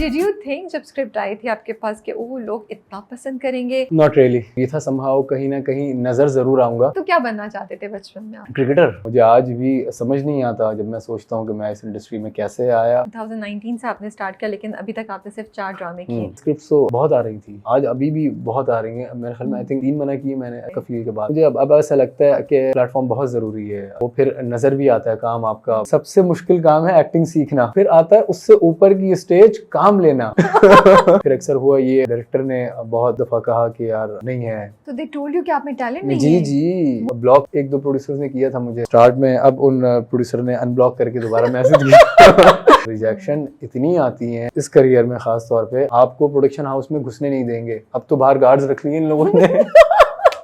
Did you think जब script I थी आपके पास कि वो लोग इतना पसंद करेंगे? Not really. ये था समहाउ कहीं ना कहीं नजर जरूर आऊंगा। तो क्या बनना चाहते थे बचपन में आप? क्रिकेटर। मुझे आज भी समझ नहीं आता जब मैं सोचता हूँ कि मैं इस इंडस्ट्री में कैसे आया। 2019 से आपने स्टार्ट किया, लेकिन अभी तक आपने सिर्फ 4 ड्रामे किए। स्क्रिप्ट्स तो बहुत आ रही थी, आज अभी भी बहुत आ रही हैं। मेरे ख्याल में आई थिंक 3 मना किए मैंने कफील के बाद। मुझे अब ऐसा लगता है कि प्लेटफॉर्म बहुत जरूरी है। वो फिर नजर भी आता है काम आपका। सबसे मुश्किल काम है एक्टिंग सीखना, फिर आता है उससे ऊपर की स्टेज काम लेना। फिर अक्सर हुआ ये, डायरेक्टर ने बहुत दफा कहा कि यार नहीं है। तो दे टोल्ड यू कि आप में टैलेंट नहीं जी है? जी, ब्लॉक 1-2 प्रोड्यूसर्स ने किया था मुझे स्टार्ट में। अब उन प्रोड्यूसर ने अनब्लॉक करके दोबारा मैसेज किया। रिजेक्शन इतनी आती है इस करियर में, खास तौर पे आपको प्रोडक्शन हाउस में घुसने नहीं देंगे। अब तो बाहर गार्ड्स रख लिए इन लोगों ने।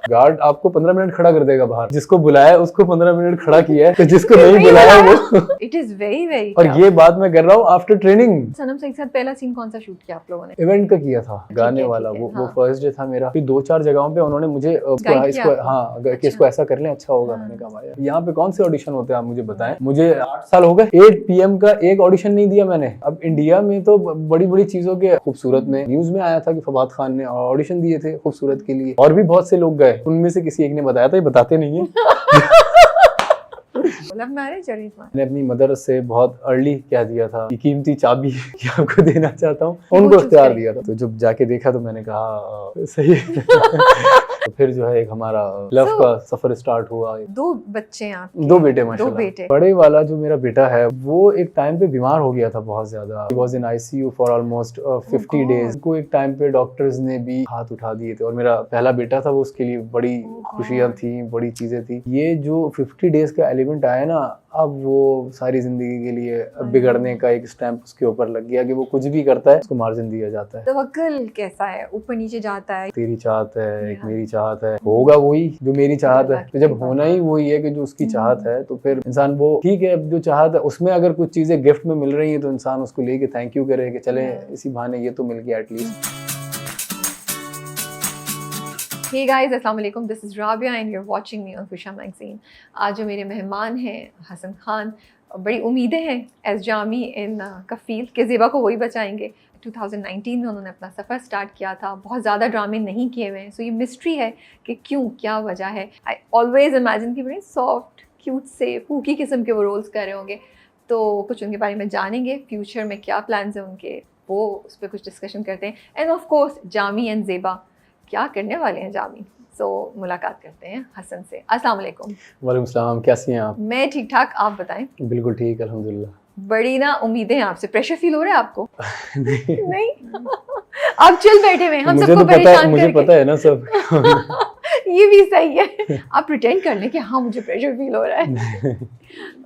गार्ड आपको 15 मिनट खड़ा कर देगा बाहर। जिसको बुलाया उसको 15 मिनट खड़ा किया है, तो जिसको नहीं बुलाया वो। It is very very. और ये बात मैं कर रहा हूँ आफ्टर ट्रेनिंग। सनम से एक साथ पहला सीन कौन सा शूट किया आप लोगों ने? इवेंट का किया था, गाने वाला। ठीक है, वो हाँ। फर्स्ट डे था मेरा। फिर 2-4 जगहों पे उन्होंने मुझे Guide किया आपको? हाँ कि अच्छा। इसको ऐसा कर लें, अच्छा होगा। हाँ। मैंने कहा भाई यहाँ पे कौन से ऑडिशन होते हैं आप मुझे बताएं। मुझे 8 साल हो गए, 8 PM का एक ऑडिशन नहीं दिया मैंने। अब इंडिया में तो बड़ी बड़ी चीजों के, खूबसूरत में न्यूज में आया था कि फवाद खान ने ऑडिशन दिए थे खूबसूरत के लिए, और भी बहुत से लोग गए। उनमें से किसी एक ने बताया था, ये बताते नहीं है। Love marriage arrange marriage? मैंने अपनी मदर से बहुत अर्ली कह दिया था कि कीमती चाबी कि आपको देना चाहता हूँ, उनको इख्तियार दिया था। तो जब जाके देखा तो मैंने कहा सही है। तो फिर जो है एक हमारा लव का सफर स्टार्ट हुआ। 2 बच्चे हैं आपके? 2 बेटे 2 माशाल्लाह। बेटे। बड़े वाला जो मेरा बेटा है वो एक टाइम पे बीमार हो गया था बहुत ज्यादा। He was in ICU for almost 50 days. को एक टाइम पे डॉक्टर्स ने भी हाथ उठा दिए थे, और मेरा पहला बेटा था वो, उसके लिए बड़ी खुशियां थी, बड़ी चीजें थी। ये जो 50 डेज का एलिमेंट आया ना, अब वो सारी जिंदगी के लिए बिगड़ने का एक स्टैंप उसके ऊपर लग गया कि वो कुछ भी करता है उसको मार्जिन दिया जाता है। तवक्कुल कैसा है, ऊपर नीचे जाता है? तेरी चाहत है, एक मेरी चाहत है, होगा वही जो मेरी चाहत है। तो जब होना ही वही है कि जो उसकी चाहत है, तो फिर इंसान वो ठीक है, अब जो चाहत है उसमें अगर कुछ चीजें गिफ्ट में मिल रही हैं तो इंसान उसको लेके थैंक यू करे कि चले इसी बहाने ये तो मिल गया एटलीस्ट। Hey guys, अस्सलाम वालेकुम, this is Rabia and you're watching me on Khusha magazine. आज जो मेरे मेहमान हैं हसन खान, बड़ी उम्मीदें हैं एज जामी इन कफ़ील कि ज़ेबा को वही बचाएंगे। 2019 में उन्होंने अपना सफ़र स्टार्ट किया था, बहुत ज़्यादा ड्रामे नहीं किए हुए हैं, सो ये मिस्ट्री है कि क्यों, क्या वजह है। आई ऑलवेज़ इमेजिन कि बड़े सॉफ्ट क्यूट से फूकी किस्म के वो रोल्स कर रहे होंगे, तो कुछ उनके बारे में जानेंगे, फ्यूचर में क्या प्लान्स हैं उनके, वो उस पर कुछ डिस्कशन करते हैं। End of course Jami and Zeba क्या करने वाले हैं जामी। सो मुलाकात करते हैं हसन से। अस्सलाम वालेकुम। वालेकुम सलाम, कैसी हैं आप? मैं ठीक ठाक, आप बताएं? बिल्कुल ठीक, अल्हम्दुलिल्लाह। बड़ी ना उम्मीदें हैं आपसे, प्रेशर फील हो रहा है आपको? नहीं। आप चिल बैठे हुए हैं, हम सबको परेशान मुझे पता है ना सब। ये भी सही है, आप प्रिटेंड कर लें कि हाँ मुझे प्रेशर फील हो रहा है।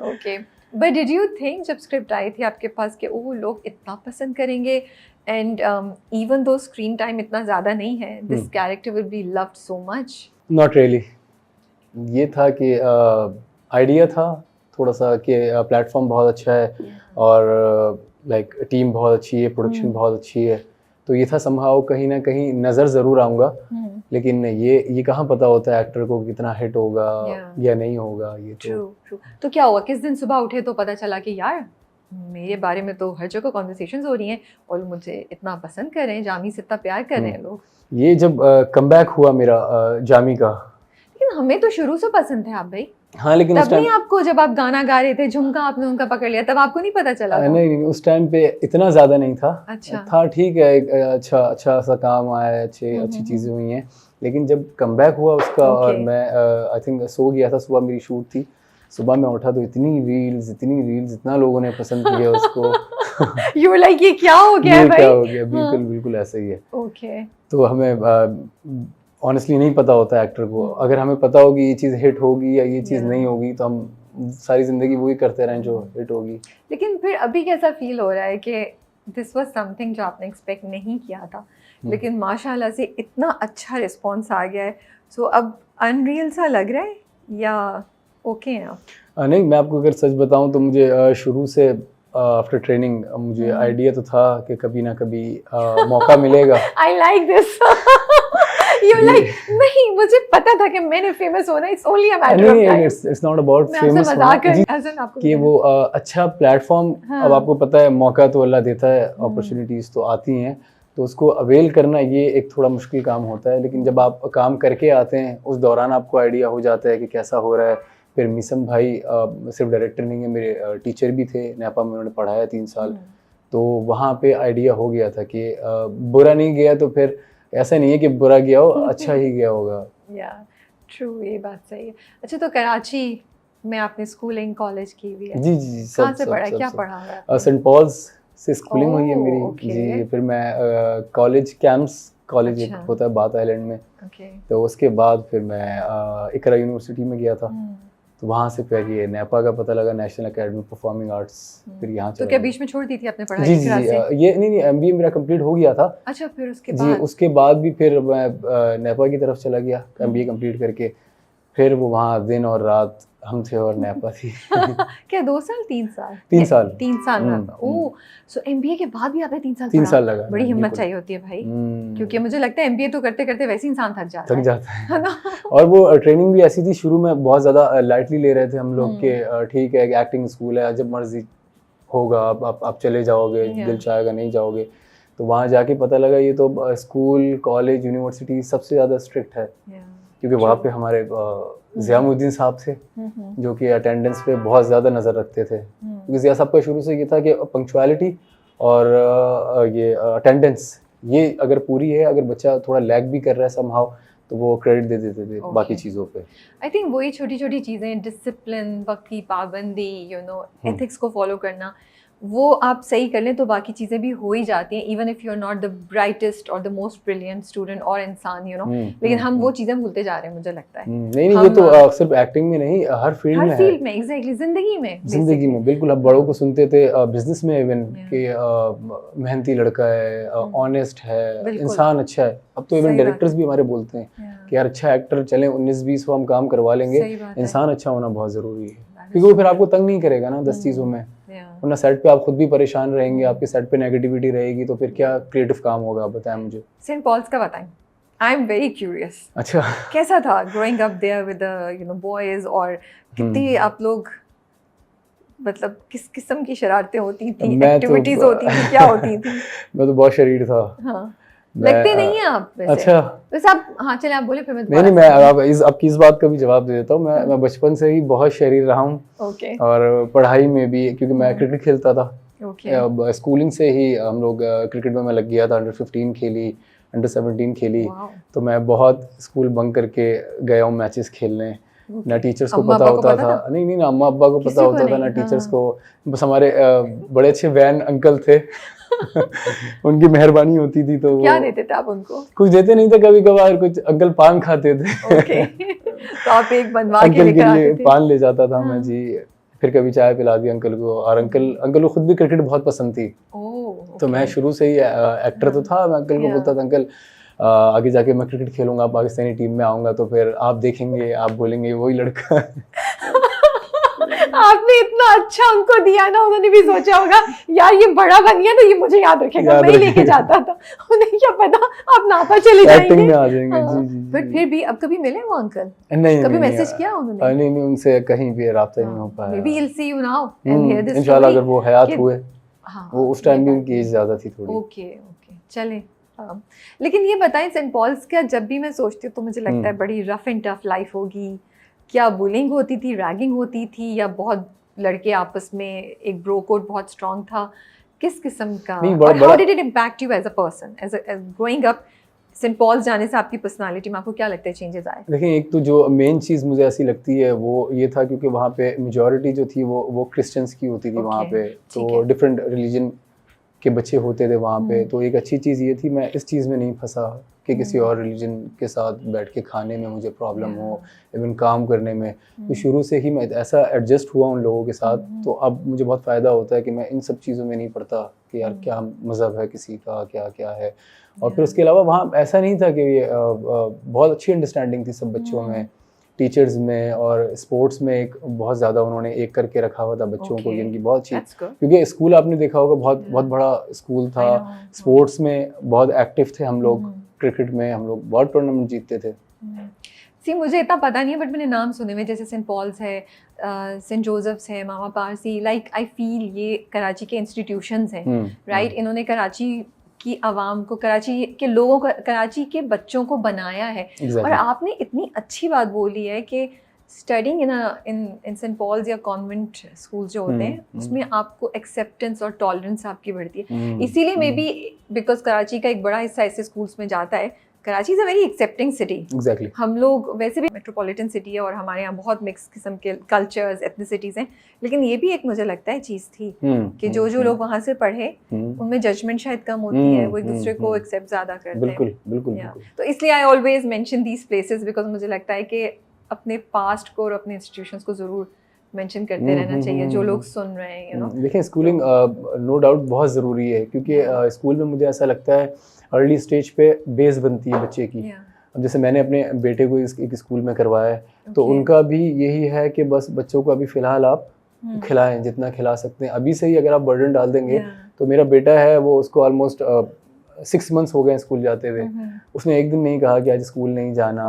Okay, but did you think जब स्क्रिप्ट आई थी आपके पास कि वो लोग इतना पसंद करेंगे, and even though screen time इतना ज़्यादा नहीं है, this character will be loved so much? Not really. ये था कि आइडिया था थोड़ा सा कि प्लेटफॉर्म बहुत अच्छा है और लाइक टीम बहुत अच्छी है, प्रोडक्शन बहुत अच्छी है, तो ये था समहाउ कहीं ना कहीं नज़र ज़रूर आऊँगा। लेकिन ये कहाँ पता होता है एक्टर को कितना हिट होगा या नहीं होगा। ये ट्रू। तो क्या हुआ, किस दिन सुबह उठे तो पता चला कि यार मेरे बारे में तो हर जगह कॉन्वर्सेशंस हो रही हैं और मुझे इतना पसंद कर रहे हैं, जामी से इतना प्यार कर रहे हैं लोग? ये जब कमबैक हुआ मेरा जामी का। लेकिन हमें तो शुरू से पसंद थे आप भाई। हाँ, लेकिन तब नहीं आपको, जब आप गाना गा रहे थे झुमका आपने उनका पकड़ लिया, तब आपको नहीं पता चला था? नहीं, उस टाइम पे इतना ज्यादा नहीं था। अच्छा था, ठीक है, एक अच्छा सा काम आया, अच्छी चीजें हुई हैं। लेकिन जब कमबैक हुआ उसका और मैं आई थिंक सो गया था, सुबह मेरी शूट थी, सुबह मैं उठा तो इतनी रील्स, इतना लोगों ने पसंद किया उसको। यू वर लाइक ये क्या हो गया है भाई? क्या हो गया, बिल्कुल ऐसा ही है। ओके, तो हमें ऑनेस्टली नहीं पता होता एक्टर को। अगर हमें पता होगी ये चीज़ हिट होगी या ये चीज़ नहीं होगी, तो हम सारी ज़िंदगी वही करते रहें जो हिट होगी। लेकिन फिर अभी कैसा फील हो रहा है कि दिस वाज समथिंग जो आपने एक्सपेक्ट नहीं किया था, लेकिन माशाल्लाह से इतना अच्छा रिस्पॉन्स आ गया है, सो अब अनरियल सा लग रहा है या ओके हैं आप? नहीं, मैं आपको अगर सच बताऊं तो मुझे शुरू से आफ्टर ट्रेनिंग मुझे आइडिया तो था कि कभी ना कभी मौका मिलेगा। I like this. You're like, नहीं, मुझे पता था कि मैंने फेमस होना, it's only a matter of time. It's not about मैं आपसे famous मजाक कर होना रही हूँ, हसन आपको कि बताना। वो अच्छा प्लेटफॉर्म, हाँ। अब आपको पता है मौका तो अल्लाह देता है, अपॉर्चुनिटीज़ तो आती हैं, तो उसको अवेल करना ये एक थोड़ा मुश्किल काम होता है, लेकिन जब आप काम करके आते हैं उस दौरान आपको आइडिया हो जाता है कि कैसा हो रहा है। फिर मीसम भाई सिर्फ डायरेक्टर नहीं है, मेरे टीचर भी थे, नेपा में उन्होंने पढ़ाया 3 साल, तो वहाँ पे आइडिया हो गया था कि बुरा नहीं गया तो फिर ऐसा नहीं है कि बुरा गया हो, अच्छा ही गया होगा। या ट्रू, ये बात सही है। अच्छा, तो कराची में आपने स्कूलिंग कॉलेज की हुई है? जी जी, कहाँ से पढ़ा, क्या पढ़ा हुआ है? सेंट पॉल्स से स्कूलिंग हुई है ओह, मेरी ओके। जी। फिर मैं कॉलेज कैंप्स कॉलेज एक अच्छा। होता है बाथ आइलैंड में, ओके। तो उसके बाद फिर मैं इकरा यूनिवर्सिटी में गया था, तो वहाँ से फिर ये नेपा का पता लगा, नेशनल एकेडमी परफॉर्मिंग आर्ट्स, फिर यहाँ तो चला क्या गया। बीच में छोड़ दी थी आपने पढ़ाई जी जी इकरा जी, से? ये नहीं एमबीए मेरा कंप्लीट हो गया था। अच्छा, फिर उसके जी, बाद? उसके बाद भी फिर मैं नेपा की तरफ चला गया एमबीए कंप्लीट करके। फिर वो वहाँ दिन और रात हम थे और नेपा थी। क्या 2 साल 3 साल? 3 साल। 3 साल में? ओह, सो एमबीए के बाद भी आपने 3 साल 3 पढ़ा? साल लगा, बड़ी हिम्मत बिल्कुल। चाहिए होती है भाई, क्योंकि मुझे लगता है एमबीए तो करते करते वैसे इंसान थक जाता जाता है है ना? और वो ट्रेनिंग भी ऐसी थी, शुरू में बहुत ज़्यादा लाइटली ले रहे थे हम लोग के, ठीक है एक्टिंग स्कूल है, जब मर्जी होगा आप चले जाओगे, दिल चाहेगा नहीं जाओगे। तो वहाँ जाके पता लगा ये तो स्कूल कॉलेज यूनिवर्सिटी सबसे ज़्यादा स्ट्रिक्ट है, क्योंकि वहाँ पे हमारे ज़ियामुद्दीन साहब थे जो कि अटेंडेंस पे बहुत ज़्यादा नज़र रखते थे, क्योंकि ज़िया साहब का शुरू से ये था कि पंक्चुअलिटी और ये अटेंडेंस, ये अगर पूरी है, अगर बच्चा थोड़ा लैग भी कर रहा है समहाउ, तो वो क्रेडिट दे देते थे बाकी चीज़ों पे। आई थिंक वही छोटी छोटी चीज़ें, डिसिप्लिन, वक्त की पाबंदी, एथिक्स को फॉलो करना, वो आप सही कर लें तो बाकी चीज़ें भी हो ही जाती हैं, even if you are not the brightest और द मोस्ट ब्रिलियंट स्टूडेंट और इंसान, लेकिन हम वो चीज़ें भूलते जा रहे हैं, मुझे लगता है। नहीं ये तो सिर्फ एक्टिंग में नहीं, हर फील्ड में है। हर फील्ड में, एग्जैक्टली, जिंदगी में बिल्कुल। हम बड़ों को सुनते थे बिजनेस में इवन कि मेहनती लड़का है, ऑनेस्ट है, इंसान अच्छा है। अब तो इवन डायरेक्टर्स भी हमारे बोलते हैं कि यार अच्छा एक्टर, चलें 19-20 वो हम काम करवा लेंगे, इंसान अच्छा होना बहुत ज़रूरी है, क्योंकि वो फिर आपको तंग नहीं करेगा ना 10 चीज़ों में, वरना सेट पे आप खुद भी परेशान रहेंगे, आपके सेट पे नेगेटिविटी रहेगी, तो फिर क्या क्रिएटिव काम होगा, आप बताएं मुझे। सेंट पॉल्स का बताएं, आई एम वेरी क्यूरियस। अच्छा, कैसा था growing up there with the boys, और कितनी आप लोग, मतलब किस किस्म की शरारतें होती थी, एक्टिविटीज होती थी, क्या होती थी? मैं तो बहुत शरीर था। हाँ, लगते नहीं हैं आप वैसे। अच्छा, वैसे आप, हाँ चले आप बोले, फिर मैं नहीं मैं आपकी इस बात का भी जवाब दे देता हूँ। मैं बचपन से ही बहुत शरीर रहा हूँ, और पढ़ाई में भी, क्योंकि मैं क्रिकेट खेलता था। स्कूलिंग से ही हम लोग क्रिकेट में मैं लग गया था, अंडर-15 खेली, अंडर-17 खेली, तो मैं बहुत स्कूल बंक करके गया हूँ मैचेस खेलने। ना टीचर्स को पता होता था, नहीं ना अम्मा अब्बा को पता होता था, ना टीचर्स को, बस हमारे बड़े अच्छे वैन अंकल थे उनकी मेहरबानी होती थी। तो क्या देते थे आप उनको? कुछ देते नहीं थे, कभी कभार कुछ अंकल पान खाते थे। तो आप एक बनवा के अंकल के लिए पान ले जाता था मैं जी। फिर कभी चाय पिला दी अंकल को, और अंकल को खुद भी क्रिकेट बहुत पसंद थी। तो मैं शुरू से ही एक्टर तो था, मैं अंकल को बोलता था अंकल आगे जाके मैं क्रिकेट खेलूंगा, पाकिस्तानी टीम में आऊंगा, तो फिर आप देखेंगे, आप बोलेंगे वही लड़का आपने इतना अच्छा उनको दिया ना, उन्होंने भी सोचा होगा यार ये बड़ा बन गया तो ये मुझे याद रखेगा, मैं लेके जाता था। उन्हें क्या पता आप नापा चले जाएंगे, एक्टिंग में आ जाएंगे। जी। फिर भी अब कभी मिले वो अंकल? नहीं, कभी मैसेज किया उन्होंने? नहीं उनसे कहीं भी राब्ता नहीं हो पाया। Maybe he'll see you now and hear this इंशाल्लाह अगर वो हयात हुए। हाँ, वो उस टाइम भी उनकी एज ज्यादा थी थोड़ी। ओके चले। लेकिन ये बताएं, सेंट पॉल्स का जब भी मैं सोचती हूँ तो मुझे लगता है बड़ी रफ एंड टफ लाइफ होगी। क्या बुलिंग होती थी, रैगिंग होती थी, या बहुत लड़के आपस में, एक ब्रो कोड बहुत स्ट्रॉन्ग था, किस किस्म का? और how did it impact you as a person, as growing up? Saint Paul's जाने से आपकी पर्सनालिटी में आपको क्या लगता है चेंजेस आए? देखिए, एक तो जो मेन चीज़ मुझे ऐसी लगती है वो ये था, क्योंकि वहाँ पे मेजॉरिटी जो थी वो क्रिश्चियंस की होती थी वहाँ पे, तो डिफरेंट रिलीजन के बच्चे होते थे वहाँ पे। तो एक अच्छी चीज़ ये थी, मैं इस चीज़ में नहीं फंसा कि किसी और रिलीजन के साथ बैठ के खाने में मुझे प्रॉब्लम हो, इवन काम करने में। तो शुरू से ही मैं ऐसा एडजस्ट हुआ उन लोगों के साथ, तो अब मुझे बहुत फ़ायदा होता है कि मैं इन सब चीज़ों में नहीं पड़ता कि यार क्या मज़हब है किसी का, क्या क्या है। और फिर उसके अलावा वहाँ ऐसा नहीं था कि ये बहुत अच्छी अंडरस्टैंडिंग थी सब बच्चों में, टीचर्स में, और स्पोर्ट्स में एक बहुत ज़्यादा उन्होंने एक करके रखा हुआ था बच्चों को, जिनकी बहुत अच्छी, क्योंकि स्कूल आपने देखा होगा बहुत बड़ा स्कूल था, स्पोर्ट्स में बहुत एक्टिव थे हम लोग, क्रिकेट में हम लोग बहुत टूर्नामेंट जीतते थे। सी मुझे इतना पता नहीं है बट मैंने नाम सुने हुए, जैसे सेंट पॉल्स है, सेंट जोसेफ्स है, मामा पारसी, लाइक आई फील ये कराची के इंस्टीट्यूशंस हैं, राइट? इन्होंने कराची की आवाम को, कराची के लोगों को, कराची के बच्चों को बनाया है। और आपने इतनी अच्छी बात बोली है कि स्टडिंग इन सेंट पॉल्स या कॉन्वेंट स्कूल जो होते हैं उसमें आपको एक्सेप्टेंस और टॉलरेंस आपकी बढ़ती है। इसीलिए मे बी बिकॉज कराची का एक बड़ा हिस्सा ऐसे स्कूल्स में जाता है। Karachi is a very accepting city. Exactly. हम लोग वैसे भी मेट्रोपॉलिटन सिटी है और हमारे यहाँ बहुत मिक्स किस्म के कल्चर्स, एथनिसिटीज़ हैं, लेकिन ये भी एक मुझे लगता है चीज़ थी कि जो लोग वहाँ से पढ़े उनमें जजमेंट शायद कम होती है, वो एक दूसरे को एक्सेप्ट ज़्यादा करते हैं। बिल्कुल बिल्कुल। तो इसलिए I always mention these places because मुझे लगता है कि अपने पास्ट को और अपने इंस्टीट्यूशंस को ज़रूर मेंशन करते रहना चाहिए जो लोग सुन रहे हैं, यू नो। देखिए स्कूलिंग नो डाउट बहुत ज़रूरी है, क्योंकि स्कूल में मुझे ऐसा लगता है अर्ली स्टेज पे बेस बनती है बच्चे की। अब जैसे मैंने अपने बेटे को एक स्कूल में करवाया है तो उनका भी यही है कि बस बच्चों को अभी फ़िलहाल आप खिलाएं जितना खिला सकते हैं। अभी से ही अगर आप बर्डन डाल देंगे तो मेरा बेटा है वो उसको ऑलमोस्ट 6 मंथ्स हो गए स्कूल जाते हुए, उसने एक दिन नहीं कहा कि आज स्कूल नहीं जाना।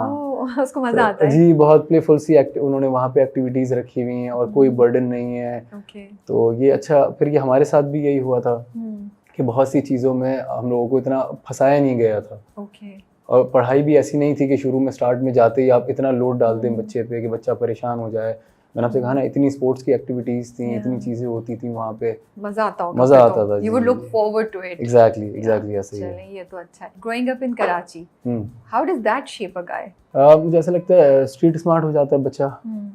उसको मजा आता है जी, बहुत प्लेफुल सी उन्होंने वहाँ पे एक्टिविटीज़ रखी हुई हैं और कोई बर्डन नहीं है। तो ये अच्छा, फिर ये हमारे साथ भी यही हुआ था कि बहुत सी चीज़ों में हम लोगों को इतना फंसाया नहीं गया था। और पढ़ाई भी ऐसी नहीं थी कि शुरू में स्टार्ट में जाते ही आप इतना लोड डाल दें बच्चे पे कि बच्चा परेशान हो जाए। मैंने आपसे कहा ना, इतनी स्पोर्ट्स की एक्टिविटीज थी, इतनी चीजें होती थी वहाँ पे, मजा आता था। You would look forward to it. Exactly ऐसे ही है। ये तो अच्छा है। Growing up in Karachi, how does that shape a guy? मुझे ऐसा लगता है स्ट्रीट स्मार्ट हो जाता है बच्चा,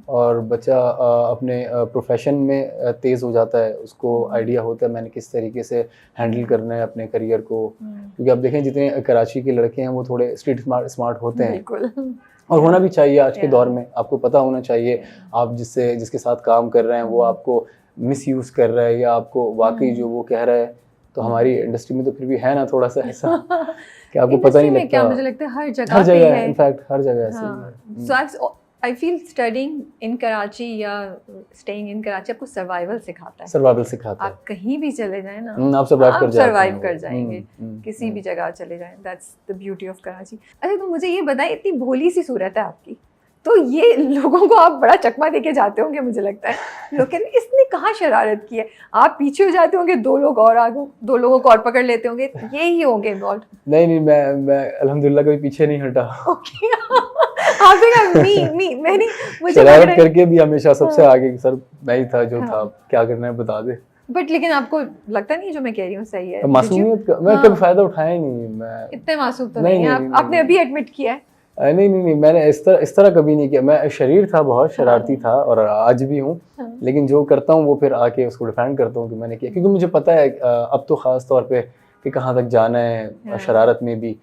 और बच्चा अपने प्रोफेशन में तेज हो जाता है। उसको आइडिया होता है मैंने किस तरीके से हैंडल करना है अपने करियर को, क्योंकि आप देखें जितने कराची के लड़के हैं वो थोड़े स्ट्रीट स्मार्ट होते हैं, और होना भी चाहिए आज के दौर में। आपको पता होना चाहिए आप जिसके साथ काम कर रहे हैं वो आपको मिसयूज कर रहा है या आपको वाकई जो वो कह रहा है। तो हमारी इंडस्ट्री में तो फिर भी है ना थोड़ा सा ऐसा कि आपको पता नहीं लगता। क्या मुझे लगता है हर जगह है, इनफैक्ट हर जगह ऐसे ही है। So I feel studying in Karachi या स्टेइंग इन कराची आपको सर्वाइवल सिखाता है। आप कहीं भी चले जाएं ना, आप सर्वाइव कर जाएंगे किसी भी जगह चले जाएं। That's the beauty of Karachi. अच्छा, तो मुझे ये बताएं, इतनी भोली सी सूरत है आपकी, तो ये लोगों को आप बड़ा चकमा देके जाते होंगे, मुझे लगता है लोग कहते हैं इसने कहाँ शरारत की है। आप पीछे हो जाते होंगे, 2 लोग और आगे, 2 लोगों को और पकड़ लेते होंगे, ये ही होंगे इन्वॉल्व। नहीं, मैं अल्हम्दुलिल्लाह कभी पीछे नहीं हटा। आपने कहा मैंने मुझे शरारत करके भी हमेशा सबसे आगे सर मैं ही था जो था, क्या करना है बता दे। बट लेकिन आपको लगता नहीं जो मैं कह रही हूँ सही है? मासूमियत का मैं कभी फायदा उठाया नहीं। मैं इतने मासूम तो नहीं है, आपने अभी एडमिट किया है। नहीं, मैंने इस तरह कभी नहीं किया। मैं शरीर था, बहुत शरारती था और आज भी हूँ, लेकिन जो करता हूँ वो फिर आके उसको डिफेंड करता हूँ कि मैंने किया, क्योंकि मुझे पता है अब तो खास तौर पे कि कहाँ तक जाना है शरारत में भी,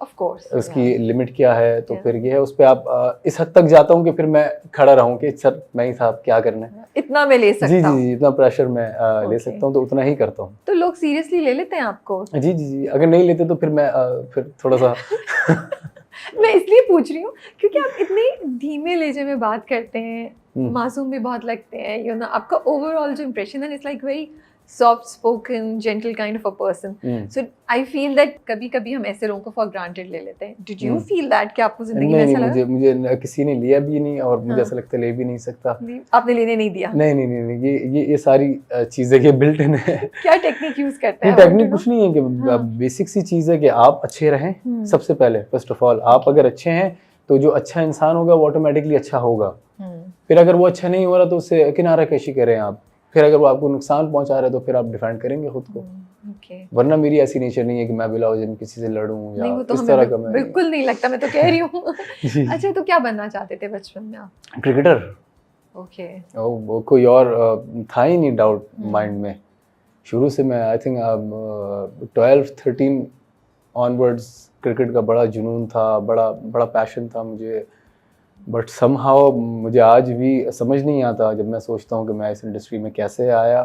ऑफ कोर्स उसकी लिमिट क्या है। तो फिर ये है, उस पर आप इस हद तक जाता हूँ कि फिर मैं खड़ा रहूँ कि सर मैं ही था, क्या करना है, इतना मैं ले सकता हूँ। जी, इतना प्रेशर मैं ले सकता हूँ, तो उतना ही करता हूँ। तो लोग सीरियसली ले लेते हैं आपको? जी, अगर नहीं लेते तो फिर मैं फिर थोड़ा सा मैं इसलिए पूछ रही हूँ क्योंकि आप इतने धीमे लहजे में बात करते हैं, मासूम भी बहुत लगते हैं, यू नो। आपका ओवरऑल जो इंप्रेशन है, it's like very soft spoken, gentle kind of a person. So I feel that कभी-कभी हम ऐसे लोगों को फॉर ग्रांटेड ले लेते हैं। डिड यू फील दैट कि आपको जिंदगी में ऐसा लगा? मुझे किसी ने लिया भी नहीं और मुझे ऐसा लगता है ले भी नहीं सकता। आपने लेने नहीं दिया? नहीं, ये सारी चीजें के बिल्ट इन है। क्या टेक्निक यूज करते हैं? टेक्निक कुछ नहीं है कि बेसिक सी चीज है कि आप अच्छे रहें सबसे पहले। फर्स्ट ऑफ ऑल आप अगर अच्छे हैं तो जो अच्छा इंसान होगा वो ऑटोमेटिकली अच्छा होगा। फिर अगर वो अच्छा नहीं हो रहा तो उससे किनारा कशी करें आप। फिर अगर वो आपको नुकसान पहुंचा रहा है तो फिर आप डिफेंड करेंगे खुद को। वरना मेरी ऐसी नेचर नहीं है कि मैं बिलावजन किसी से लड़ूं या तो इस तरह का। मैं बिल्कुल नहीं लगता, मैं तो कह रही हूँ। अच्छा, तो क्या बनना चाहते थे बचपन में आप? क्रिकेटर। ओके। वो कोई और था ही नहीं डाउट माइंड में। शुरू से मैं आई थिंक 12-13 ऑनवर्ड्स क्रिकेट का बड़ा जुनून था, बड़ा पैशन था मुझे। बट समहाउ मुझे आज भी समझ नहीं आता जब मैं सोचता हूँ कि मैं इस इंडस्ट्री में कैसे आया।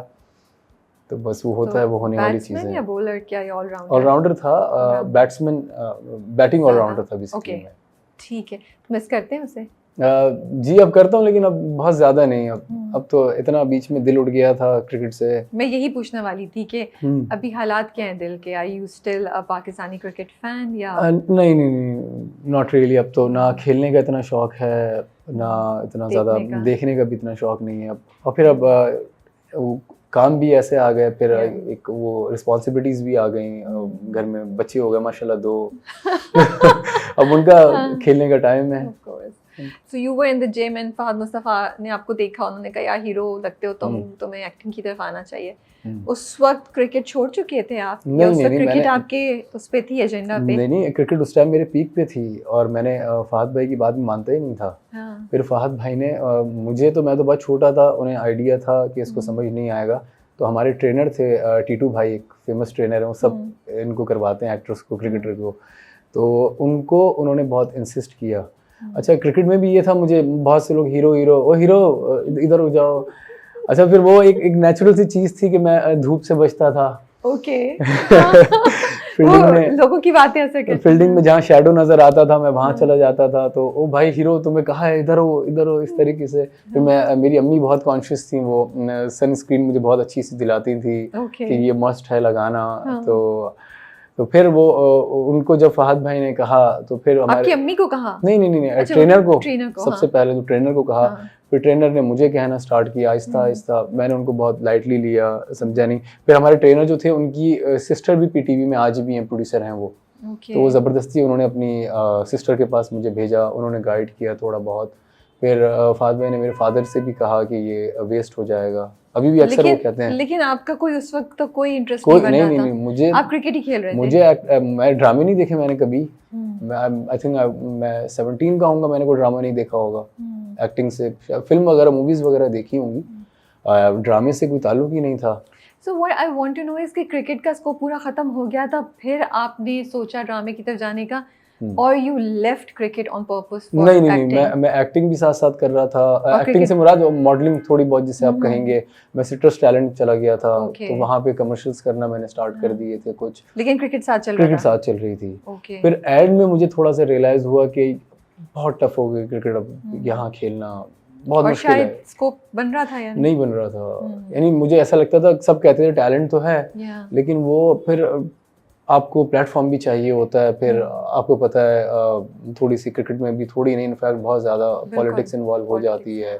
तो बस वो होता है, वो होने वाली चीज़ है। बैट्समैन या बॉलर, क्या ये ऑलराउंडर था? बैट्समैन, बैटिंग ऑलराउंडर था बेसिकली मैं। ठीक है। मिस करते हैं उसे? जी अब करता हूँ, लेकिन अब बहुत ज़्यादा नहीं। अब तो इतना बीच में दिल उठ गया था क्रिकेट से। मैं यही पूछने वाली थी कि हम्म। अभी हालात क्या हैं दिल के? Are you still a Pakistani cricket fan या नहीं नहीं नहीं, नॉट रियली। अब तो ना खेलने का इतना शौक है, ना इतना ज़्यादा देखने का? देखने का भी इतना शौक नहीं है अब। और फिर अब वो काम भी ऐसे आ गए, फिर Yeah. एक वो रिस्पॉन्सिबिलिटीज़ भी आ गई। घर में बच्चे हो गए माशाल्लाह 2। अब उनका हाँ। खेलने का टाइम है। Of course. So you were in the gym and Fahad Mustafa ने आपको देखा, उन्होंने कहा यार हीरो लगते हो तुम, तुम्हें एक्टिंग की तरफ आना चाहिए। उस वक्त क्रिकेट छोड़ चुके थे आप या नहीं उस नहीं वक्त नहीं, क्रिकेट मैंने आपके उस पे थी एजेंडा पे? नहीं नहीं, क्रिकेट उस टाइम मेरे पीक पे थी और मैंने फहद भाई की बात मानता ही नहीं था। हाँ। फिर फहद भाई ने मुझे तो, मैं तो बहुत छोटा था, उन्हें आइडिया था कि इसको समझ नहीं आएगा, तो हमारे ट्रेनर थे टीटू भाई, एक फेमस ट्रेनर है, वो सब इनको करवाते हैं एक्टर्स को, क्रिकेटर को। तो उनको उन्होंने बहुत इंसिस्ट किया। अच्छा क्रिकेट में भी ये था, मुझे बहुत से लोग हीरो हीरो ओ हीरो इधर हो जाओ। अच्छा फिर वो एक नेचुरल सी चीज़ थी कि मैं धूप से बचता था। ओके। फील्डिंग में लोगों की बातें ऐसे करते फील्डिंग में जहाँ शैडो नजर आता था मैं वहाँ चला जाता था, तो ओ भाई हीरो तुम्हें कहा है, इधर हो इस तरीके से। फिर मैं, मेरी अम्मी बहुत कॉन्शियस थी, वो सनस्क्रीन मुझे बहुत अच्छी सी दिलाती थी कि ये मस्ट है लगाना। तो फिर वो उनको जब फहद भाई ने कहा तो फिर आपकी हमारे, अम्मी को कहा? नहीं अच्छा, ट्रेनर को हाँ। सबसे पहले तो ट्रेनर को कहा। फिर ट्रेनर ने मुझे कहना स्टार्ट किया आहिस्ता आहिस्ता, मैंने उनको बहुत लाइटली लिया, समझा नहीं। फिर हमारे ट्रेनर जो थे उनकी सिस्टर भी पीटीवी में आज भी हैं, प्रोड्यूसर हैं वो। तो वो ज़बरदस्ती उन्होंने अपनी सिस्टर के पास मुझे भेजा, उन्होंने गाइड किया थोड़ा बहुत। फिर फहद भाई ने मेरे फादर से भी कहा कि ये वेस्ट हो जाएगा, अभी भी अक्सर वो कहते हैं। लेकिन आपका कोई उस वक्त तो कोई इंटरेस्ट कोई नहीं बन रहा था? नहीं, मुझे, आप क्रिकेट ही खेल रहे थे? मुझे मैं ड्रामे नहीं देखे मैंने कभी। आई थिंक मैं 17 का होऊंगा, मैंने कोई ड्रामा नहीं देखा होगा। एक्टिंग से, फिल्म वगैरह मूवीज वगैरह देखी होंगी, ड्रामे से कोई ताल्लुक ही नहीं था। So what I want to know is कि क्रिकेट का स्कोप पूरा खत्म हो गया था, फिर आपने सोचा ड्रामे की तरफ जाने का, और you left cricket on purpose for नहीं नहीं नहीं, मैं एक्टिंग भी साथ साथ कर रहा था। एक्टिंग से मुराद मॉडलिंग थोड़ी बहुत, जिसे आप कहेंगे। मैं सिट्रस टैलेंट चला गया था, तो वहाँ पे कमर्शियल्स करना मैंने स्टार्ट कर दिए थे कुछ। लेकिन क्रिकेट साथ चल रही थी। फिर एड में मुझे थोड़ा सा रियलाइज हुआ कि बहुत टफ हो गई क्रिकेट, अब यहाँ खेलना बहुत मुश्किल है। स्कोप बन रहा था या नहीं बन रहा था, यानी मुझे ऐसा लगता था, सब कहते थे टैलेंट तो है, लेकिन वो फिर आपको प्लेटफॉर्म भी चाहिए होता है। फिर आपको पता है थोड़ी सी क्रिकेट में भी, थोड़ी नहीं इनफैक्ट बहुत ज़्यादा पॉलिटिक्स इन्वॉल्व हो जाती है,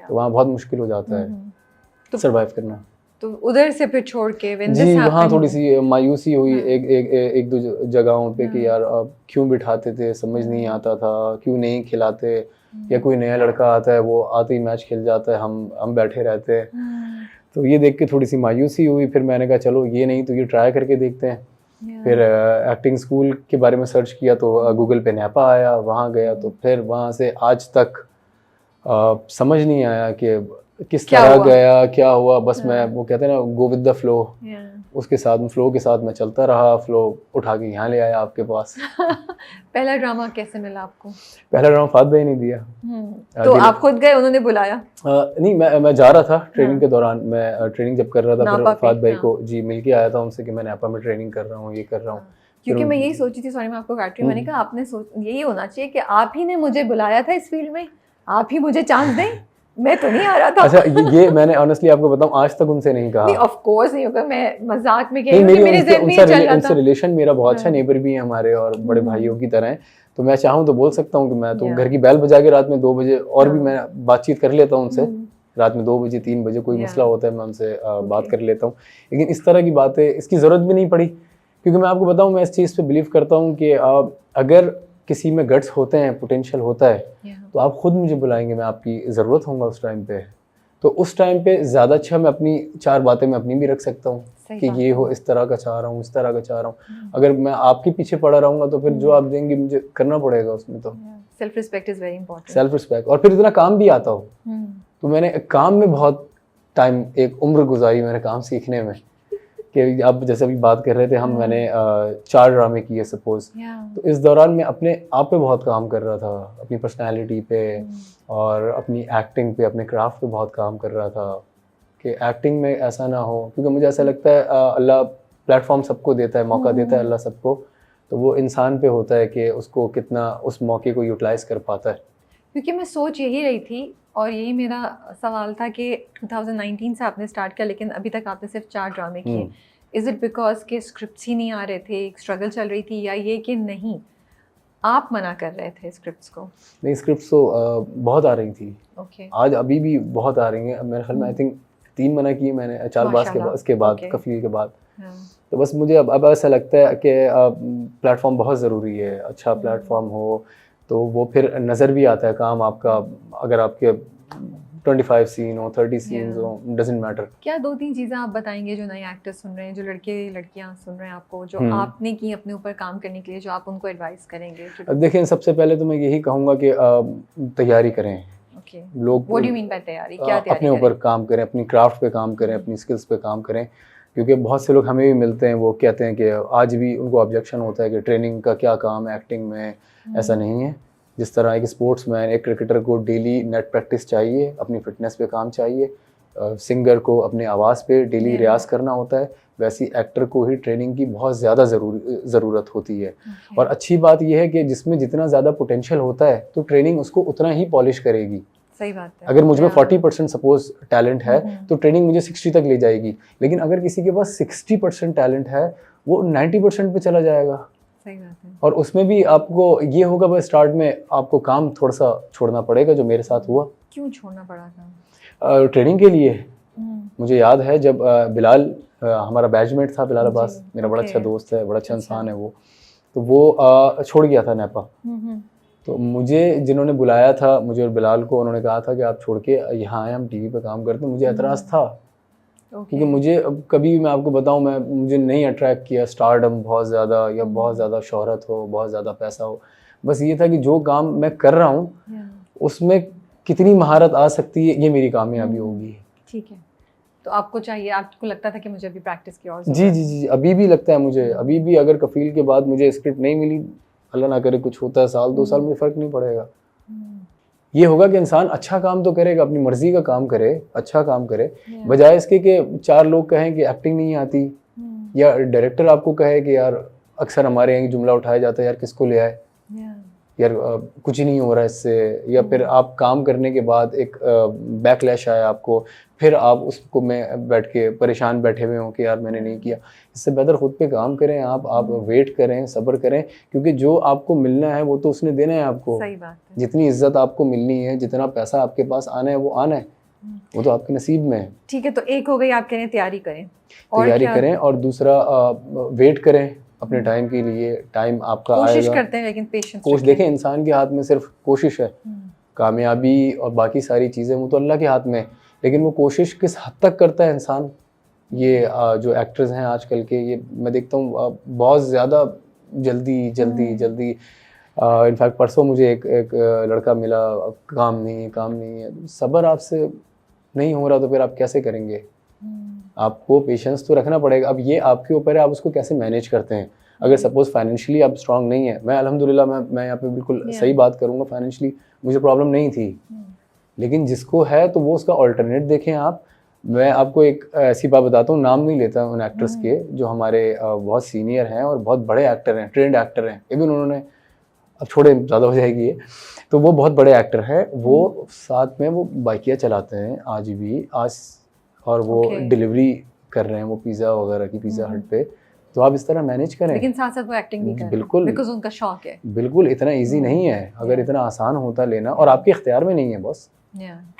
तो वहाँ बहुत मुश्किल हो जाता है सर्वाइव करना। तो उधर से फिर छोड़ के जी, वहाँ थोड़ी सी मायूसी हुई एक दो जगहों पे कि यार क्यों बिठाते थे, समझ नहीं आता था, क्यों नहीं खिलाते, या कोई नया लड़का आता है वो आते ही मैच खेल जाता है, हम बैठे रहते हैं। तो ये देख के थोड़ी सी मायूसी हुई। फिर मैंने कहा चलो ये नहीं तो ये ट्राई करके देखते हैं। फिर एक्टिंग स्कूल के बारे में सर्च किया तो गूगल पे नैपा आया, वहाँ गया, तो फिर वहाँ से आज तक समझ नहीं आया कि किस तरह गया, क्या हुआ। बस मैं, वो कहते हैं ना, गो विद द फ्लो, उसके साथ, फ्लो के साथ मैं चलता रहा, फ्लो उठा के यहाँ ले आया आपके पास। पहला ड्रामा कैसे मिला आपको? पहला ड्रामा फहद भाई नहीं दिया। तो आप खुद गए, उन्होंने बुलाया? नहीं, मैं जा रहा था ट्रेनिंग के दौरान, मैं ट्रेनिंग जब कर रहा था, फिर फहद भाई को जी मिल के आया था उनसे कि मैं नैपा में ट्रेनिंग कर रहा हूँ, ये कर रहा हूँ। क्योंकि मैं यही सोची थी, सॉरी मैं आपको काट रही हूँ, मैंने कहा आपने यही होना चाहिए कि आप ही ने मुझे बुलाया था इस फील्ड में, आप ही मुझे चांस दें, मैं तो नहीं आ रहा था। अच्छा, ये मैंने ऑनेस्टली आपको बताऊं, आज तक उनसे नहीं कहा। नहीं, ऑफ कोर्स नहीं होगा, मैं मजाक में कह रही हूं कि मेरे ज़हन में ये चल रहा था। उनसे रिलेशन मेरा बहुत अच्छा, नेबर भी है हमारे और बड़े भाइयों की तरह है। तो मैं चाहूँ तो बोल सकता हूँ कि मैं तो घर की बेल बजा के रात में 2 बजे, और भी मैं बातचीत कर लेता हूँ उनसे, रात में 2 बजे 3 बजे कोई मसला होता है मैं उनसे बात कर लेता हूँ। लेकिन इस तरह की बातें, इसकी ज़रूरत भी नहीं पड़ी, क्योंकि मैं आपको बताऊँ, मैं इस चीज़ पे बिलीव करता हूँ कि अगर किसी में गट्स होते हैं, पोटेंशियल होता है, तो आप खुद मुझे बुलाएंगे, मैं आपकी ज़रूरत होऊंगा उस टाइम पे। तो उस टाइम पे ज़्यादा अच्छा मैं अपनी 4 बातें मैं अपनी भी रख सकता हूँ कि ये हो, इस तरह का चाह रहा हूँ, इस तरह का चाह रहा हूँ। अगर मैं आपके पीछे पड़ा रहूँगा तो फिर जो आप देंगे मुझे करना पड़ेगा उसमें। तो self respect is very important. Self respect, और फिर इतना काम भी आता हो, तो मैंने काम में बहुत टाइम, एक उम्र गुजारी मैंने काम सीखने में। कि आप जैसे अभी बात कर रहे थे, मैंने 4 ड्रामे किए सपोज, तो इस दौरान मैं अपने आप पे बहुत काम कर रहा था, अपनी पर्सनालिटी पे और अपनी एक्टिंग पे, अपने क्राफ्ट पे बहुत काम कर रहा था कि एक्टिंग में ऐसा ना हो। क्योंकि मुझे ऐसा लगता है अल्लाह प्लेटफॉर्म सबको देता है, मौका देता है अल्लाह सबको, तो वो इंसान पे होता है कि उसको कितना उस मौके को यूटिलाइज कर पाता है। क्योंकि मैं सोच यही रही थी और यही मेरा सवाल था कि 2019 से आपने स्टार्ट किया लेकिन अभी तक आपने सिर्फ 4 ड्रामे किए। इज़ इट बिकॉज के स्क्रिप्ट्स ही नहीं आ रहे थे, एक स्ट्रगल चल रही थी, या ये कि नहीं आप मना कर रहे थे स्क्रिप्ट्स को? नहीं, स्क्रिप्ट्स तो बहुत आ रही थी। ओके। आज अभी भी बहुत आ रही हैं। अब मेरे ख्याल में आई थिंक 3 मना किए मैंने चारबाज के बाद, उसके बाद कफील के बाद। तो बस मुझे अब ऐसा लगता है कि प्लेटफॉर्म बहुत ज़रूरी है। अच्छा प्लेटफॉर्म हो तो वो फिर नज़र भी आता है काम आपका। अगर आपके 25 सीन हो, 30 सीन्स हो, डजंट मैटर। क्या 2-3 चीज़ें आप बताएंगे जो नए एक्टर्स सुन रहे हैं, जो लड़के लड़कियां सुन रहे हैं आपको, जो आपने की अपने ऊपर काम करने के लिए, जो आप उनको एडवाइस करेंगे? अब देखिए, सबसे पहले तो मैं यही कहूँगा कि तैयारी करें। लोग what do you mean by तैयारी? क्या तैयारी अपने ऊपर काम करें, अपनी क्राफ्ट पे काम करें, अपनी स्किल्स पे काम करें। क्योंकि बहुत से लोग हमें भी मिलते हैं, वो कहते हैं कि आज भी उनको ऑब्जेक्शन होता है कि ट्रेनिंग का क्या काम है एक्टिंग में। ऐसा नहीं है। जिस तरह एक स्पोर्ट्समैन, एक क्रिकेटर को डेली नेट प्रैक्टिस चाहिए, अपनी फिटनेस पे काम चाहिए, सिंगर को अपने आवाज़ पे डेली रियाज़ करना होता है, वैसी एक्टर को ही ट्रेनिंग की बहुत ज़्यादा ज़रूरत होती है। और अच्छी बात यह है कि जिसमें जितना ज़्यादा पोटेंशियल होता है तो ट्रेनिंग उसको उतना ही पॉलिश करेगी। सही बात है। अगर मुझ में 40% सपोज टैलेंट है तो ट्रेनिंग मुझे 60 तक ले जाएगी। लेकिन अगर किसी के पास 60% टैलेंट है, वो 90% पे चला जाएगा। सही बात है। और उसमें भी आपको ये होगा, बस स्टार्ट में आपको काम थोड़ा सा छोड़ना पड़ेगा, जो मेरे साथ हुआ। क्यों छोड़ना पड़ा काम? ट्रेनिंग के लिए। मुझे याद है जब बिलाल हमारा बैचमेट था, बिलाल अब्बास, मेरा बड़ा अच्छा दोस्त है, बड़ा अच्छा इंसान है वो। तो वो छोड़ गया था नेपा। तो मुझे जिन्होंने बुलाया था, मुझे और बिलाल को, उन्होंने कहा था कि आप छोड़ के यहाँ आए, हम टीवी पे काम करते हैं। मुझे एतराज़ था क्योंकि मुझे कभी मैं आपको बताऊं, मुझे नहीं अट्रैक्ट किया स्टारडम बहुत ज़्यादा, या बहुत ज़्यादा शोहरत हो, बहुत ज़्यादा पैसा हो। बस ये था कि जो काम मैं कर रहा हूँ उसमें कितनी महारत आ सकती है, ये मेरी कामयाबी होगी। ठीक है। तो आपको चाहिए, आपको लगता था कि मुझे अभी प्रैक्टिस की और जी जी जी, अभी भी लगता है मुझे। अभी भी अगर कफील के बाद मुझे स्क्रिप्ट नहीं मिली, अल्लाह ना करे कुछ होता है, साल 2 साल में फ़र्क नहीं पड़ेगा। ये होगा कि इंसान अच्छा काम तो करेगा, अपनी मर्जी का काम करे, अच्छा काम करे, बजाय इसके कि 4 लोग कहें कि एक्टिंग नहीं आती, या डायरेक्टर आपको कहे कि यार, अक्सर हमारे यहाँ जुमला उठाया जाता है, यार किसको ले आए, यार कुछ ही नहीं हो रहा इससे। या फिर आप काम करने के बाद एक बैकलैश आया आपको, फिर आप उसको में बैठ के परेशान बैठे हुए हो कि यार मैंने नहीं किया। इससे बेहतर खुद पे काम करें आप वेट करें, सब्र करें, क्योंकि जो आपको मिलना है वो तो उसने देना है आपको। सही बात है। जितनी इज्जत आपको मिलनी है, जितना पैसा आपके पास आना है, वो आना है, वो तो आपके नसीब में है। ठीक है, तो एक हो गई, आप कह रहे हैं तैयारी करें, तैयारी करें, और दूसरा वेट करें अपने टाइम के लिए। टाइम आपका आएगा, कोशिश करते हैं, लेकिन पेशेंस देखें, इंसान के हाथ में सिर्फ कोशिश है। कामयाबी और बाकी सारी चीज़ें वो तो अल्लाह के हाथ में है, लेकिन वो कोशिश किस हद तक करता है इंसान। ये जो एक्टर्स हैं आजकल के, ये मैं देखता हूँ बहुत ज़्यादा जल्दी इनफैक्ट परसों मुझे एक लड़का मिला, काम नहीं है। सब्र आपसे नहीं हो रहा तो फिर आप कैसे करेंगे? आपको पेशेंस तो रखना पड़ेगा। अब ये आपके ऊपर है, आप उसको कैसे मैनेज करते हैं। अगर सपोज फाइनेंशियली आप स्ट्रांग नहीं है, मैं अल्हम्दुलिल्लाह मैं यहाँ पे बिल्कुल सही बात करूँगा, फाइनेंशियली मुझे प्रॉब्लम नहीं थी। लेकिन जिसको है तो वो उसका अल्टरनेट देखें आप। मैं आपको एक ऐसी बात बताता हूँ, नाम नहीं लेता उन एक्टर्स के, जो हमारे बहुत सीनियर हैं और बहुत बड़े एक्टर हैं, ट्रेंड एक्टर हैं। इवन उन्होंने, अब छोड़े, ज़्यादा हो जाएगी ये, तो वो बहुत बड़े एक्टर हैं। वो साथ में वो बाइकिया चलाते हैं आज भी, और वो डिलीवरी कर रहे हैं, वो पिज़्ज़ा वगैरह की, पिज़्ज़ा हट पे। तो आप इस तरह मैनेज करें, लेकिन साथ साथ वो एक्टिंग भी कर रहे हैं, बिल्कुल, बिकॉज़ उनका शौक है। बिल्कुल इतना इजी नहीं है। अगर इतना आसान होता लेना, और आपके इख्तियार में नहीं है बॉस।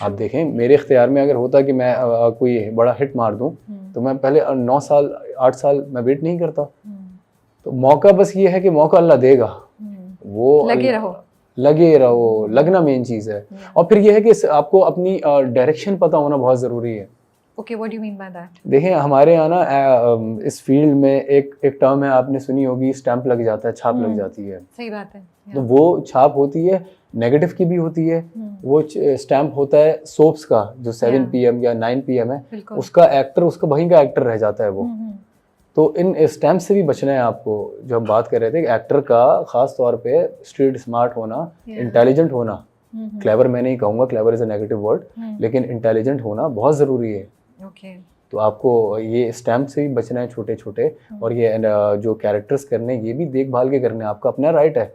आप देखें, मेरे इख्तियार में अगर होता कि मैं कोई बड़ा हिट मार दूं, तो मैं पहले 9 साल 8 साल मैं वेट नहीं करता। तो मौका बस ये है कि मौका अल्लाह देगा, वो लगे रहो, लगना मेन चीज़ है। और फिर ये है कि आपको अपनी डायरेक्शन पता होना बहुत ज़रूरी है। Okay, what do you mean by that? देखें, हमारे यहाँ ना इस फील्ड में एक टर्म है, आपने सुनी होगी, स्टैंप लग जाता है, छाप लग जाती है। सही बात है। तो वो छाप होती है, नेगेटिव की भी होती है। वो स्टैम्प होता है सोप्स का, जो 7 PM या 9 PM है, उसका एक्टर, उसका वहीं का एक्टर रह जाता है वो। तो इन स्टैम्प से भी बचना है आपको। जो हम बात कर रहे थे, एक्टर का खास तौर पे स्ट्रीट स्मार्ट होना, इंटेलिजेंट होना, क्लेवर मैं नहीं कहूँगा, clever is a negative word, लेकिन इंटेलिजेंट होना बहुत ज़रूरी है। तो आपको ये स्टैम्प से भी बचना है, छोटे छोटे। और ये जो कैरेक्टर्स करने, ये भी देखभाल के करने, आपका अपना राइट है।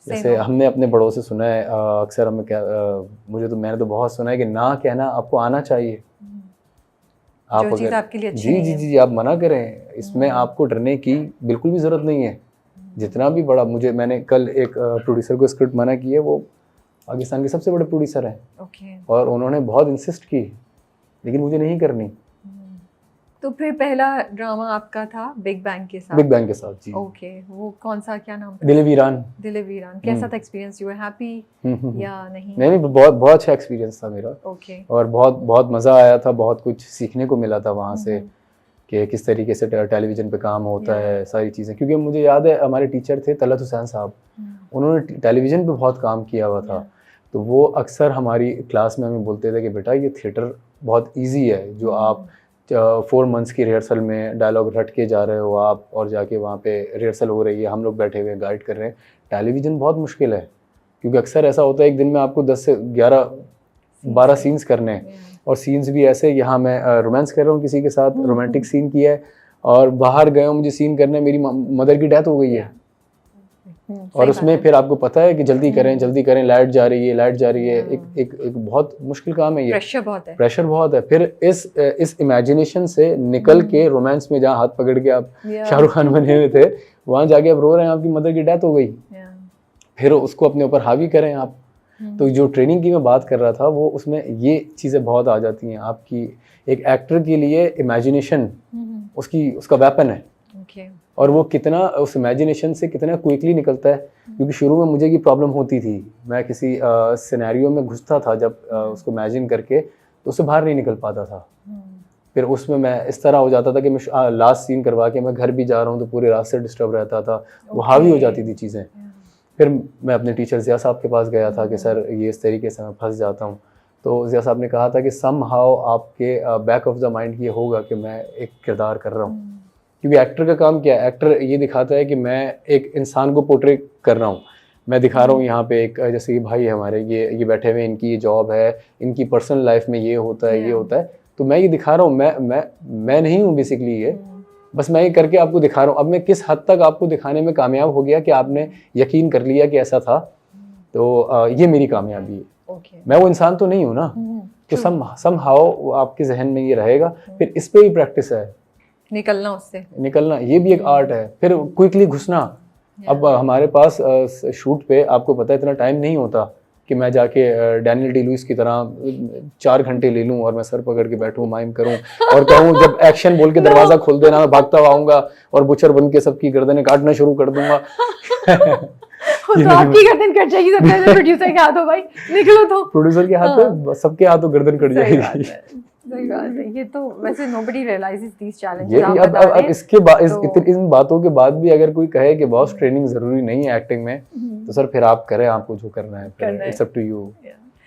जैसे हमने अपने बड़ों से सुना है अक्सर हमें क्या मैंने तो बहुत सुना है कि ना कहना आपको आना चाहिए। आप जो चीज़ अगर आपके लिए अच्छी जी नहीं जी है। जी आप मना करें, इसमें आपको डरने की बिल्कुल भी ज़रूरत नहीं है। जितना भी बड़ा मैंने कल एक प्रोड्यूसर को स्क्रिप्ट मना की है, वो पाकिस्तान के सबसे बड़े प्रोड्यूसर हैं ओके। और उन्होंने बहुत इंसिस्ट की, लेकिन मुझे नहीं करनी। तो फिर पहला ड्रामा आपका था बिग बैंग के साथ? बिग बैंग के साथ जी। ओके, वो कौन सा, क्या नाम था? दिल वीरान। दिल वीरान। कैसा था एक्सपीरियंस? यू वर हैप्पी या नहीं? नहीं, बहुत बहुत अच्छा एक्सपीरियंस था मेरा। ओके। और बहुत बहुत मज़ा आया था, बहुत कुछ सीखने को मिला था वहाँ से कि किस तरीके से टेलीविज़न पे काम होता है, सारी चीज़ें। क्योंकि मुझे याद है हमारे टीचर थे तलत हुसैन साहब, उन्होंने टेलीविज़न पे बहुत काम किया हुआ था। तो वो अक्सर हमारी क्लास में हमें बोलते थे कि बेटा ये थिएटर बहुत ईजी है, जो आप 4 मंथ्स की रिहर्सल में डायलॉग रट के जा रहे हो आप, और जाके वहाँ पे रिहर्सल हो रही है, हम लोग बैठे हुए गाइड कर रहे हैं। टेलीविज़न बहुत मुश्किल है, क्योंकि अक्सर ऐसा होता है एक दिन में आपको 10 से 12 सीन्स करने हैं, और सीन्स भी ऐसे, यहाँ मैं रोमांस कर रहा हूँ किसी के साथ, रोमांटिक सीन किया है, और बाहर गए हो मुझे सीन करना है, मेरी मदर की डेथ हो गई है, और उसमें फिर आपको पता है कि जल्दी करें, लाइट जा रही है, एक बहुत मुश्किल काम है ये। प्रेशर बहुत है। फिर इस इमेजिनेशन से निकल के रोमांस में जहाँ हाथ पकड़ के आप शाहरुख खान बने हुए थे, वहाँ जाके आप रो रहे हैं, आपकी मदर की डेथ हो गई, फिर उसको अपने ऊपर हावी करें आप। तो जो ट्रेनिंग की मैं बात कर रहा था, वो उसमें ये चीज़ें बहुत आ जाती हैं आपकी। एक एक्टर के लिए इमेजिनेशन उसका वेपन है, और वो कितना उस इमेजिनेशन से कितना क्विकली निकलता है। क्योंकि शुरू में मुझे ये प्रॉब्लम होती थी, मैं किसी सिनेरियो में घुसता था जब उसको इमेजिन करके, तो उससे बाहर नहीं निकल पाता था। फिर उसमें मैं इस तरह हो जाता था कि मैं लास्ट सीन करवा के मैं घर भी जा रहा हूँ तो पूरे रास्ते डिस्टर्ब रहता था, वो हावी हो जाती थी चीज़ें। फिर मैं अपने टीचर ज़िया साहब के पास गया था कि सर ये इस तरीके से मैं फंस जाता हूँ। तो ज़िया साहब ने कहा था कि सम हाउ आपके बैक ऑफ द माइंड ये होगा कि मैं एक किरदार कर रहा हूँ। क्योंकि एक्टर का काम क्या है, एक्टर ये दिखाता है कि मैं एक इंसान को पोर्ट्रे कर रहा हूँ, मैं दिखा रहा हूँ यहाँ पे एक, जैसे कि भाई हमारे ये बैठे हुए, इनकी ये जॉब है, इनकी पर्सनल लाइफ में ये होता है, ये होता है, तो मैं ये दिखा रहा हूँ। मैं नहीं हूँ बेसिकली ये, बस मैं ये करके आपको दिखा रहा हूँ। अब मैं किस हद तक आपको दिखाने में कामयाब हो गया कि आपने यकीन कर लिया कि ऐसा था, तो ये मेरी कामयाबी है। मैं वो इंसान तो नहीं हूँ ना, तो सम हाउ आपके जहन में ये रहेगा। फिर इस पे ही प्रैक्टिस है, निकलना, ये भी एक आर्ट है। फिर क्विकली घुसना। अब हमारे पास शूट पे आपको पता है इतना टाइम नहीं होता कि मैं जाके डैनियल डी लुइस की तरह 4 घंटे ले लूं और मैं सर पकड़ के बैठूं, माइम करूं और कहूं जब एक्शन बोल के दरवाजा खोल देना, मैं भागता हुआ आऊंगा और बुचर बन के सबकी गर्दनें काटना शुरू कर दूंगा। तो आपकी गर्दन कट जाएगी सबसे पहले प्रोड्यूसर के हाथों, भाई निकलो। तो प्रोड्यूसर के हाथों, सबके हाथों गर्दन कट जाएगी। सही बात है। ये तो वैसे nobody realizes these challenges। ये अब इसके बाद इन बातों के बाद भी अगर कोई कहे कि बॉस ट्रेनिंग जरूरी नहीं है एक्टिंग में, तो सर फिर आप करें, आपको जो करना है, इट्स अप टू यू।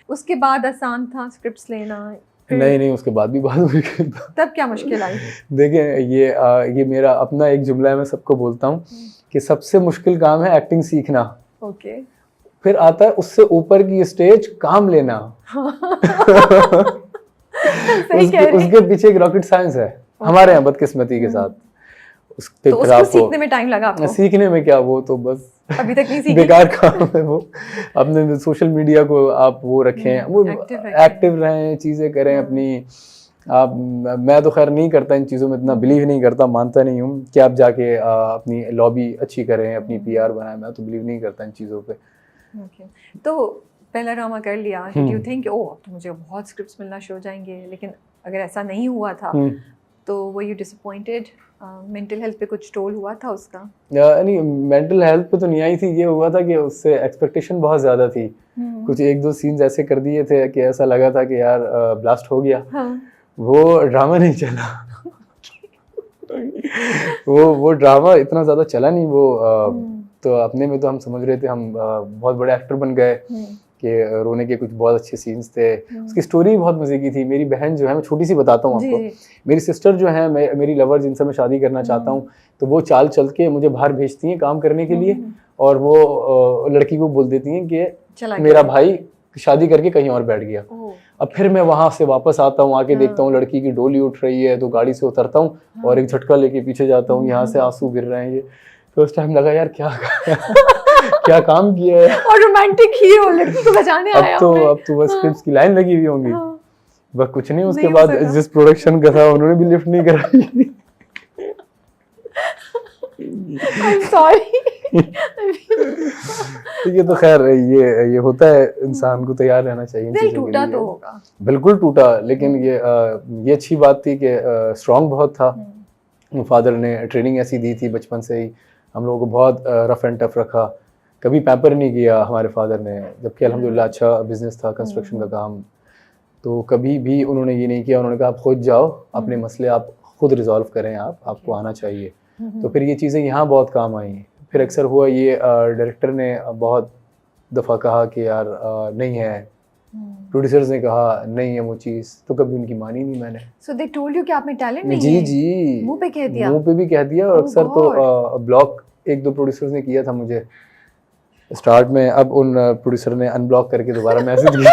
उसके बाद आसान था स्क्रिप्ट्स लेना? नहीं, उसके बाद भी बात हुई। तब क्या मुश्किल आई? देखिए ये मेरा अपना एक जुमला है, मैं सबको बोलता हूँ कि सबसे मुश्किल काम है एक्टिंग सीखना। ओके। फिर आता है उससे ऊपर की स्टेज, काम लेना। उसके पीछे एक रॉकेट साइंस है हमारे यहाँ बदकिस्मती के साथ। तो उसको सीखने में टाइम लगा आपको? सीखने में क्या, वो तो बस अभी तक नहीं सीखी। बेकार काम है वो। अपने सोशल मीडिया को आप वो रखें, वो एक्टिव रहें, चीजें करें अपनी। आप मैं तो खैर नहीं करता इन चीज़ों में, इतना बिलीव नहीं करता, मानता नहीं हूँ कि आप जाके अपनी लॉबी अच्छी करें, अपनी PR बनाएं। मैं तो बिलीव नहीं करता इन चीज़ों पे। तो पहला ड्रामा कर लिया, डिड यू थिंक ओह तो मुझे बहुत स्क्रिप्ट्स मिलना शुरू हो जाएंगे, लेकिन अगर ऐसा नहीं हुआ था तो were you disappointed? Mental health पे कुछ टोल हुआ था उसका? नहीं, मेंटल हेल्थ पे तो नहीं आई थी। ये हुआ था कि उससे एक्सपेक्टेशन बहुत ज़्यादा थी। कुछ 1-2 सीन्स ऐसे कर दिए थे कि ऐसा लगा था कि यार ब्लास्ट हो गया। वो ड्रामा नहीं चला। वो ड्रामा इतना ज़्यादा चला नहीं। वो तो अपने में तो हम समझ रहे थे हम बहुत बड़े एक्टर बन गए कि रोने के कुछ बहुत अच्छे सीन्स थे। उसकी स्टोरी बहुत मजे की थी। मेरी बहन जो है, मैं छोटी सी बताता हूँ आपको, मेरी सिस्टर जो है, मेरी लवर जिनसे मैं शादी करना चाहता हूँ, तो वो चाल चल के मुझे बाहर भेजती हैं काम करने के लिए, और वो लड़की को बोल देती हैं कि मेरा भाई शादी करके कहीं और बैठ गया। अब फिर मैं वहां से वापस आता हूँ, आके देखता हूँ लड़की की डोली उठ रही है, तो गाड़ी से उतरता हूँ और एक झटका लेके पीछे जाता हूँ, यहाँ से आंसू गिर रहे हैं। ये फर्स्ट टाइम लगा यार क्या क्या काम किया है। और रोमांटिक हीरो लड़की को बचाने आया हूं मैं। अब तो बस स्क्रिप्ट्स की लाइन लगी हुई होंगी, हाँ, बस कुछ नहीं। उसके नहीं हो बाद सका। जिस प्रोडक्शन का था उन्होंने भी लिफ्ट नहीं कराई। I'm sorry। तो ये तो खैर ये होता है, इंसान को तैयार रहना चाहिए इन दिल चीजों के टूटा लिए। तो होगा। बिल्कुल टूटा, लेकिन ये अच्छी बात थी कि स्ट्रांग बहुत था। फादर ने ट्रेनिंग ऐसी दी थी बचपन से ही, हम लोगों को बहुत रफ एंड टफ रखा, कभी पैम्पर नहीं किया हमारे फादर ने, जबकि अल्हम्दुलिल्लाह अच्छा बिजनेस था, कंस्ट्रक्शन का काम। तो कभी भी उन्होंने ये नहीं किया, उन्होंने कहा आप खुद जाओ, अपने मसले आप खुद रिजॉल्व करें, आपको आना चाहिए। तो फिर ये चीज़ें यहाँ बहुत काम आई। फिर अक्सर हुआ ये डायरेक्टर ने बहुत दफ़ा कहा कि यार नहीं है, प्रोड्यूसर्स ने कहा नहीं है वो चीज़, तो कभी उनकी मानी नहीं मैंने। So they told you कि आप में टैलेंट नहीं जी है? जी, मुंह पे कह दिया? मुंह पे भी कह दिया। और Oh अक्सर तो ब्लॉक एक दो प्रोड्यूसर्स ने किया था मुझे स्टार्ट में, अब उन प्रोड्यूसर ने अनब्लॉक करके दोबारा मैसेज किया।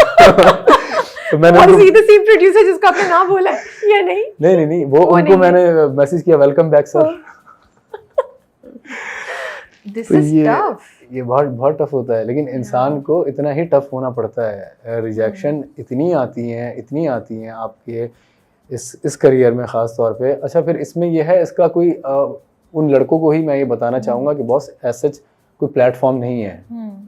तो मैंने और उनको- इज द सेम प्रोड्यूसर जिसको आपने ना बोला है या नहीं? नहीं वो उनको नहीं है। मैंने मैसेज किया वेलकम बैक सर। दिस तो इज ये टफ। ये बहुत टफ होता है, लेकिन इंसान को इतना ही टफ होना पड़ता है। रिजेक्शन इतनी आती हैं आपके इस करियर में ख़ास तौर पे। अच्छा फिर इसमें यह है, इसका कोई उन लड़कों को ही मैं ये बताना चाहूँगा कि बॉस एज सच कोई प्लेटफॉर्म नहीं है।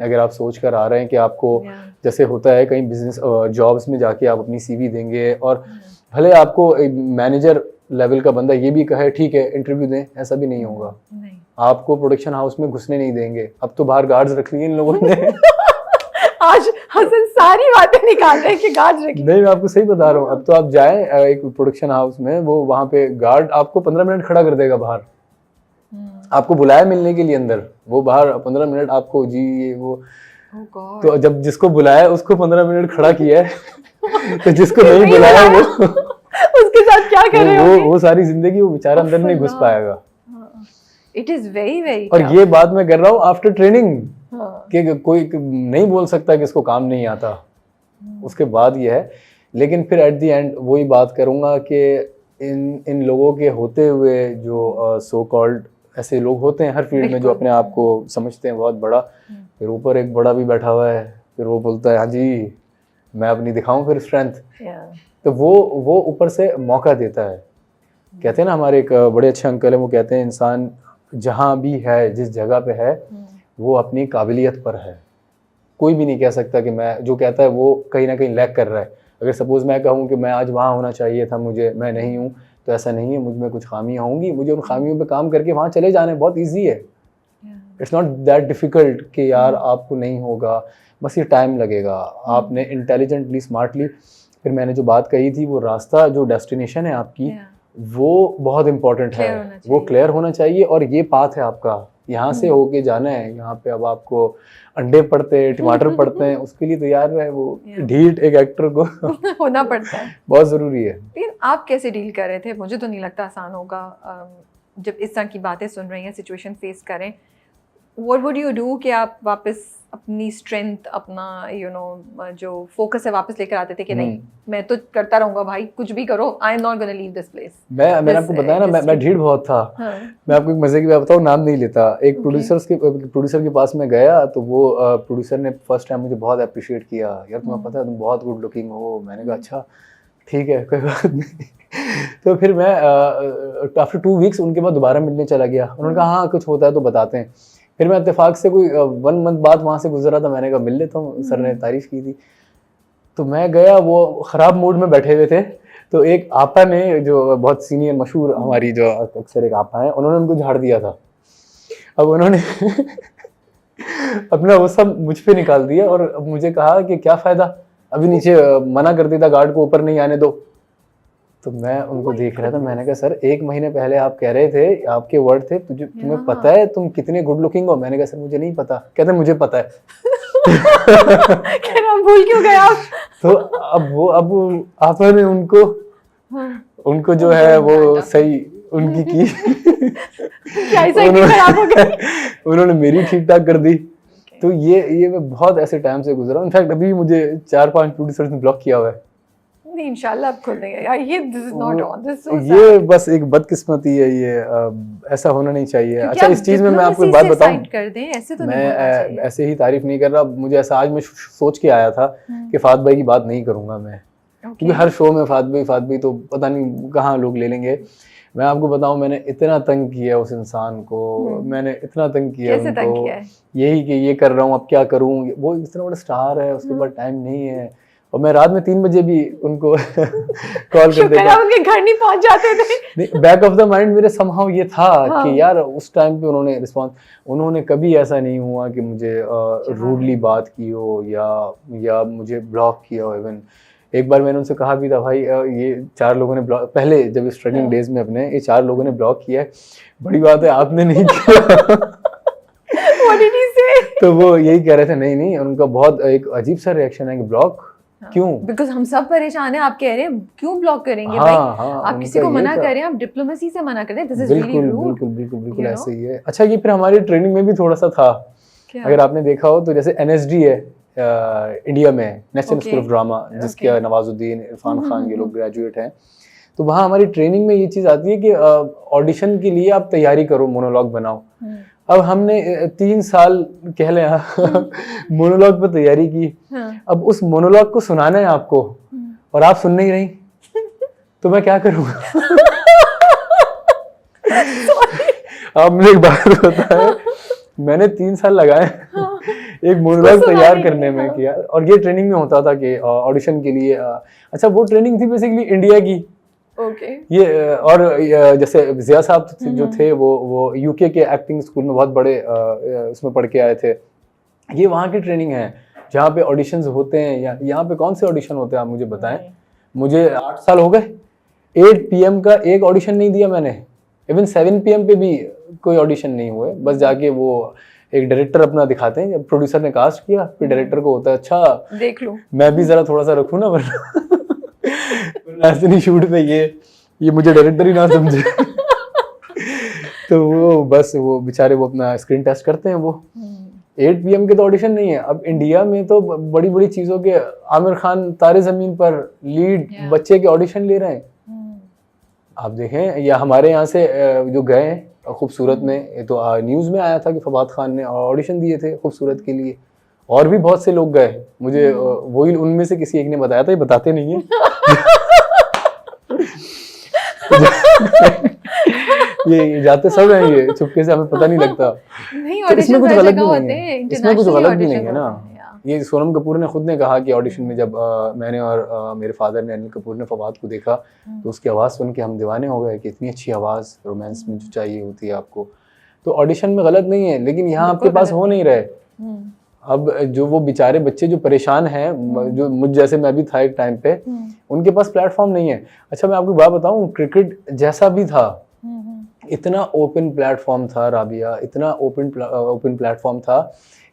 अगर आप सोच कर आ रहे हैं कि आपको जैसे होता है कहीं बिजनेस जॉब्स में जाके आप अपनी सीवी देंगे और भले आपको मैनेजर लेवल का बंदा ये भी कहे ठीक है इंटरव्यू दें, ऐसा भी नहीं होगा। नहीं। आपको प्रोडक्शन हाउस में घुसने नहीं देंगे। अब तो बाहर गार्ड्स रख लिए इन लोगों ने। आज हसन सारी बातें निकाल रहे हैं कि गार्ड रखी। नहीं मैं आपको सही बता रहा हूँ, अब तो आप जाएं एक प्रोडक्शन हाउस में, वो वहाँ पे गार्ड आपको 15 मिनट खड़ा कर देगा बाहर। आपको बुलाया मिलने के लिए अंदर, वो बाहर 15 मिनट आपको जी ये वो। Oh God। तो जब जिसको बुलाया उसको 15 मिनट खड़ा किया है, तो जिसको नहीं बुलाया वो उसके साथ क्या कर रहे होंगे? वो सारी जिंदगी वो बेचारा अंदर नहीं घुस पाएगा। It is very very. और ये बात मैं कर रहा हूँ आफ्टर ट्रेनिंग, हाँ। कि कोई नहीं बोल सकता कि इसको काम नहीं आता, उसके बाद ये है। लेकिन फिर एट दी एंड वही बात करूँगा कि इन लोगों के होते हुए जो सो कॉल्ड ऐसे लोग होते हैं हर फील्ड में जो अपने आप को समझते हैं बहुत बड़ा, फिर ऊपर एक बड़ा भी बैठा हुआ है, फिर वो बोलता है हाँ जी मैं अपनी दिखाऊं फिर स्ट्रेंथ। तो वो ऊपर से मौका देता है। कहते हैं ना, हमारे एक बड़े अच्छे अंकल हैं, वो कहते हैं इंसान जहाँ भी है, जिस जगह पे है, वो अपनी काबिलियत पर है। कोई भी नहीं कह सकता कि मैं जो कहता है वो कहीं ना कहीं लैक कर रहा है। अगर सपोज मैं कहूँ कि मैं आज वहाँ होना चाहिए था मुझे, मैं नहीं हूँ, तो ऐसा नहीं है। मुझ में कुछ खामियाँ होंगी, मुझे उन खामियों पे काम करके वहाँ चले जाने बहुत ईजी है। इट्स नॉट दैट डिफ़िकल्ट कि यार आपको नहीं होगा, बस ये टाइम लगेगा। आपने इंटेलिजेंटली स्मार्टली, फिर मैंने जो बात कही थी, वो रास्ता जो डेस्टिनेशन है आपकी, वो बहुत इंपॉर्टेंट है, वो क्लियर होना चाहिए। और ये पाथ है आपका, यहाँ से होके जाना है। यहाँ पे अब आपको अंडे पड़ते हैं, टमाटर पड़ते हैं, उसके लिए तैयार है वो ढीठ एक एक्टर को होना पड़ता है, बहुत ज़रूरी है। लेकिन आप कैसे डील कर रहे थे? मुझे तो नहीं लगता आसान होगा जब इस तरह की बातें सुन रही हैं, सिचुएशन फेस करें। व्हाट वुड यू डू कि आप वापस अपनी स्ट्रेंथ, अपना जो फोकस है वापस लेकर आते थे कि नहीं मैं तो करता रहूंगा भाई, कुछ भी करो, I am not gonna leave this place. मैंने आपको बताया ना, मैं ढीठ बहुत था। मैं आपको एक मजे की बात बताऊँ, नाम नहीं लेता। एक प्रोड्यूसर के पास में गया, तो वो प्रोड्यूसर ने फर्स्ट टाइम मुझे बहुत अप्रिशिएट किया। यार तुम्हें पता है तुम बहुत गुड लुकिंग हो। मैंने कहा अच्छा ठीक है कोई बात नहीं। तो फिर मैं आफ्टर 2 वीक्स उनके बाद दोबारा मिलने चला गया। उन्होंने कहा हाँ कुछ होता है तो बताते हैं। फिर मैं इत्तेफाक से कोई 1 मंथ बाद वहाँ से गुजरा था, मैंने कहा मिल लेता हूँ, सर ने तारीफ की थी। तो मैं गया, वो ख़राब मूड में बैठे हुए थे। तो एक आपा ने, जो बहुत सीनियर मशहूर हमारी जो अक्सर एक आपा है, उन्होंने उनको झाड़ दिया था। अब उन्होंने अपना वो सब मुझ पे निकाल दिया और अब मुझे कहा कि क्या फ़ायदा, अभी नीचे मना कर देता गार्ड को ऊपर नहीं आने दो। तो मैं उनको देख रहा था, मैंने कहा सर 1 महीने पहले आप कह रहे थे, आपके वर्ड थे, तुम्हें पता है तुम कितने गुड लुकिंग हो। मैंने कहा सर मुझे नहीं पता। कहते मुझे पता है। भूल क्यों गए आप? तो अब आपने उनको जो है वो सही उनकी की उन्होंने मेरी ठीक ठाक कर दी। तो ये मैं बहुत ऐसे टाइम से गुजरा हूं। इनफैक्ट अभी मुझे 4-5 प्रोड्यूसर्स ने ब्लॉक किया हुआ है। नहीं इंशाल्लाह अब खुल देंगे यार, ये this is not on, this so ये बस एक बदकिस्मती है ये, ऐसा होना नहीं चाहिए। अच्छा इस चीज में मैं आपको एक बात बताऊं, कर दें, ऐसे तो मैं नहीं बोलना चाहिए। ऐसे ही तारीफ नहीं कर रहा, मुझे ऐसा आज मैं सोच के आया था कि फात भाई की बात नहीं करूंगा मैं, क्योंकि हर शो में फात भाई तो पता नहीं कहाँ लोग ले लेंगे। मैं आपको बताऊं, मैंने इतना तंग किया उस इंसान को, मैंने इतना तंग किया कैसे तंग किया है? यही कि ये कर रहा हूँ अब क्या करूँ, वो इतना बड़ा स्टार है, उसके पास टाइम नहीं है, और मैं रात में 3 बजे भी उनको कॉल कर देता हूँ, उनके घर नहीं पहुंच जाते थे। नहीं, बैक ऑफ द माइंड मेरे समहाउ ये था कि यार उस टाइम पे उन्होंने रिस्पॉन्स, उन्होंने कभी ऐसा नहीं हुआ कि मुझे रूडली बात की हो या मुझे ब्लॉक किया हो। इवन एक बार मैंने उनसे कहा भी था, भाई ये 4 लोगों ने ब्लॉक, पहले जब स्ट्रगलिंग डेज में अपने, ये 4 लोगों ने ब्लॉक किया है, बड़ी बात है आपने नहीं किया। What did he say? तो वो यही कह रहे थे, नहीं उनका बहुत एक अजीब सा रिएक्शन है कि ब्लॉक क्यों, बिकॉज हम सब परेशान हैं, आप कह रहे हैं क्यों ब्लॉक करेंगे? हाँ, भाई हाँ, आप किसी को मना कर रहे हैं, आप डिप्लोमेसी से मना कर रहे हैं, दिस इज रियली रूड। बिल्कुल ऐसे ही है। अच्छा ये फिर हमारी ट्रेनिंग में भी थोड़ा सा था, अगर आपने देखा हो तो, जैसे NSD है इंडिया में, नेशनल स्कूल ऑफ ड्रामा, जिसके नवाजुद्दीन, इरफान खान ये लोग ग्रेजुएट हैं, तो वहाँ हमारी ट्रेनिंग में ये चीज़ आती है कि ऑडिशन के लिए आप तैयारी करो, मोनोलॉग बनाओ। अब हमने 3 साल कह लें मोनोलॉग पे तैयारी की, अब उस मोनोलॉग को सुनाना है आपको और आप सुन नहीं रही, तो मैं क्या करूँगा? अब मुझे एक बात होता है, मैंने 3 साल लगाए एक मोनोलॉग तैयार करने में किया, और ये ट्रेनिंग में होता था कि ऑडिशन के लिए, अच्छा वो ट्रेनिंग थी बेसिकली इंडिया की। ये और जैसे जिया साहब जो थे वो यूके के एक्टिंग स्कूल में बहुत बड़े उसमें पढ़ के आए थे, ये वहाँ की ट्रेनिंग है जहाँ पे ऑडिशंस होते हैं। या यहाँ पे कौन से ऑडिशन होते हैं आप मुझे बताएं? मुझे 8 साल हो गए, 8 PM का एक ऑडिशन नहीं दिया मैंने, इवन 7 PM पे भी कोई ऑडिशन नहीं हुए, बस जाके वो एक डायरेक्टर अपना दिखाते हैं, जब प्रोड्यूसर ने कास्ट किया फिर डायरेक्टर को होता है अच्छा देख लो मैं भी जरा थोड़ा सा रखूँ ना, वरना ऐसे नहीं शूट पे ये मुझे डायरेक्टर ही ना समझे। तो वो बस वो बेचारे वो अपना स्क्रीन टेस्ट करते हैं। वो 8 PM के तो ऑडिशन नहीं है। अब इंडिया में तो बड़ी बड़ी चीजों के, आमिर खान तारे जमीन पर लीड बच्चे के ऑडिशन ले रहे हैं, आप देखें। या हमारे यहाँ से जो गए खूबसूरत में, ये तो न्यूज़ में आया था कि फवाद खान ने ऑडिशन दिए थे खूबसूरत के लिए, और भी बहुत से लोग गए, मुझे वही उनमें से किसी एक ने बताया था, ये बताते नहीं है। ये जाते सब हैं, ये चुपके से हमें पता नहीं लगता। नहीं, तो इसमें कुछ गलत भी नहीं है, इसमें कुछ गलत भी नहीं है ना। ये सोनम कपूर ने खुद ने कहा कि ऑडिशन में जब मैंने और मेरे फादर ने, अनिल कपूर ने फवाद को देखा तो उसकी आवाज़ सुन के हम दीवाने हो गए कि इतनी अच्छी आवाज़ रोमांस में जो चाहिए होती है आपको। तो ऑडिशन में गलत नहीं है, लेकिन यहाँ आपके पास हो नहीं रहे। अब जो वो बेचारे बच्चे जो परेशान हैं, जो मुझ जैसे मैं भी था एक टाइम पे, उनके पास प्लेटफॉर्म नहीं है। अच्छा मैं आपको बात बताऊं, क्रिकेट जैसा भी था, इतना ओपन प्लेटफॉर्म था राबिया, इतना ओपन प्लेटफॉर्म था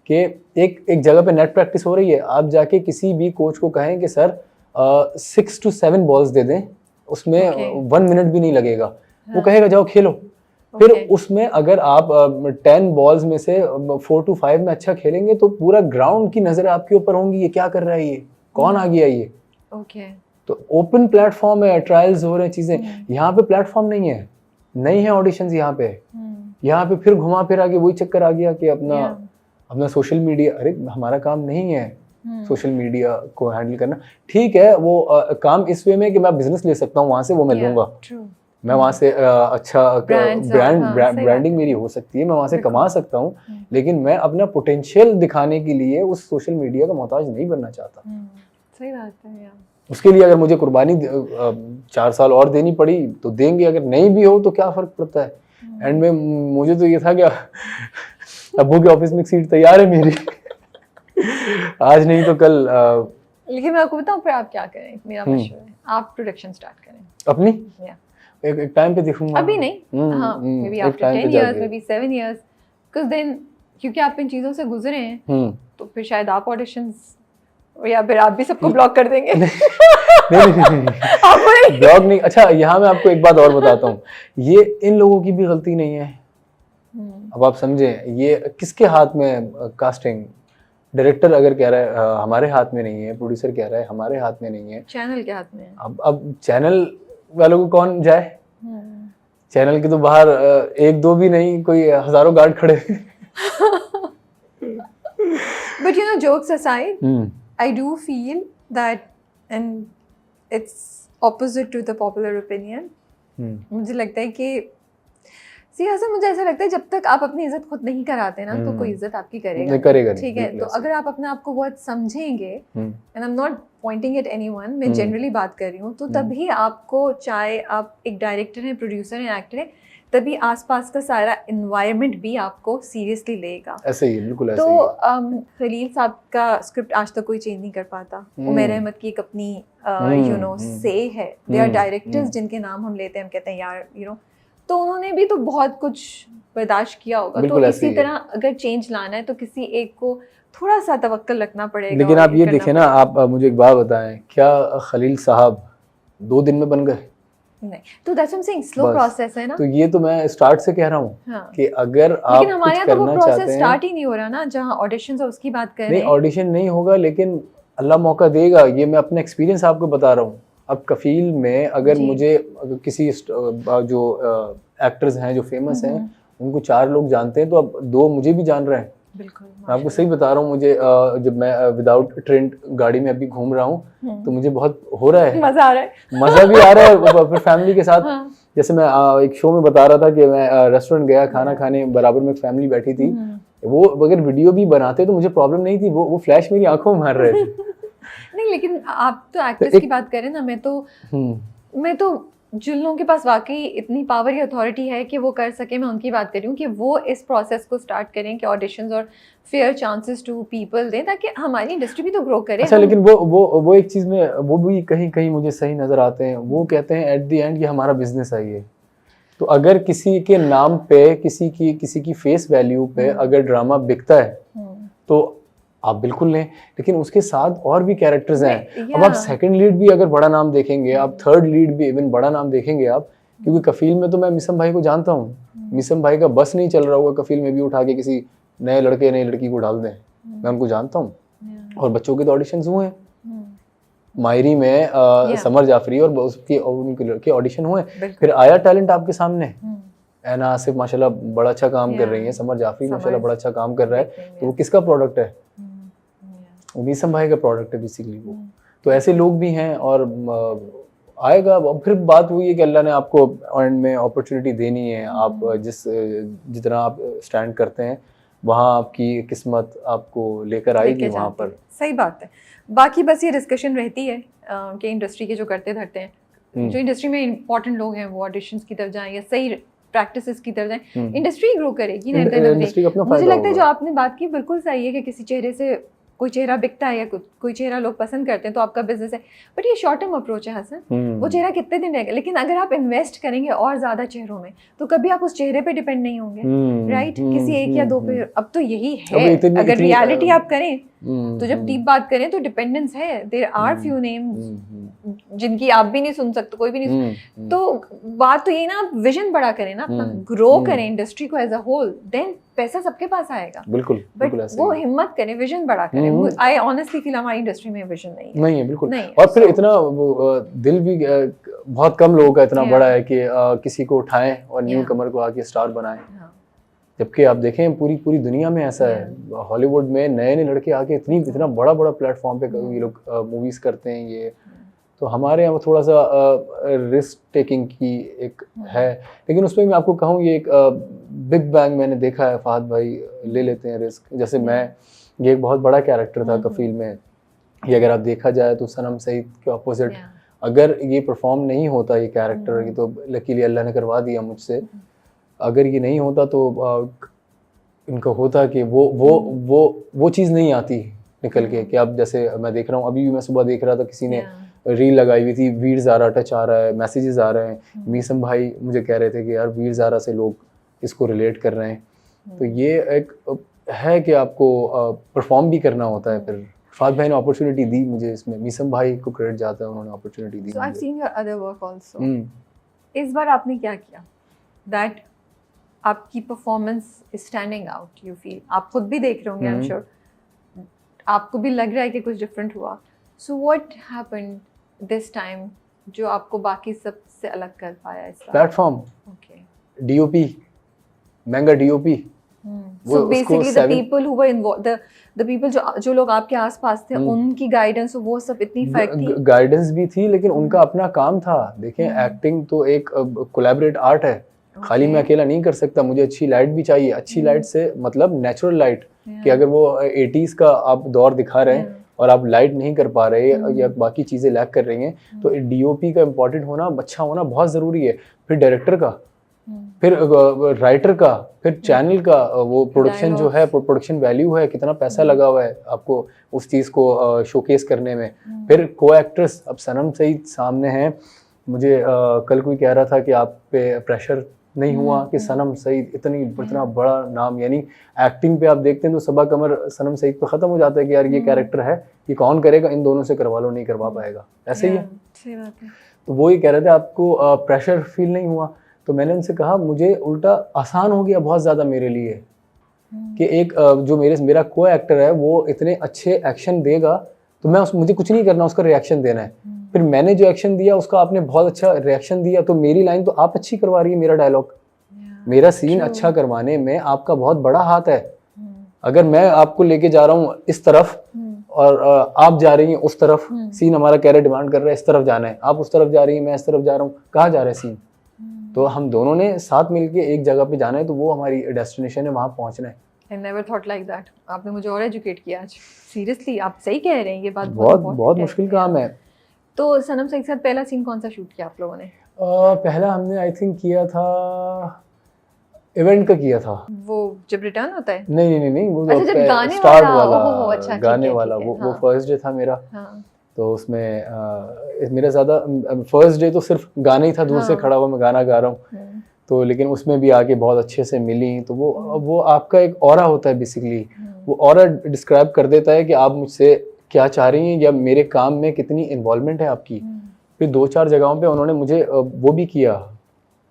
कि एक जगह पे नेट प्रैक्टिस हो रही है, आप जाके किसी भी कोच को कहें कि सर 6 to 7 बॉल्स दे दें, उसमें 1 मिनट भी नहीं लगेगा, वो कहेगा जाओ खेलो। फिर उसमें अगर आप 10 बॉल्स में से 4 to 5 में अच्छा खेलेंगे तो पूरा ग्राउंड की नजर आपके ऊपर होंगी, ये क्या कर रहा है, ये कौन आ गया ये। तो ओपन प्लेटफॉर्म है, ट्रायल्स हो रहे हैं चीजें। यहाँ पे प्लेटफॉर्म नहीं है, नहीं है ऑडिशंस यहाँ पे। यहाँ पे फिर घुमा फिर आगे वही चक्कर आ गया कि अपना सोशल मीडिया, अरे हमारा काम नहीं है सोशल मीडिया को हैंडल करना। ठीक है वो काम इस वे में कि मैं बिजनेस ले सकता हूँ वहां से, वो मैं लूंगा, मैं वहां से अच्छा ब्रांडिंग मेरी हो सकती है, मैं वहां से कमा सकता हूँ, लेकिन मैं अपना पोटेंशियल दिखाने के लिए उस सोशल मीडिया का मोहताज नहीं बनना चाहता। सही बात है यार। उसके लिए अगर मुझे कुर्बानी 4 साल और देनी पड़ी तो देंगे, अगर नहीं भी हो तो क्या फर्क पड़ता है। एंड में मुझे तो ये था कि अब्बू के ऑफिस में सीट तैयार है मेरी, आज नहीं तो कल। लेकिन मैं आपको बताऊं फिर आप क्या करें, मेरा मशवरा है आप प्रोडक्शन स्टार्ट करें अपनी। एक टाइम पे देखूंगा, अभी नहीं, हाँ may be after 10 years, may be 7 years, because then क्योंकि आप इन चीजों से गुजरे हैं तो फिर शायद आप ऑडिशंस, या फिर आप भी सबको ब्लॉक कर देंगे। नहीं ब्लॉक नहीं। अच्छा यहाँ मैं आपको एक बात और बताता हूँ, ये इन लोगों की भी गलती नहीं है। अब आप समझे, ये किसके हाथ में कास्टिंग, डायरेक्टर अगर कह रहा है हमारे हाथ में नहीं है, प्रोड्यूसर कह रहा है हमारे हाथ में नहीं है, चैनल के हाथ में है। अब चैनल वालों को कौन जाए? हम्म। चैनल के तो बाहर एक दो भी नहीं, कोई हजारों गार्ड खड़े हैं। But you know, jokes aside, hmm, I do feel that, and it's opposite to the popular opinion. मुझे लगता है कि मुझे ऐसा लगता है जब तक आप अपनी इज्जत खुद नहीं कराते ना तो कोई इज्जत आपकी करेगा नहीं करेगा नहीं, ठीक है। बिल्कुल तो ऐसे। अगर आप अपने आप को बहुत समझेंगे, and I am not Poynting eight anyone, मैं जनरली बात कर रही हूँ, तो तभी आपको, चाहे आप एक डायरेक्टर हैं, प्रोड्यूसर हैं, एक्टर हैं, तभी आसपास का सारा एनवायरनमेंट भी आपको सीरियसली लेगा। ऐसे ही बिल्कुल ऐसे तो ही। खलील साहब का स्क्रिप्ट आज तक कोई चेंज नहीं कर पाता। उमर अहमद की एक अपनी यू नो से है, दे आर डायरेक्टर्स जिनके नाम हम लेते हैं, हम कहते हैं यार यू नो, तो उन्होंने भी तो बहुत कुछ बर्दाश्त किया होगा। तो इसी तरह अगर चेंज लाना है तो किसी एक को थोड़ा सा तवक्कल रखना पड़ेगा। लेकिन आप ये देखें ना, आप मुझे एक बात बताएं, क्या खलील साहब 2 दिन में बन गए? नहीं, तो that's what I am saying, slow process है ना। तो ये तो मैं स्टार्ट से कह रहा हूँ हाँ। कि अगर आप लेकिन हमारे यहाँ तो वो प्रोसेस स्टार्ट हैं, ही नहीं हो रहा ना, जहाँ ऑडिशंस है उसकी बात कर रहे नहीं हैं। ऑडिशन नहीं होगा, लेकिन अल्लाह मौका देगा। ये मैं अपना एक्सपीरियंस आपको बता रहा हूँ। अब कफील में अगर मुझे किसी जो एक्टर्स हैं जो फेमस हैं, उनको 4 लोग जानते हैं, तो अब 2 मुझे भी जान रहे हैं। बिल्कुल, मैं आपको सही बता रहा हूँ। मुझे जब मैं विदाउट ट्रेंड गाड़ी में अभी घूम रहा हूँ तो मुझे बहुत हो रहा है, मजा आ रहा है, मजा भी आ रहा है। फिर फैमिली के साथ जैसे मैं एक शो में बता रहा था कि मैं रेस्टोरेंट गया खाना खाने, बराबर में एक फैमिली बैठी थी। वो अगर वीडियो भी बनाते तो मुझे प्रॉब्लम नहीं थी, वो फ्लैश मेरी आंखों में मार रहे थे। नहीं, लेकिन आप तो एक्टर्स की बात करें ना, मैं तो जिन लोगों के पास वाकई इतनी पावर या अथॉरिटी है कि वो कर सके, मैं उनकी बात कर रही हूँ कि वो इस प्रोसेस को स्टार्ट करें कि ऑडिशंस और फेयर चांसेस टू पीपल दें, ताकि हमारी इंडस्ट्री भी तो ग्रो करे। अच्छा, लेकिन वो एक चीज़ में वो भी कहीं कहीं मुझे सही नज़र आते हैं। वो कहते हैं एट द एंड कि हमारा बिजनेस है ये, तो अगर किसी के नाम पे, किसी की फेस वैल्यू पे अगर ड्रामा बिकता है तो आप बिल्कुल लें, लेकिन उसके साथ और भी कैरेक्टर्स हैं। अब आप सेकंड लीड भी अगर बड़ा नाम देखेंगे, आप थर्ड लीड भी इवन बड़ा नाम देखेंगे आप, क्योंकि कफील में तो मैं मिसम भाई को जानता हूँ। मिसम भाई का बस नहीं चल रहा होगा कफील में भी उठा के किसी नए लड़के नई लड़की को डाल दें, मैं उनको जानता हूँ। और बच्चों के तो ऑडिशंस हुए हैं, मायरी में समर जाफरी और उनके लड़के ऑडिशन हुए। फिर आया टैलेंट आपके सामने, ऐना आसिफ माशाल्लाह बड़ा अच्छा काम कर रही है, समर जाफरी माशाल्लाह बड़ा अच्छा काम कर रहा है। तो वो किसका प्रोडक्ट है? मीसम भाई का प्रोडक्ट है बेसिकली वो। तो ऐसे लोग भी हैं और आएगा। फिर बात हुई है कि अल्लाह ने आपको एंड में अपॉर्चुनिटी देनी है। आप जितना आप स्टैंड करते हैं वहाँ आपकी किस्मत आपको लेकर आएगी वहाँ पर। सही बात है। बाकी बस ये डिस्कशन रहती है कि इंडस्ट्री के जो करते धरते हैं, जो इंडस्ट्री में इंपॉर्टेंट लोग हैं, वो ऑडिशंस की तरफ जाएं या सही प्रैक्टिसेस की तरफ जाएं, इंडस्ट्री ग्रो करेगी। मुझे लगता है जो आपने बात की बिल्कुल सही है कि किसी चेहरे से कोई चेहरा बिकता है या कोई चेहरा लोग पसंद करते हैं तो आपका बिजनेस है, बट ये शॉर्ट टर्म अप्रोच है हसन। वो चेहरा कितने दिन रहेगा, लेकिन अगर आप इन्वेस्ट करेंगे और ज्यादा चेहरों में तो कभी आप उस चेहरे पे डिपेंड नहीं होंगे, राइट? किसी एक या दो पे। अब तो यही है, अगर रियलिटी आप करें तो जब डीप बात करें तो डिपेंडेंस है। देयर आर फ्यू नेम्स जिनकी आप भी नहीं सुन सकते, कोई भी नहीं। तो बात तो ये ना, आप विजन बड़ा करें ना अपना, ग्रो करें इंडस्ट्री को एज अ होल, देन पैसा सबके पास आएगा। बिल्कुल, बट वो हिम्मत करें, विजन बड़ा करें। आई ऑनेस्टली फील हमारी इंडस्ट्री में विजन नहीं है, बिल्कुल नहीं। और फिर इतना दिल भी बहुत कम लोगों का इतना बड़ा है कि किसी को उठाएं और न्यू कमर को आके स्टार बनाएं। जबकि आप देखें पूरी दुनिया में ऐसा है। हॉलीवुड में नए नए लड़के आके इतना बड़ा प्लेटफॉर्म पे ये लोग मूवीज करते हैं। ये तो हमारे यहाँ थोड़ा सा रिस्क टेकिंग की एक है, लेकिन उसमें मैं आपको कहूँ ये एक बिग बैंग मैंने देखा है, फहद भाई ले लेते हैं रिस्क। जैसे मैं, ये एक बहुत बड़ा कैरेक्टर था कफील में, ये अगर आप देखा जाए तो सनम सईद के ऑपोजिट अगर ये परफॉर्म नहीं होता ये कैरेक्टर, ये तो लकीली अल्लाह ने करवा दिया मुझसे। अगर ये नहीं होता तो इनका होता कि वो चीज़ नहीं आती निकल के। कि अब जैसे मैं देख रहा हूँ, अभी भी मैं सुबह देख रहा था, किसी ने रील लगाई हुई थी, वीर ज़ारा टच आ रहा है, मैसेजेस आ रहे हैं। मीसम भाई मुझे कह रहे थे कि यार वीर ज़ारा से लोग इसको रिलेट कर रहे हैं। तो ये एक है कि आपको परफॉर्म भी करना होता है। फिर फहद भाई ने अपॉर्चुनिटी दी मुझे, इसमें मीसम भाई को क्रेडिट जाता है, उन्होंने opportunity the. So I've seen your other work also. इस बार आपने क्या किया दैट आपकी performance is standing out? You feel, आप खुद भी देख रहे होंगे, आई एम श्योर, आपको भी लग रहा है कि कुछ डिफरेंट हुआ. So what happened this time जो आपको बाकी सबसे अलग कर पाया इस बार? Platform, okay. डीओपी, महंगा डीओपी, वो So उसको basically the 7 people who were involved, the people जो लोग आपके आसपास थे, उनकी गाइडेंस वो सब इतनी इफेक्ट थी. गाइडेंस भी थी, लेकिन उनका अपना काम था. देखें, एक्टिंग तो एक कोलैबोरेट आर्ट है. खाली मैं अकेला नहीं कर सकता. मुझे अच्छी लाइट भी चाहिए. अच्छी लाइट से मतलब नेचुरल लाइट, कि अगर वो 80s का आप दौर दिखा रहे हैं और आप लाइट नहीं कर पा रहे या बाकी चीजें लैक कर रही हैं, तो डीओपी का इम्पोर्टेंट होना, अच्छा होना बहुत जरूरी है. फिर डायरेक्टर का, फिर राइटर का, फिर चैनल का, वो प्रोडक्शन जो है, प्रोडक्शन वैल्यू है, कितना पैसा लगा हुआ है आपको उस चीज को शोकेस करने में. फिर को एक्टर्स, अब सनम सईद सामने हैं. मुझे कल कोई कह रहा था कि आप पे प्रेशर नहीं हुआ कि सनम सईद इतना बड़ा नाम, यानी एक्टिंग पे आप देखते हैं तो सबा कमर सनम सईद पे खत्म हो जाता है कि यार ये कैरेक्टर है, ये कौन करेगा, इन दोनों से करवा लो, नहीं करवा पाएगा. ऐसे ही है. सही बात है. तो वो ही कह रहे थे आपको प्रेशर फील नहीं हुआ. तो मैंने उनसे कहा मुझे उल्टा आसान हो गया बहुत ज़्यादा मेरे लिए कि एक जो मेरा को एक्टर है वो इतने अच्छे एक्शन देगा, तो मुझे कुछ नहीं करना, उसका रिएक्शन देना है. फिर मैंने जो एक्शन दिया उसका आपने बहुत अच्छा रिएक्शन दिया, तो मेरी लाइन तो आप अच्छी करवा रही है, मेरा डायलॉग, मेरा सीन अच्छा करवाने में आपका बहुत बड़ा हाथ है. अगर मैं आपको लेके जा रहा हूँ इस तरफ और आप जा रही हैं उस तरफ, सीन हमारा कैरेक्टर डिमांड कर रहा है इस तरफ जाना है, आप उस तरफ जा रही हैं, मैं इस तरफ जा रहा हूँ, कहाँ जा रहा है सीन? तो हम दोनों ने साथ मिलके एक जगह पे जाना है, तो वो हमारी डेस्टिनेशन है, वहाँ पहुँचना है. I never thought like that. आपने मुझे और एजुकेट किया आज. सीरियसली आप सही कह रहे हैं, ये बात बहुत मुश्किल काम है. तो सनम सईद के साथ पहला सीन कौन सा शूट किया आप लोगों ने? पहला हमने आई थिंक किया था, इवेंट का किया था. वो जब रिटर्न होता है? नहीं, वो अच्छा, जब गाने स्टार्ट वाला, वाला गाने वाला, वो फर्स्ट डे था मेरा. तो उसमें मेरा ज़्यादा फर्स्ट डे तो सिर्फ गाना ही था, दूर से खड़ा हुआ मैं गाना गा रहा हूँ. तो लेकिन उसमें भी आके बहुत अच्छे से मिली. तो वो आपका एक ऑरा होता है बेसिकली. वो ऑरा डिस्क्राइब कर देता है कि आप मुझसे क्या चाह रही हैं या मेरे काम में कितनी इन्वॉल्वमेंट है आपकी. फिर 2-4 जगहों पे उन्होंने मुझे वो भी किया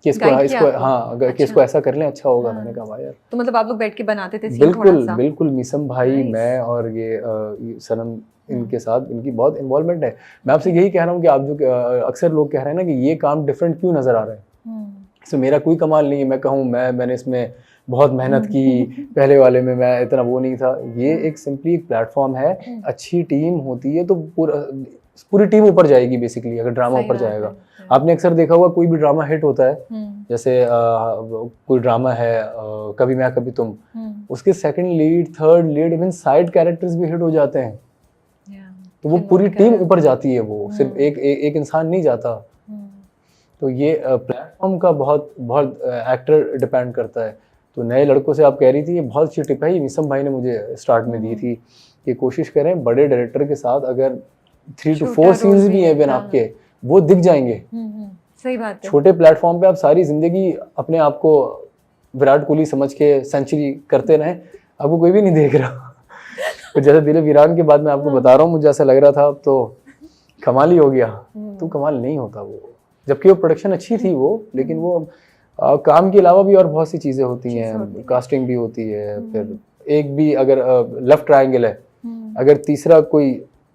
कि इसको ऐसा कर लें, अच्छा होगा. मैंने कहा भाई यार. तो मतलब आप लोग बैठ के बनाते थे सीन थोड़ा सा? बिल्कुल मीसम भाई, मैं और ये सनम, इनके साथ इनकी बहुत इन्वॉल्वमेंट है. मैं आपसे यही कह रहा हूँ कि आप जो अक्सर लोग कह रहे हैं ना कि ये काम डिफरेंट क्यों नजर आ रहा है, इसमें मेरा कोई कमाल नहीं है. मैं कहूँ मैंने इसमें बहुत मेहनत की, पहले वाले में मैं इतना वो नहीं था. ये एक सिंपली एक प्लेटफॉर्म है, अच्छी टीम होती है तो पूरी टीम ऊपर जाएगी बेसिकली. अगर ड्रामा ऊपर जाएगा, आपने अक्सर देखा होगा कोई भी ड्रामा हिट होता है, जैसे कोई ड्रामा है कभी मैं कभी तुम, उसके second lead, third lead, even side characters भी हिट हो जाते हैं. तो वो पूरी टीम ऊपर जाती है, वो सिर्फ एक इंसान नहीं जाता. तो ये प्लेटफॉर्म का बहुत एक्टर डिपेंड करता है. तो नए लड़कों से आप कह रही थी, ये बहुत अच्छी टिप है, ये मिसम भाई ने मुझे स्टार्ट में दी थी कि कोशिश करें बड़े डायरेक्टर के साथ अगर 3 to 4 सीन्स भी हैं आपके, वो दिख जाएंगे. सही बात है. छोटे प्लेटफॉर्म पे आप सारी जिंदगी अपने आप को विराट कोहली समझ के सेंचुरी करते रहें, आपको कोई भी नहीं देख रहा. तो जैसे दिल वीरान के बाद मैं आपको बता रहा हूँ, मुझे ऐसा लग रहा था अब तो कमाल ही हो गया. तो कमाल नहीं होता वो, जबकि वो प्रोडक्शन अच्छी थी वो, लेकिन वो काम के अलावा भी और बहुत सी चीज़ें होती हैं, कास्टिंग भी होती है. फिर एक भी अगर लेफ्ट ट्रायंगल है, अगर तीसरा कोई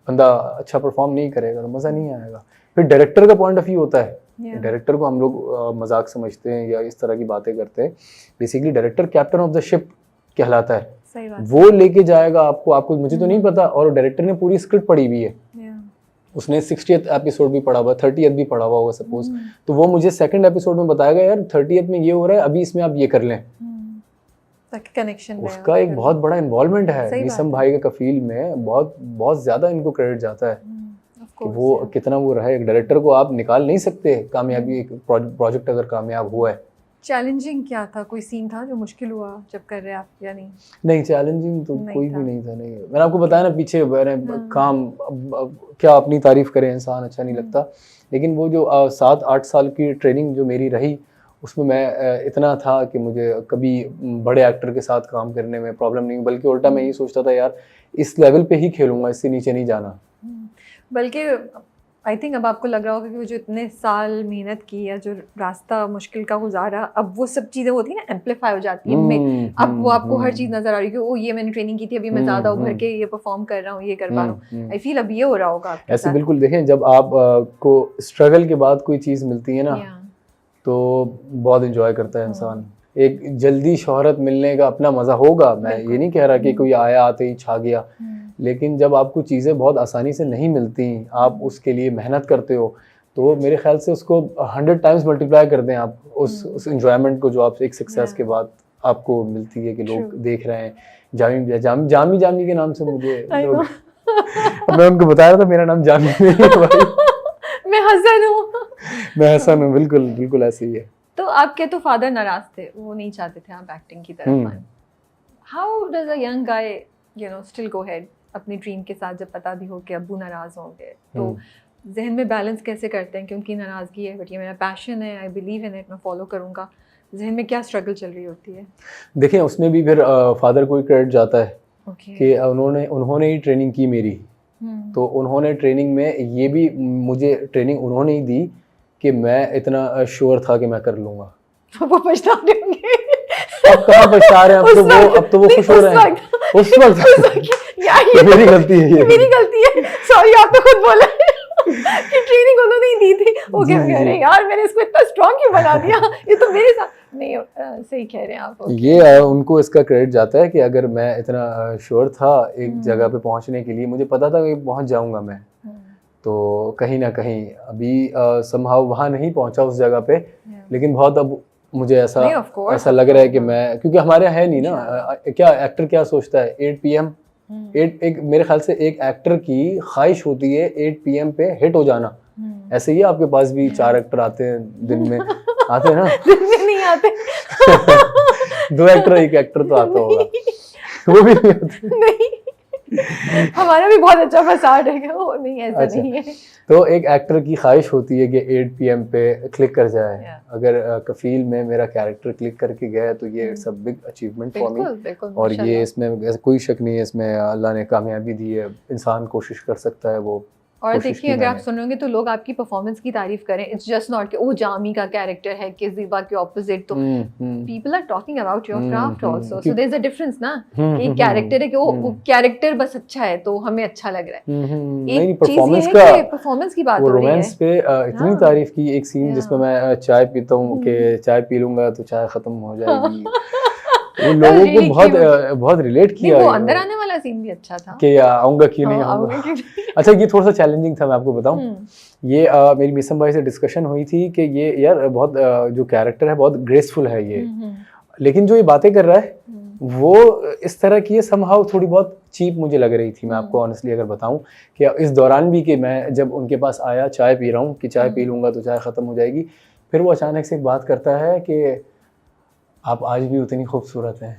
बंदा अच्छा परफॉर्म नहीं करेगा तो मज़ा नहीं आएगा. फिर डायरेक्टर का पॉइंट ऑफ व्यू होता है. डायरेक्टर को हम लोग मजाक समझते हैं या इस तरह की बातें करते हैं. Basically director captain of the ship कहलाता है. वो लेके जाएगा आपको मुझे तो नहीं पता, और डायरेक्टर ने पूरी स्क्रिप्ट पढ़ी हुई है. उसने 60th एपिसोड भी पढ़ा हुआ, 30th भी पढ़ा हुआ होगा सपोज. तो वो मुझे सेकंड एपिसोड में बताएगा यार 30th में ये हो रहा है, अभी इसमें आप ये कर लें. कनेक्शन उसका एक बहुत बड़ा इन्वॉल्वमेंट है. मीसम भाई के कफील में बहुत ज्यादा इनको क्रेडिट जाता है कि वो कितना वो रहा है. एक डायरेक्टर को आप निकाल नहीं सकते कामयाबी, एक प्रोजेक्ट अगर कामयाब हुआ है. चैलेंजिंग क्या था? कोई सीन था जो मुश्किल हुआ जब कर रहे आप या नहीं? नहीं, चैलेंजिंग तो कोई भी नहीं था. नहीं, मैंने आपको बताया ना पीछे काम, क्या अपनी तारीफ करे इंसान, अच्छा नहीं लगता. लेकिन वो जो 7-8 साल की ट्रेनिंग जो मेरी रही, उसमें मैं इतना था कि मुझे कभी बड़े एक्टर के साथ काम करने में प्रॉब्लम नहीं, बल्कि उल्टा मैं ये सोचता था यार इस लेवल पे ही खेलूंगा, इससे नीचे नहीं जाना. बल्कि आई थिंक अब आपको लग रहा होगा कि वो जो इतने साल मेहनत की या जो रास्ता मुश्किल का गुजारा, अब वो सब चीज़ें होती है ना, एम्पलीफाई हो जाती है। अब वो आपको हर चीज़ नज़र आ रही है कि ओ ये मैंने ट्रेनिंग की थी, अभी मैं ज़्यादा उभर के ये परफॉर्म कर रहा हूँ, ये कर पा रहा हूँ। आई फील अब ये हो रहा होगा आपके ऐसे साथ। बिल्कुल देखें, जब आप को स्ट्रगल के बाद कोई चीज़ मिलती है ना, तो बहुत इंजॉय करता है इंसान। एक जल्दी शोहरत मिलने का अपना मज़ा होगा, मैं ये नहीं कह रहा कि कोई आया आते ही छा गया, लेकिन जब आपको चीज़ें बहुत आसानी से नहीं मिलती, आप उसके लिए मेहनत करते हो, तो मेरे ख्याल से उसको 100 टाइम्स मल्टीप्लाई कर दें आप उस एंजॉयमेंट को जो आप एक सक्सेस के बाद आपको मिलती है कि लोग देख रहे हैं। जामी जामी के नाम से मुझे लोग मैं उनको बता रहा था मेरा नाम जामी नहीं है भाई। मैं हसन हूँ। बिल्कुल बिल्कुल ऐसे ही है। तो आपके तो फादर नाराज थे, वो नहीं चाहते थे आप एक्टिंग की तरफ आए। How does a young guy still go head अपनी ड्रीम के साथ, जब पता भी हो कि अब्बू नाराज होंगे, तो जहन में बैलेंस कैसे करते हैं कि उनकी नाराज़गी है बट ये मेरा पैशन है, आई बिलीव इन इट, मैं फॉलो करूँगा, जहन में क्या स्ट्रगल चल रही होती है? देखिए, उसमें भी फिर फादर को ही क्रेडिट जाता है कि उन्होंने ही ट्रेनिंग की मेरी। तो उन्होंने ट्रेनिंग में ये भी मुझे ट्रेनिंग उन्होंने ही दी कि मैं इतना श्योर था कि मैं कर लूँगा। वो पछता रहे होंगे। अब कहाँ पछता रहे हैं, अब तो वो खुश हो रहे हैं उस वक्त। मेरी गलती है, मेरी गलती है, सॉरी, आप तो खुद बोले कि ट्रेनिंग उन्होंने ही दी थी। वो कह रहे हैं यार मैंने इसको इतना स्ट्रांग क्यों बना दिया, ये तो मेरे साथ नहीं। सही कह रहे हैं आप। ये उनको इसका क्रेडिट जाता है कि अगर मैं इतना श्योर था एक जगह पे पहुंचने के लिए, मुझे पता था कि पहुंच जाऊंगा मैं, तो कहीं ना कहीं अभी समहाउ वहाँ नहीं पहुंचा उस जगह पे, लेकिन बहुत अब मुझे ऐसा लग रहा है कि मैं, क्योंकि हमारे यहाँ है नहीं ना, क्या एक्टर क्या सोचता है 8 PM, एक मेरे ख्याल से एक एक्टर की ख्वाहिश होती है 8 PM पे हिट हो जाना। ऐसे ही आपके पास भी 4 एक्टर आते हैं दिन में, आते हैं ना? दिन में नहीं आते। 2 एक्टर, 1 एक्टर तो आता होगा, वो भी नहीं आते। नहीं, हमारा भी बहुत अच्छा फसाड है, वो नहीं, ऐसा अच्छा। नहीं है। तो एक एक्टर की ख्वाहिश होती है कि 8 PM पे क्लिक कर जाए। अगर कफील में मेरा कैरेक्टर क्लिक करके गया तो ये it's a big achievement for me, और ये इसमें कोई शक नहीं है, इसमें अल्लाह ने कामयाबी दी है। इंसान कोशिश कर सकता है वो। और देखिए, अगर आप सुनोगे तो लोग आपकी परफॉर्मेंस की तारीफ करें, इट्स जस्ट नॉट कि ओ जामी का कैरेक्टर है केज़ीबा के ऑपोजिट, तो people are talking about your craft also, so there is a difference ना, कि कैरेक्टर है कि वो कैरेक्टर बस अच्छा है तो हमें अच्छा लग रहा है। नहीं, परफॉर्मेंस की बात हो रही है। रोमांस पे इतनी तारीफ की, एक सीन जिसमें मैं चाय पीता हूँ कि चाय पी लूंगा तो चाय खत्म हो जाएगी। वो लोगों को बहुत रिलेट किया। वो अंदर आने वाला सीन भी अच्छा था कि आऊंगा कि नहीं आऊंगा। अच्छा, ये थोड़ा सा चैलेंजिंग था, मैं आपको बताऊं। ये मेरी मिसम भाई से डिस्कशन हुई थी कि ये यार बहुत जो कैरेक्टर है बहुत ग्रेसफुल है ये, लेकिन जो ये बातें कर रहा है वो इस तरह की समहाउ थोड़ी बहुत चीप मुझे लग रही थी। मैं आपको ऑनेस्टली अगर बताऊं कि इस दौरान भी कि मैं जब उनके पास आया, चाय पी रहा हूँ कि चाय पी लूंगा तो चाय खत्म हो जाएगी, फिर वो अचानक से एक बात करता है कि आप आज भी उतनी खूबसूरत हैं,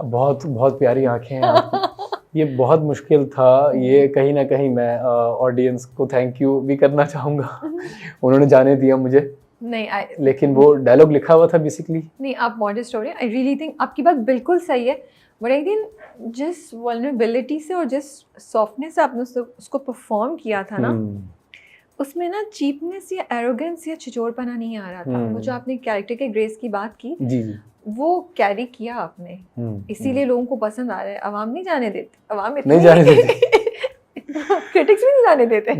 बहुत बहुत प्यारी आंखें हैं आपकी। ये बहुत मुश्किल था, ये कहीं ना कहीं मैं ऑडियंस को थैंक यू भी करना चाहूँगा। उन्होंने जाने दिया मुझे, नहीं लेकिन वो डायलॉग लिखा हुआ था बेसिकली। नहीं, आप मॉडेस्ट हो रहे हैं, आई रियली थिंक आपकी बात बिल्कुल सही है, बट आई थिंक जिस वल्नरेबिलिटी से और जिस सॉफ्टनेस से आपने उसको परफॉर्म किया था ना, उसमें ना चीपनेस या एरोगेंस या छिचोरपना नहीं आ रहा था। वो जो आपने कैरेक्टर के ग्रेस की बात की, वो कैरी किया आपने, इसीलिए लोगों को पसंद आ रहा है। अवाम नहीं जाने देते, अवाम इतने नहीं जाने देते, क्रिटिक्स भी नहीं जाने देते,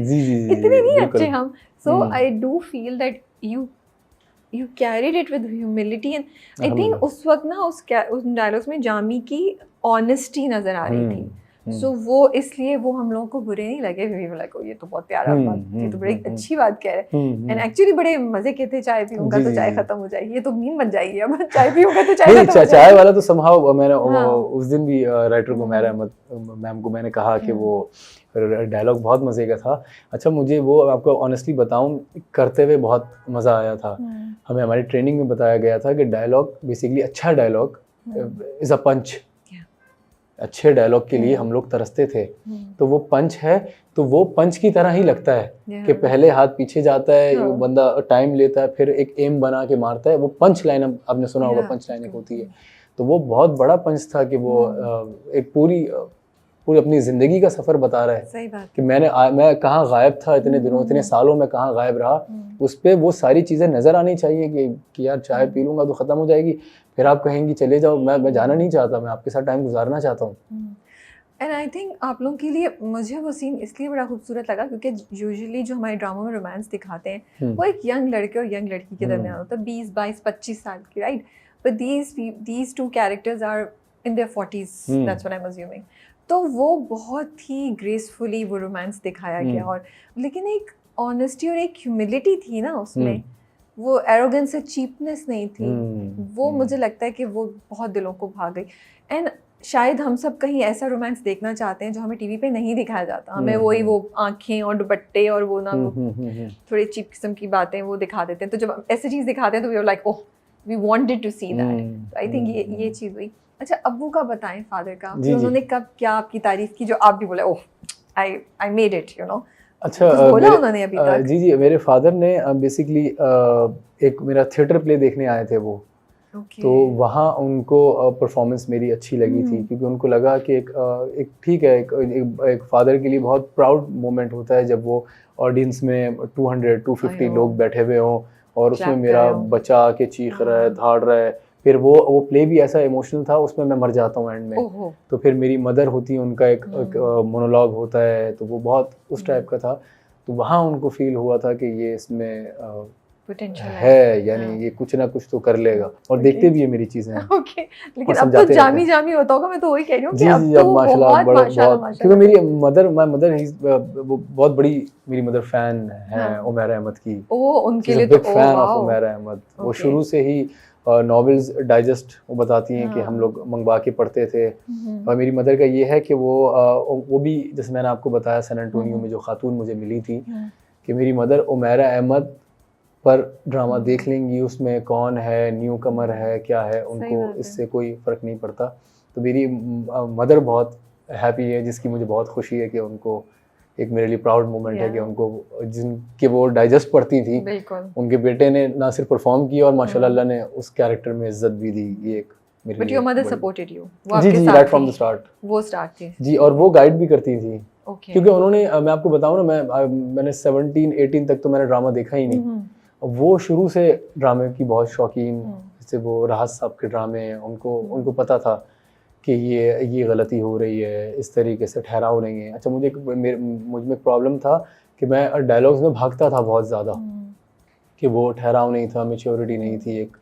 इतने नहीं अच्छे हम। So I do feel that you carried it with humility, and I think उस वक्त ना उस डायलॉग्स में जामी की ऑनेस्टी नजर आ रही थी। सो वो इसलिए वो हम लोगों को बुरे नहीं लगे, ये तो बहुत प्यारा बात, ये तो बड़ी अच्छी बात कह रहे हैं, एंड एक्चुअली बड़े मजे के थे। चाय पीऊंगा तो चाय खत्म हो जाएगी, ये तो मीम बन जाएगी अब, चाय पीऊंगा तो चाय खत्म हो जाएगी। चाय वाला तो समहाउ मैंने उस दिन भी राइटर को, मेरा मैम को मैंने कहा कि वो डायलॉग बहुत मजे का था। अच्छा, मुझे वो आपको ऑनेस्टली बताऊं, करते हुए बहुत मज़ा आया था। हमें हमारी ट्रेनिंग में बताया गया था कि डायलॉग बेसिकली, अच्छा डायलॉग इज़ अ पंच। अच्छे डायलॉग के लिए हम लोग तरसते थे, तो वो पंच है तो वो पंच की तरह ही लगता है कि पहले हाथ पीछे जाता है, वो बंदा टाइम लेता है, फिर एक एम बना के मारता है। वो पंच लाइन, आपने सुना होगा पंच लाइन एक होती है, तो वो बहुत बड़ा पंच था कि वो एक पूरी पूरी अपनी ज़िंदगी का सफ़र बता रहा है सही बात। कि मैं कहाँ गायब था इतने दिनों, इतने सालों में कहाँ गायब रहा। उस पे वो सारी चीज़ें नज़र आनी चाहिए कि यार चाय पी लूँगा तो ख़त्म हो जाएगी, फिर आप कहेंगी चले जाओ, मैं जाना नहीं चाहता, मैं आपके साथ टाइम गुजारना चाहता हूँ। एंड आई थिंक आप लोगों के लिए मुझे वो सीन इसलिए बड़ा खूबसूरत लगा क्योंकि यूजुअली जो हमारे ड्रामा में रोमांस दिखाते हैं वो एक यंग लड़के और यंग लड़की के दरमियान होता है, 20 22 25 साल की, right? But these two characters are in their 40s, that's what I am assuming. तो वो बहुत ही ग्रेसफुली वो रोमांस दिखाया गया, और लेकिन एक ऑनेस्टी और एक ह्यूमिलिटी थी ना उसमें, वो एरोगेंस से चीपनेस नहीं थी। वो मुझे लगता है कि वो बहुत दिलों को भा गई। एंड शायद हम सब कहीं ऐसा रोमांस देखना चाहते हैं जो हमें टीवी पे नहीं दिखाया जाता। हमें वही वो आंखें और दुपट्टे और वो ना थोड़ी चीप किस्म की बातें वो दिखा देते हैं। तो जब ऐसी चीज़ दिखाते हैं तो we are like oh we wanted to see that. I think ये चीज़ हुई। अच्छा, अब्बू का बताएं, फादर का, कि उन्होंने कब क्या आपकी तारीफ की जो आप भी बोले oh I made it, you know? अच्छा, बोला उन्होंने अभी तक? जी, मेरे फादर ने बेसिकली एक मेरा थिएटर प्ले देखने आए थे वो। तो वहाँ उनको परफॉर्मेंस मेरी अच्छी लगी थी, क्योंकि उनको लगा कि एक ठीक है, एक फादर के लिए बहुत प्राउड मोमेंट होता है जब वो ऑडियंस में 200-250 लोग बैठे हुए हों और उसमें मेरा बच्चा आके चीख रहा है, धाड़ रहा है। फिर वो प्ले भी ऐसा इमोशनल था, उसमें मैं मर जाता हूँ एंड में। तो फिर मेरी मदर होती है, उनका एक मोनोलॉग होता है, तो वो बहुत उस टाइप का था। तो वहाँ उनको फील हुआ था कि ये इसमें पोटेंशियल है, यानी ये कुछ ना कुछ तो कर लेगा, और देखते भी है मेरी चीज़ें। ओके, लेकिन अब तो जामी होता होगा। मैं तो वही कह रही हूँ कि अब अब तो माशाल्लाह बहुत, क्योंकि मेरी मदर वो बहुत बड़ी मेरी मदर फैन है उमैरा अहमद की। उनके लिए big fan of Umera Ahmed. वो शुरू से ही नॉवेल्स डाइजेस्ट वो बताती हैं कि हम लोग मंगवा के पढ़ते थे। और मेरी मदर का ये है कि वो भी, जैसे मैंने आपको बताया सैन एंटोनियो में जो खातून मुझे मिली थी, कि मेरी मदर उमैरा अहमद पर ड्रामा देख लेंगी, उसमें कौन है, न्यू कमर है, क्या है, उनको इससे कोई फ़र्क नहीं पड़ता। तो मेरी मदर बहुत हैप्पी है, जिसकी मुझे बहुत खुशी है कि उनको एक मेरे लिए प्राउड मोमेंट है कि उनको जिनके वो डाइजेस्ट पढ़ती थी, उनके बेटे ने ना सिर्फ परफॉर्म किया और माशाल्लाह अल्लाह ने उस कैरेक्टर में इज्जत भी दी। ये एक मेरे लिए। But your mother supported you? जी, राइट फ्रॉम द स्टार्ट। वो स्टार्ट थी जी, और वो गाइड भी करती थी। क्योंकि उन्होंने, मैं आपको बताऊँ ना, मैंने 17-18 तक तो मैंने ड्रामा देखा ही नहीं। वो शुरू से ड्रामे की बहुत शौकीन, जैसे वो राहत साहब के ड्रामे, उनको पता था कि ये गलती हो रही है, इस तरीके से ठहराव नहीं है। अच्छा, मुझ में प्रॉब्लम था कि मैं डायलॉग्स में भागता था बहुत ज़्यादा, कि वो ठहराव नहीं था, मैच्योरिटी नहीं थी एक।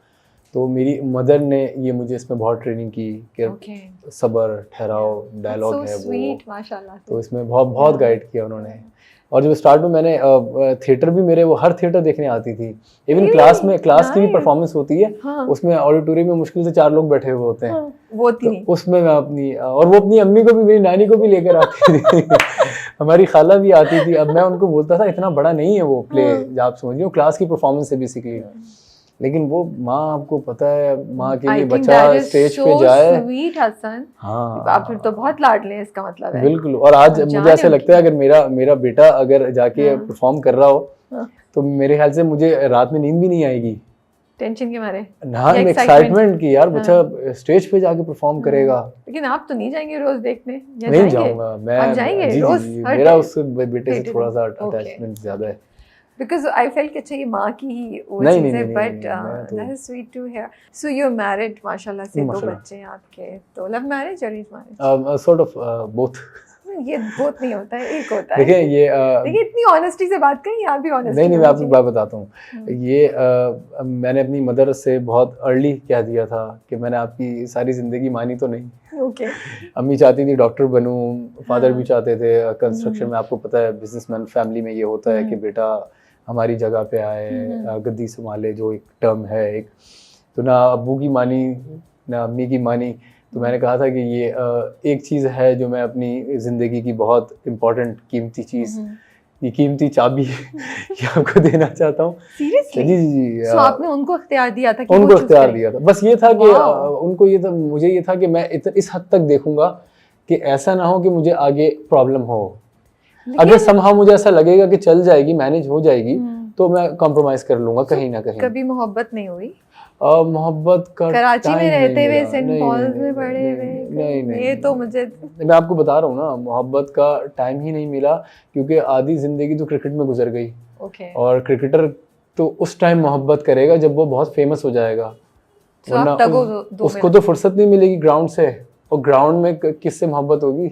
तो मेरी मदर ने ये मुझे इसमें बहुत ट्रेनिंग की कि सब्र, ठहराव, डायलॉग है वो, माशाल्लाह। तो इसमें बहुत गाइड किया उन्होंने। और जब स्टार्ट में मैंने थिएटर भी, मेरे वो हर थिएटर देखने आती थी। इवन क्लास की भी परफॉर्मेंस होती है, उसमें ऑडिटोरियम में मुश्किल से 4 लोग बैठे हुए होते हैं। तो उसमें मैं अपनी, और वो अपनी अम्मी को भी, मेरी नानी को भी लेकर आती थी। हमारी खाला भी आती थी। अब मैं उनको बोलता था इतना बड़ा नहीं है वो प्ले, आप समझिए वो क्लास की परफॉर्मेंस है बेसिकली। लेकिन वो माँ, आपको पता है, माँ के लिए बच्चा स्टेज पे जाए। स्वीट हसन। हाँ, आप फिर तो बहुत लाडले हैं, इसका मतलब है। बिल्कुल। और आज मुझे ऐसा लगता है, अगर मेरा बेटा अगर जाके परफॉर्म कर रहा हो, तो मेरे ख्याल से मुझे रात में नींद भी नहीं आएगी, टेंशन के मारे। हाँ, एक्साइटमेंट की, यार बच्चा स्टेज पे जाके परफॉर्म करेगा। लेकिन आप तो नहीं जाएंगे रोज देखने? नहीं जाऊंगा मैं। जाएंगे रोज? मेरा उस बेटे से थोड़ा सा अटैचमेंट ज्यादा है। Because I felt कि अच्छा ये माँ की ही वो चीज़ है, but that is sweet to hear. So you're married, माशाल्लाह से 2 बच्चे हैं आपके। तो love marriage, arrange marriage? Sort of both. ये बहुत नहीं होता है, एक होता है। देखिए इतनी ऑनेस्टी से बात करें, आप भी ऑनेस्ट। नहीं, मैं आपको बात बताता हूँ। ये मैंने अपनी मदर से बहुत अर्ली कह दिया था कि मैंने आपकी सारी ज़िंदगी मानी तो नहीं। ओके। अम्मी चाहती थी डॉक्टर बनूं, फादर भी चाहते थे कंस्ट्रक्शन में। आपको पता है बिजनेसमैन फैमिली में ये होता है कि बेटा हमारी जगह पे आए, गद्दी संभाले, जो एक टर्म है एक। तो ना अब्बू की मानी ना अम्मी की मानी। तो मैंने कहा था कि ये एक चीज़ है जो मैं अपनी ज़िंदगी की बहुत इम्पोर्टेंट कीमती चीज़, ये कीमती चाबी ये आपको देना चाहता हूँ। सीरियसली? जी। So आपने उनको इख्तियार दिया था कि उनको इख्तियार दिया था। बस ये था कि उनको ये था, मुझे ये था कि मैं इस हद तक देखूंगा कि ऐसा ना हो कि मुझे आगे प्रॉब्लम हो। अगर समहाउ मुझे ऐसा लगेगा कि चल जाएगी, मैनेज हो जाएगी, तो मैं कॉम्प्रोमाइज़ कर लूंगा कहीं ना कहीं। कभी मोहब्बत नहीं हुई? मोहब्बत का कराची में time नहीं रहते हुए मिला। सेंट नहीं, पॉल्स नहीं, में पढ़े नहीं, हुए नहीं, नहीं, ये तो नहीं। मुझे मैं आपको बता रहा हूँ ना, मोहब्बत का टाइम ही नहीं मिला, क्योंकि आधी जिंदगी तो क्रिकेट में गुजर गई। ओके। और क्रिकेटर तो उस टाइम मोहब्बत करेगा जब वो बहुत फेमस हो जाएगा, तो आप वरना तगो दो उसको तो फुर्सत नहीं मिलेगी ग्राउंड से, और ग्राउंड में किससे मोहब्बत होगी?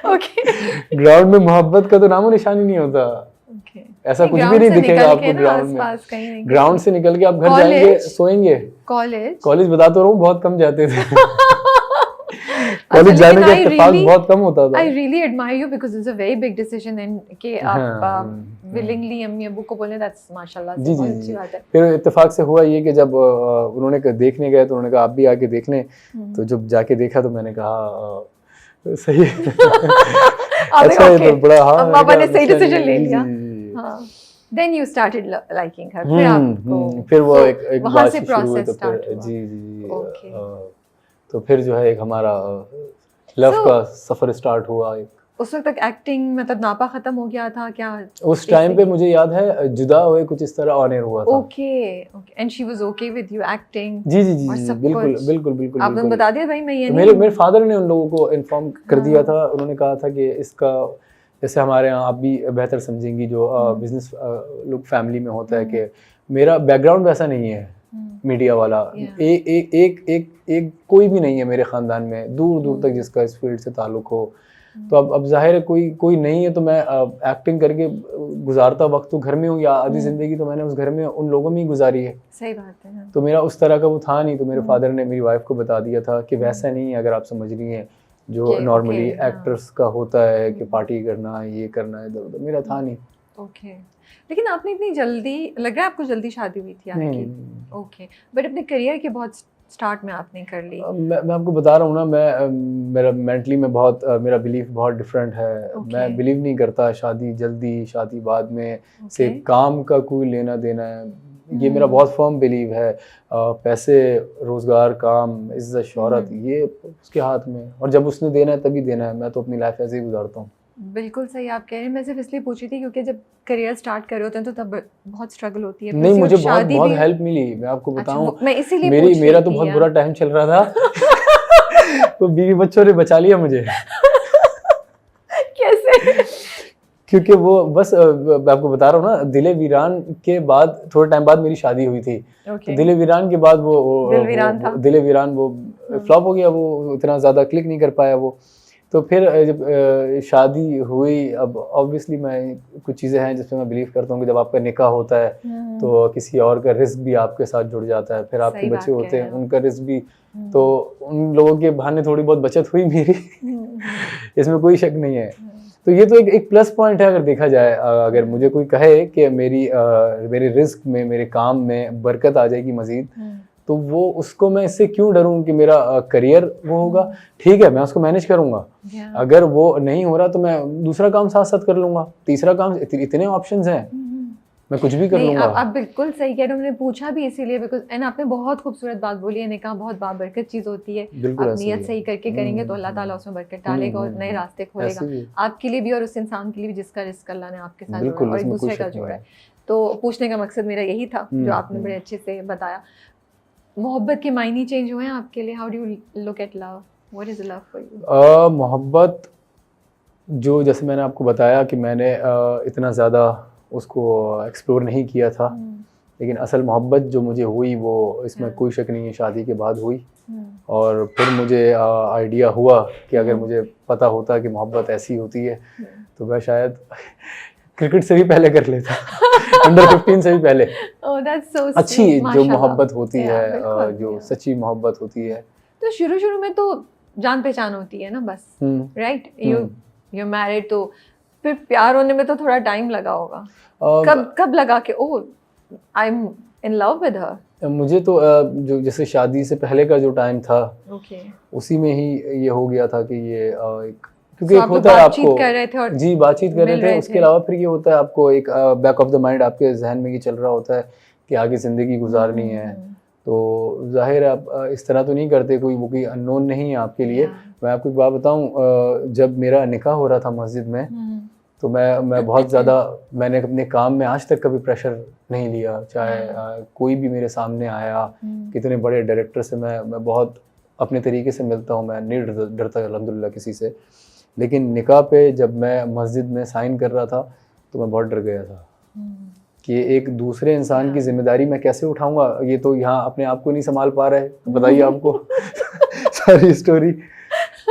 ओके ग्राउंड में मोहब्बत का तो नामो निशान ही नहीं होता। ओके। ऐसा कुछ भी ग्राउंड नहीं से दिखेगा निकल आपको के ना ग्राउंड में। आसपास कहीं नहीं ग्राउंड से निकल के आप घर जाएंगे, कॉलेज सोएंगे। कॉलेज कॉलेज बता तो रहा हूँ, बहुत कम जाते थे। अच्छा, कॉलेज जाने लेकिन का I इत्तेफाक really बहुत कम होता था। I really admire you because it's a very big decision and कि आप हाँ, willingly अम्मी अब्बू को बोले that's माशाल्लाह से जी जी बहुत जी अच्छी बात है। फिर इत्तेफाक से हुआ ये कि जब उन्होंने देखने गए तो उन्होंने कहा आप भी आके देख लें। तो जब जाके देखा तो मैंने कहा सही है। आपने अच्छा कहा ये okay तो बड़ा, हाँ अम्मा अब्बा ने सही अच्छा डिसीजन ले जी, लिया। जी, जी, जी। हाँ then you started liking her फिर आपको फिर वो so एक वहाँ से बातचीत शुरू हुई, process तो फिर start हुआ। जी जी जी Okay. तो फिर जो है एक हमारा लव So, का सफर स्टार्ट हुआ। एक उस वक्त तक एक्टिंग मतलब नापा खत्म हो गया था क्या? उस टाइम पे मुझे याद है जुदा हुए कुछ इस तरह ऑन एयर हुआ था। Okay okay and she was okay with you acting जी जी जी और जी सब बिल्कुल कुछ बिल्कुल बिल्कुल आपने बिल्कुल। बता दिया भाई मैं ये तो नहीं मेरे फादर ने उन लोगों को इन्फॉर्म कर दिया हाँ। था। उन्होंने कहा था कि इसका, जैसे हमारे यहाँ आप भी बेहतर समझेंगी, जो बिजनेस लोग फैमिली में होता है, कि मेरा बैकग्राउंड वैसा नहीं है मीडिया वाला। Yeah. एक कोई भी नहीं है मेरे ख़ानदान में दूर दूर तक जिसका इस फील्ड से ताल्लुक़ हो। तो अब जाहिर है कोई नहीं है, तो मैं एक्टिंग करके गुजारता वक्त तो घर में हूँ, या आधी ज़िंदगी तो मैंने उस घर में उन लोगों में ही गुजारी है। सही बात है। तो मेरा उस तरह का वो था नहीं। तो मेरे फादर ने मेरी वाइफ को बता दिया था कि वैसा नहीं है, अगर आप समझ रही हैं जो नॉर्मली एक्टर्स का होता है कि पार्टी करना है, ये करना है, इधर उधर, मेरा था नहीं। ओके लेकिन आपने इतनी जल्दी, लग रहा है आपको जल्दी शादी हुई थी आपकी? ओके बट अपने करियर के बहुत स्टार्ट में आपने कर ली। मैं आपको बता रहा हूँ ना, मैं मेरा मेंटली में बहुत मेरा बिलीफ बहुत डिफरेंट है। मैं बिलीव नहीं करता शादी जल्दी, शादी बाद में से काम का कोई लेना देना है। ये मेरा बहुत फर्म बिलीव है। पैसे, रोजगार, काम, इज्जत, शोहरत, ये उसके हाथ में, और जब उसने देना है तभी देना है। मैं तो अपनी लाइफ ऐसे ही गुजारता हूँ। बिल्कुल सही आप कह रहे हैं। मैं सिर्फ इसलिए पूछी थी क्योंकि जब करियर स्टार्ट कर रहे होते हैं तो तब बहुत स्ट्रगल होती है। नहीं, मुझे बहुत हेल्प मिली, मैं आपको बताऊं। मैं इसीलिए मेरा तो बहुत बुरा टाइम चल रहा था। तो बीवी बच्चों ने बचा लिया मुझे। कैसे? क्योंकि वो बस मैं आपको बता रहा हूँ ना, दिले वीरान के बाद थोड़े टाइम बाद मेरी शादी हुई थी। तो दिले वीरान के बाद वो दिले वीरान वो फ्लॉप हो गया, वो इतना ज़्यादा क्लिक नहीं कर पाया वो। तो फिर जब शादी हुई, अब ऑब्वियसली मैं कुछ चीज़ें हैं जिसमें मैं बिलीव करता हूँ कि जब आपका निकाह होता है तो किसी और का रिस्क भी आपके साथ जुड़ जाता है। फिर आपके बच्चे होते हैं, उनका रिस्क भी, तो उन लोगों के बहाने थोड़ी बहुत बचत हुई मेरी। इसमें कोई शक नहीं है। तो ये तो एक प्लस पॉइंट है अगर देखा जाए। अगर मुझे कोई कहे कि मेरे रिस्क में, मेरे काम में बरकत आ जाएगी मजीद, तो वो उसको मैं इससे क्यों डरूं कि मेरा करियर वो होगा। ठीक है, मैं उसको मैनेज करूंगा। अगर वो नहीं हो रहा तो मैं दूसरा काम साथ साथ कर लूंगा, तीसरा काम, इतने ऑप्शंस हैं, मैं कुछ भी कर लूंगा। आप बिल्कुल सही कह रहे हो। मैंने पूछा भी इसीलिए बिकॉज एंड आपने बहुत खूबसूरत बात बोली है। निकाह बहुत बाबरकत चीज़ होती है। आप नियत सही करके करेंगे तो अल्लाह ताला उसमें बरकत डालेगा और नए रास्ते खोलेगा आपके लिए भी और उस इंसान के लिए भी जिसका रिस्क अल्लाह ने आपके साथ जोड़ा और एक दूसरे का जोड़ा है। तो पूछने का मकसद मेरा यही था जो आपने बड़े अच्छे से बताया। मोहब्बत के मायने चेंज हुए हैं आपके लिए? How do you look yet love? What is love for you? मोहब्बत, जो जैसे मैंने आपको बताया कि मैंने इतना ज़्यादा उसको एक्सप्लोर नहीं किया था, लेकिन असल मोहब्बत जो मुझे हुई वो, इसमें कोई शक नहीं है, शादी के बाद हुई। और फिर मुझे आइडिया हुआ कि अगर मुझे पता होता कि मोहब्बत ऐसी होती है तो मैं शायद क्रिकेट से भी पहले कर लेता। अंडर 15 से भी पहले। अच्छी जो मोहब्बत होती है, जो सच्ची मोहब्बत होती है, तो शुरू में तो जान पहचान होती है ना बस, राइट? यू मैरिड, तो फिर प्यार होने में तो थोड़ा टाइम लगा होगा। कब लगा कि oh I am in love with her? मुझे तो जो जैसे शादी से पहले का जो टाइम था, उसी में ही ये हो गया था कि ये एक, क्योंकि एक होता है आपको कर रहे थे और जी बातचीत कर रहे थे। उसके अलावा फिर ये होता है आपको एक बैक ऑफ द माइंड आपके जहन में ये चल रहा होता है कि आगे ज़िंदगी गुजारनी है। तो जाहिर है आप इस तरह तो नहीं करते, कोई अननोन नहीं है आपके लिए। मैं आपको एक बात बताऊं, जब मेरा निकाह हो रहा था मस्जिद में, तो मैं बहुत ज़्यादा, मैंने अपने काम में आज तक कभी प्रेशर नहीं लिया, चाहे कोई भी मेरे सामने आया, कितने बड़े डायरेक्टर से मैं बहुत अपने तरीके से मिलता हूँ, मैं नहीं डरता अल्हम्दुलिल्लाह किसी से। लेकिन निकाह पे जब मैं मस्जिद में साइन कर रहा था तो मैं बहुत डर गया था कि एक दूसरे इंसान की जिम्मेदारी मैं कैसे उठाऊंगा, ये तो यहाँ अपने आप को नहीं संभाल पा रहे, तो बताइए आपको सारी स्टोरी,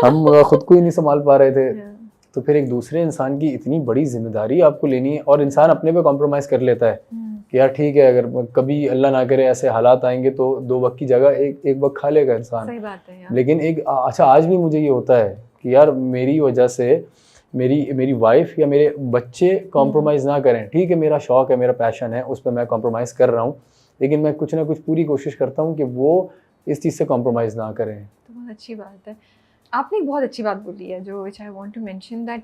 हम खुद को ही नहीं संभाल पा रहे थे। तो फिर एक दूसरे इंसान की इतनी बड़ी जिम्मेदारी आपको लेनी है, और इंसान अपने पे कॉम्प्रोमाइज़ कर लेता है कि यार ठीक है, अगर कभी अल्लाह ना करे ऐसे हालात आएंगे तो 2 वक्त की जगह एक वक्त खा लेगा इंसान। सही बात है यार। लेकिन एक अच्छा, आज भी मुझे ये होता है कि यार मेरी वजह से मेरी वाइफ या मेरे बच्चे कॉम्प्रोमाइज़ ना करें। ठीक है, मेरा शौक़ है, मेरा पैशन है, उस पर मैं कॉम्प्रोमाइज़ कर रहा हूँ, लेकिन मैं कुछ ना कुछ पूरी कोशिश करता हूँ कि वो इस चीज़ से कॉम्प्रोमाइज़ ना करें। तो बहुत अच्छी बात है। आपने एक बहुत अच्छी बात बोली है जो which I want to mention that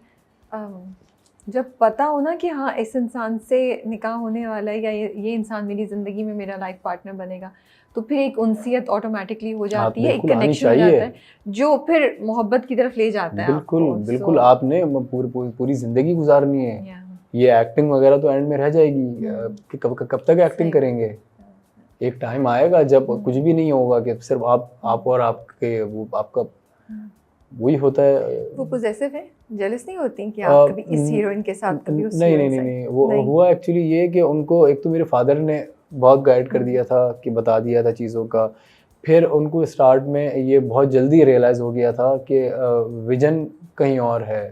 जब पता हो ना कि हाँ इस इंसान से निकाह होने वाला है या ये इंसान मेरी ज़िंदगी में मेरा लाइफ पार्टनर बनेगा, तो फिर एक उनसियत ऑटोमेटिकली हो जाती है, एक कनेक्शन हो जाता है जो फिर मोहब्बत की तरफ ले जाता है। बिल्कुल आपने पूरी ज़िंदगी गुजारनी है। ये एक्टिंग वगैरह तो एंड में रह जाएगी कि कब तक एक्टिंग करेंगे। एक टाइम आएगा जब कुछ भी नहीं होगा, कि सिर्फ आप और आपके वो आपका वही होता है। वो पॉसेसिव है, जेलस नहीं होती कि आप कभी इस हीरोइन के साथ कभी उस नहीं, वो हुआ एक्चुअली ये कि उनको एक तो मेरे फादर ने बहुत गाइड कर दिया था, कि बता दिया था चीज़ों का। फिर उनको स्टार्ट में ये बहुत जल्दी रियलाइज़ हो गया था कि विजन कहीं और है।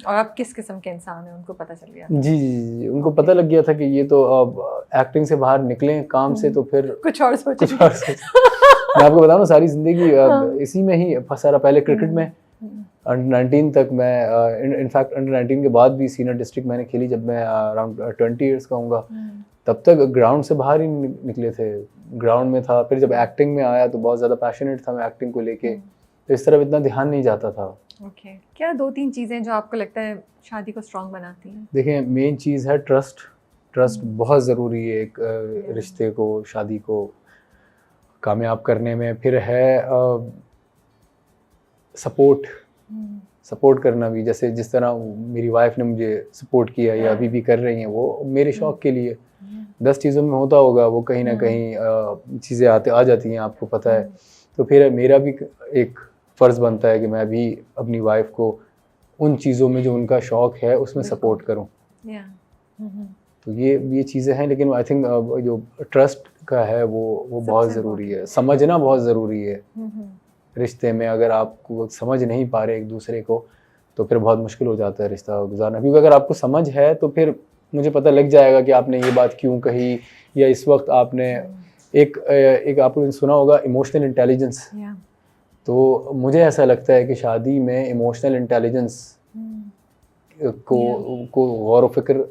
और आप किस किस्म के इंसान हैं उनको पता चल गया। जी, उनको पता लग गया था कि ये तो अब एक्टिंग से बाहर निकलें काम से तो फिर कुछ और सोचें। मैं आपको बताऊं ना, सारी जिंदगी इसी में ही फंसा रहा। पहले क्रिकेट में अंडर 19 तक मैं, इनफैक्ट अंडर 19 के बाद भी सीनियर डिस्ट्रिक्ट मैंने खेली जब मैं अराउंड 20 ईयर्स का हूँगा। तब तक ग्राउंड से बाहर ही निकले थे, ग्राउंड में था। फिर जब एक्टिंग में आया तो बहुत ज़्यादा पैशनेट था मैं एक्टिंग को लेके, तो इस तरफ इतना ध्यान नहीं जाता था। ओके, क्या 2-3 चीज़ें जो आपको लगता है शादी को स्ट्रॉन्ग बनाती हैं? देखिए, मेन चीज़ है ट्रस्ट बहुत ज़रूरी है एक रिश्ते को, शादी को कामयाब करने में। फिर है सपोर्ट करना भी, जैसे जिस तरह मेरी वाइफ ने मुझे सपोर्ट किया या अभी भी कर रही हैं, वो मेरे शौक़ के लिए। 10 चीज़ों में होता होगा वो कहीं ना कहीं चीज़ें आ जाती हैं, आपको पता है। तो फिर मेरा भी एक फ़र्ज़ बनता है कि मैं भी अपनी वाइफ को उन चीज़ों में जो उनका शौक़ है उसमें सपोर्ट करूं। तो ये चीज़ें हैं। लेकिन आई थिंक जो ट्रस्ट का है वो बहुत ज़रूरी है, समझना बहुत ज़रूरी है रिश्ते में। अगर आप समझ नहीं पा रहे एक दूसरे को तो फिर बहुत मुश्किल हो जाता है रिश्ता गुजारना। क्योंकि अगर आपको समझ है तो फिर मुझे पता लग जाएगा कि आपने ये बात क्यों कही, या इस वक्त आपने एक आपने सुना होगा इमोशनल इंटेलिजेंस। तो मुझे ऐसा लगता है कि शादी में इमोशनल इंटेलिजेंस को गौर व फिक्र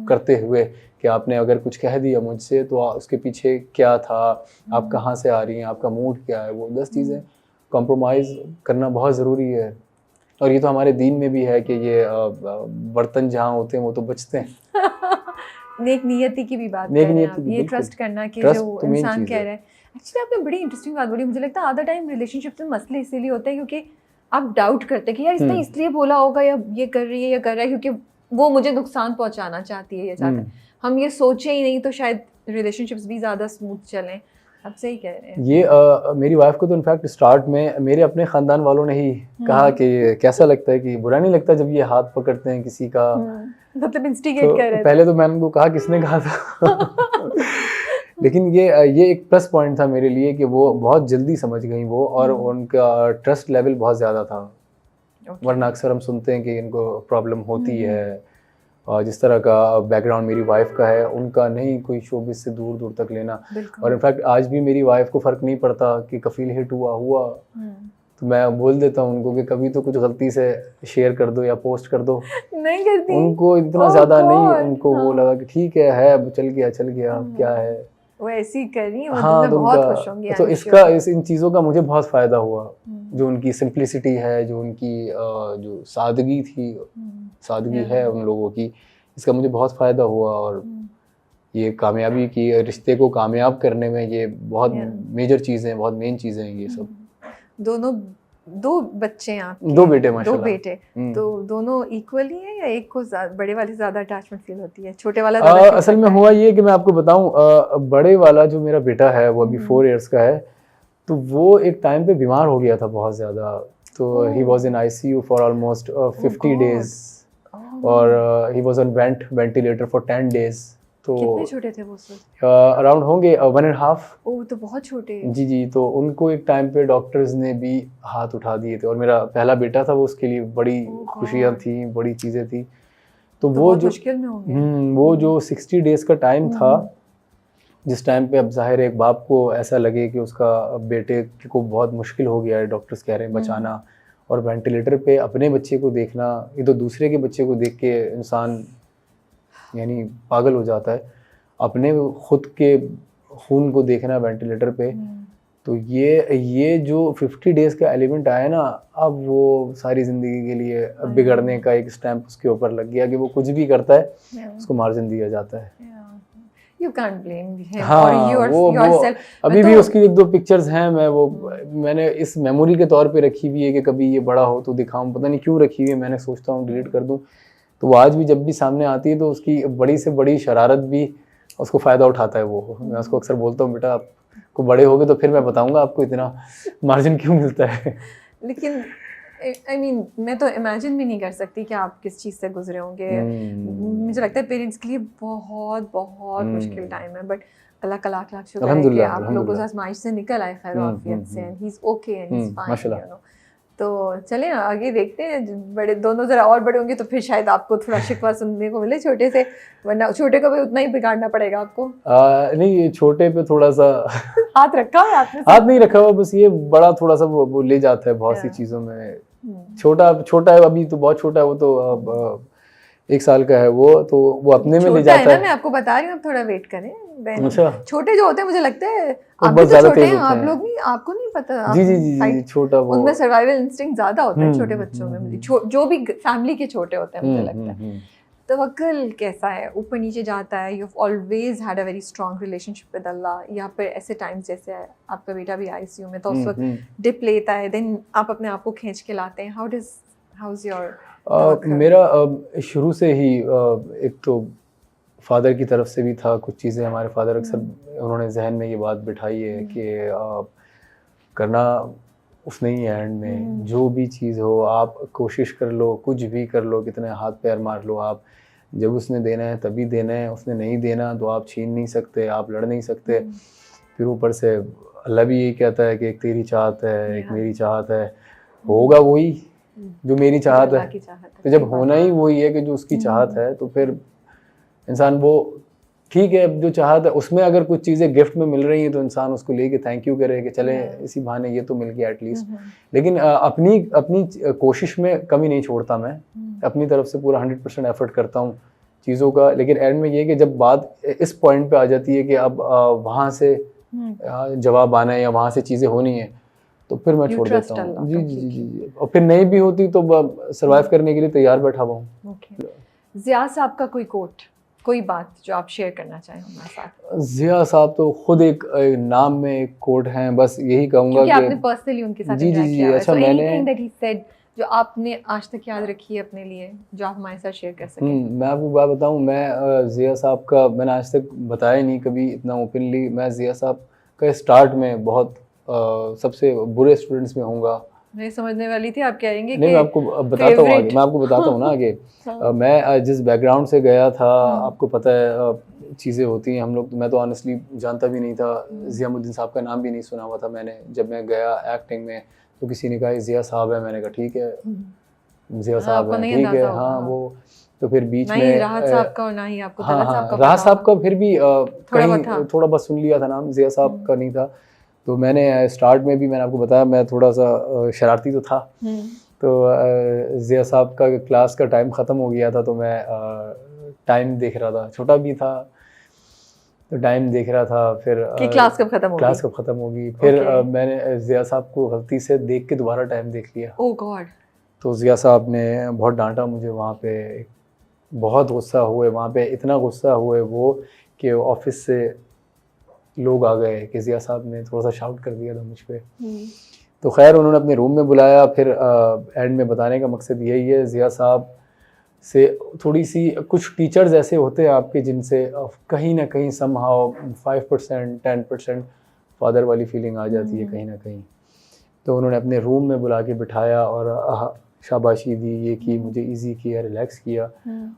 करते हुए कि आपने अगर कुछ कह दिया मुझसे तो उसके पीछे क्या था, आप कहाँ से आ रही हैं, आपका मूड क्या है, वो 10 चीज़ें कॉम्प्रोमाइज़ करना बहुत ज़रूरी है। और ये तो हमारे दीन में भी है कि ये बर्तन जहाँ होते हैं वो तो बचते हैं। नेक नियति की भी बात कर रहे हैं आप, ये ट्रस्ट करना कि जो इंसान कह रहा है। एक्चुअली आपने बड़ी इंटरेस्टिंग बात बोली। मुझे लगता है आधा टाइम रिलेशनशिप में मसले इसीलिए होते हैं क्योंकि आप डाउट करते हैं कि यार इसने इसलिए बोला होगा या ये कर रही है या कर रहा है क्योंकि वो मुझे नुकसान पहुंचाना चाहती है या चाहता है। हम ये सोचे ही नहीं तो शायद रिलेशनशिप्स भी ज़्यादा स्मूथ चलें। आप सही कह रहे हैं। ये मेरी वाइफ को तो इनफैक्ट स्टार्ट में मेरे अपने ख़ानदान वालों ने ही कहा कि कैसा लगता है, कि बुरा नहीं लगता जब ये हाथ पकड़ते हैं किसी का, मतलब इंस्टिगेट कर रहे थे। पहले तो मैंने उनको कहा किसने कहा था लेकिन ये एक प्लस पॉइंट था मेरे लिए कि वो बहुत जल्दी समझ गई वो, और उनका ट्रस्ट लेवल बहुत ज़्यादा था। वरना अक्सर हम सुनते हैं कि इनको प्रॉब्लम होती है, और जिस तरह का बैकग्राउंड मेरी वाइफ का है उनका नहीं कोई शोबिस से दूर दूर तक लेना। और इनफैक्ट आज भी मेरी वाइफ को फ़र्क नहीं पड़ता कि कफील हिट हुआ तो मैं बोल देता हूँ उनको कि कभी तो कुछ गलती से शेयर कर दो या पोस्ट कर दो। नहीं करती उनको इतना ज़्यादा नहीं, उनको वो लगा कि ठीक है अब चल गया क्या है, वो ऐसी ही करी। हाँ, तो बहुत खुश होंगी। तो इन चीज़ों का मुझे बहुत फ़ायदा हुआ, जो उनकी सिंप्लिसिटी है, जो उनकी जो सादगी है उन लोगों की, इसका मुझे बहुत फ़ायदा हुआ। और ये कामयाबी की रिश्ते को कामयाब करने में ये बहुत मेजर चीज़ें, बहुत मेन चीज़ें हैं ये सब। दोनों दो बच्चे हैं आपके? 2 बेटे दो माशाल्लाह। बेटे, तो दोनों इक्वली हैं या एक को बड़े वाले से ज्यादा अटैचमेंट फील होती है, छोटे वाला ज्यादा feel असल में करता है? हुआ ये कि मैं आपको बताऊं, बड़े वाला जो मेरा बेटा है वो अभी 4 इयर्स का है, तो वो एक टाइम पे बीमार हो गया था बहुत ज़्यादा, तो he was in ICU for almost 50 days और he was on ventilator for 10 days. तो कितने छोटे थे वो सर? अराउंड होंगे 1.5। ओह, तो बहुत छोटे। जी जी, तो उनको एक टाइम पे डॉक्टर्स ने भी हाथ उठा दिए थे और मेरा पहला बेटा था, वो उसके लिए बड़ी Oh खुशियाँ God. थी, बड़ी चीज़ें थी। तो तो वो बहुत जो मुश्किल में होंगे। वो जो 60 डेज का टाइम था, जिस टाइम पे अब जाहिर है एक बाप को ऐसा लगे कि उसका बेटे को बहुत मुश्किल हो गया है, डॉक्टर्स कह रहे हैं बचाना, और वेंटिलेटर पे अपने बच्चे को देखना, ये तो दूसरे के बच्चे को देख के इंसान यानी पागल हो जाता है, अपने खुद के खून को देखना वेंटिलेटर पे। तो ये जो 50 डेज का एलिमेंट आया ना, अब वो सारी ज़िंदगी के लिए बिगड़ने का एक स्टैम्प उसके ऊपर लग गया कि वो कुछ भी करता है उसको मार्जिन दिया जाता है। You can't blame him हाँ, or yourself. अभी भी उसकी 1-2 पिक्चर्स हैं, मैंने इस मेमोरी के तौर पे रखी हुई है कि कभी ये बड़ा हो तो दिखाऊं, पता नहीं क्यों रखी हुई है, मैंने सोचता हूँ डिलीट कर दूं, तो वो आज भी जब भी सामने आती है तो उसकी बड़ी से बड़ी शरारत भी उसको फ़ायदा उठाता है वो। मैं उसको अक्सर बोलता हूँ, बेटा आपको बड़े हो गए तो फिर मैं बताऊँगा आपको इतना मार्जिन क्यों मिलता है। लेकिन I mean, मैं तो इमेजिन भी नहीं कर सकती कि आप किस चीज़ से गुजरे होंगे। मुझे लगता है पेरेंट्स के लिए बहुत बहुत मुश्किल टाइम है, बट अल्लाह का लाख लाख शुक्र है कि आप लोग उस आजमाइश से निकल आए खैर आफियत से, and he is okay and he is fine, you know. तो चलें आगे देखते हैं, बड़े दोनों ज़रा और बड़े होंगे तो फिर शायद आपको थोड़ा शिकवा सुनने को मिले छोटे से, वरना छोटे को भी उतना ही बिगाड़ना पड़ेगा आपको। नहीं, ये छोटे पे थोड़ा सा हाथ रखा है आपने? हाथ नहीं रखा हुआ, बस ये बड़ा थोड़ा सा वो ले जाता है बहुत सी चीज़ों में। छोटा है अभी, तो बहुत छोटा है वो, तो अब 1 साल का है वो, तो वो अपने में ले जाता है। मैं आपको बता रही हूँ, आप थोड़ा वेट करें। अच्छा, छोटे जो होते हैं मुझे लगता है आप बहुत भी तो ज़्यादा छोटे तेज हैं, होते आप हैं। लोग नहीं, आपको नहीं पता। जी जी जी जी, छोटा वो उनमें सर्वाइवल इंस्टिंक्ट ज्यादा होता है छोटे बच्चों में, जो भी फैमिली के छोटे होते हैं मुझे लगता है। तवक्कुल कैसा है, ऊपर नीचे जाता है, you have always had a very strong relationship with Allah, या फिर ऐसे टाइम्स जैसे आपका बेटा भी आईसीयू में तो उस वक्त डिप लेता है, देन आप अपने आप को खींच के लाते हैं, हाउ इज योर? मेरा शुरू से ही एक तो फादर की तरफ से भी था, कुछ चीज़ें हमारे फादर अक्सर उन्होंने जहन में ये बात बिठाई है कि करना उसने ही है एंड में, जो भी चीज़ हो आप कोशिश कर लो, कुछ भी कर लो, कितने हाथ पैर मार लो आप, जब उसने देना है तभी देना है, उसने नहीं देना तो आप छीन नहीं सकते, आप लड़ नहीं सकते। फिर ऊपर से अल्लाह भी यही कहता है कि एक तेरी चाहत है, एक मेरी चाहत है, होगा वही जो मेरी चाहत है। तो जब होना ही वही है कि जो उसकी चाहत है, तो फिर इंसान वो ठीक है, जो चाहत है उसमें अगर कुछ चीज़ें गिफ्ट में मिल रही हैं तो इंसान उसको लेके थैंक यू करे कि चले इसी बहाने ये तो मिल गया एटलीस्ट। लेकिन अपनी कोशिश में कमी नहीं छोड़ता मैं, अपनी तरफ से पूरा 100% एफर्ट करता हूँ चीज़ों का। लेकिन एंड में ये कि जब बात इस पॉइंट पे आ जाती है कि अब वहाँ से जवाब आना है या वहाँ से चीज़ें होनी है, तो फिर मैं छोड़ देता हूँ। जी जी जी जी, और फिर नहीं भी होती तो सर्वाइव करने के लिए तैयार बैठा हुआ हूँ। ज़िया साहब का कोई कोट, कोई बात जो आप शेयर करना चाहें हमारे साथ? ज़िया साहब तो खुद एक नाम में एक कोट हैं, बस यही कहूँगा कि आपने पर्सनली उनके साथ जी जी जी, अच्छा मैंने जो आपने आज तक याद रखी है अपने लिए, जो आप हमारे साथ शेयर कर सकें? मैं आपको बात बताऊँ, मैं ज़िया साहब का मैंने आज तक बताया नहीं कभी इतना ओपनली। मैं ज़िया साहब का स्टार्ट में बहुत सबसे बुरे स्टूडेंट्स में होऊंगा। नहीं समझने वाली थी, आप कहेंगे नहीं, मैं आपको बताता हूँ आगे, मैं आपको बताता हूँ ना आगे। मैं जिस बैकग्राउंड से गया था, आपको पता है चीज़ें होती हैं, हम लोग, मैं तो ऑनेस्टली जानता भी नहीं था, ज़ियामुद्दीन साहब का नाम भी नहीं सुना हुआ था मैंने। जब मैं गया एक्टिंग में तो किसी ने कहा ज़िया साहब है, मैंने कहा ठीक है ज़िया साहब है, ठीक है हाँ वो। तो फिर बीच में राहत साहब का और ना ही आपको हाँ हाँ राहत साहब का फिर भी कहीं थोड़ा बहुत सुन लिया था नाम, ज़िया साहब का नहीं था। तो मैंने स्टार्ट में भी मैंने आपको बताया मैं थोड़ा सा शरारती तो था। तो ज़िया साहब का क्लास का टाइम ख़त्म हो गया था, तो मैं टाइम देख रहा था, छोटा भी था तो टाइम देख रहा था। फिर क्लास कब ख़त्म होगी? फिर मैंने ज़िया साहब को गलती से देख के दोबारा टाइम देख लिया। ओह गॉड! तो ज़िया साहब ने बहुत डांटा मुझे वहाँ पे, बहुत गुस्सा हुए वहाँ पे, इतना गुस्सा हुए वो कि ऑफिस से लोग आ गए कि ज़िया साहब ने थोड़ा सा शाउट कर दिया था मुझ पे। तो खैर उन्होंने अपने रूम में बुलाया। फिर एंड में बताने का मकसद यही है, ज़िया साहब से थोड़ी सी, कुछ टीचर्स ऐसे होते हैं आपके जिनसे कहीं ना कहीं समहाउ 5% 10% फादर वाली फीलिंग आ जाती है कहीं ना कहीं। तो उन्होंने अपने रूम में बुला के बिठाया और शाबाशी दी, ये की, मुझे इजी किया, रिलैक्स किया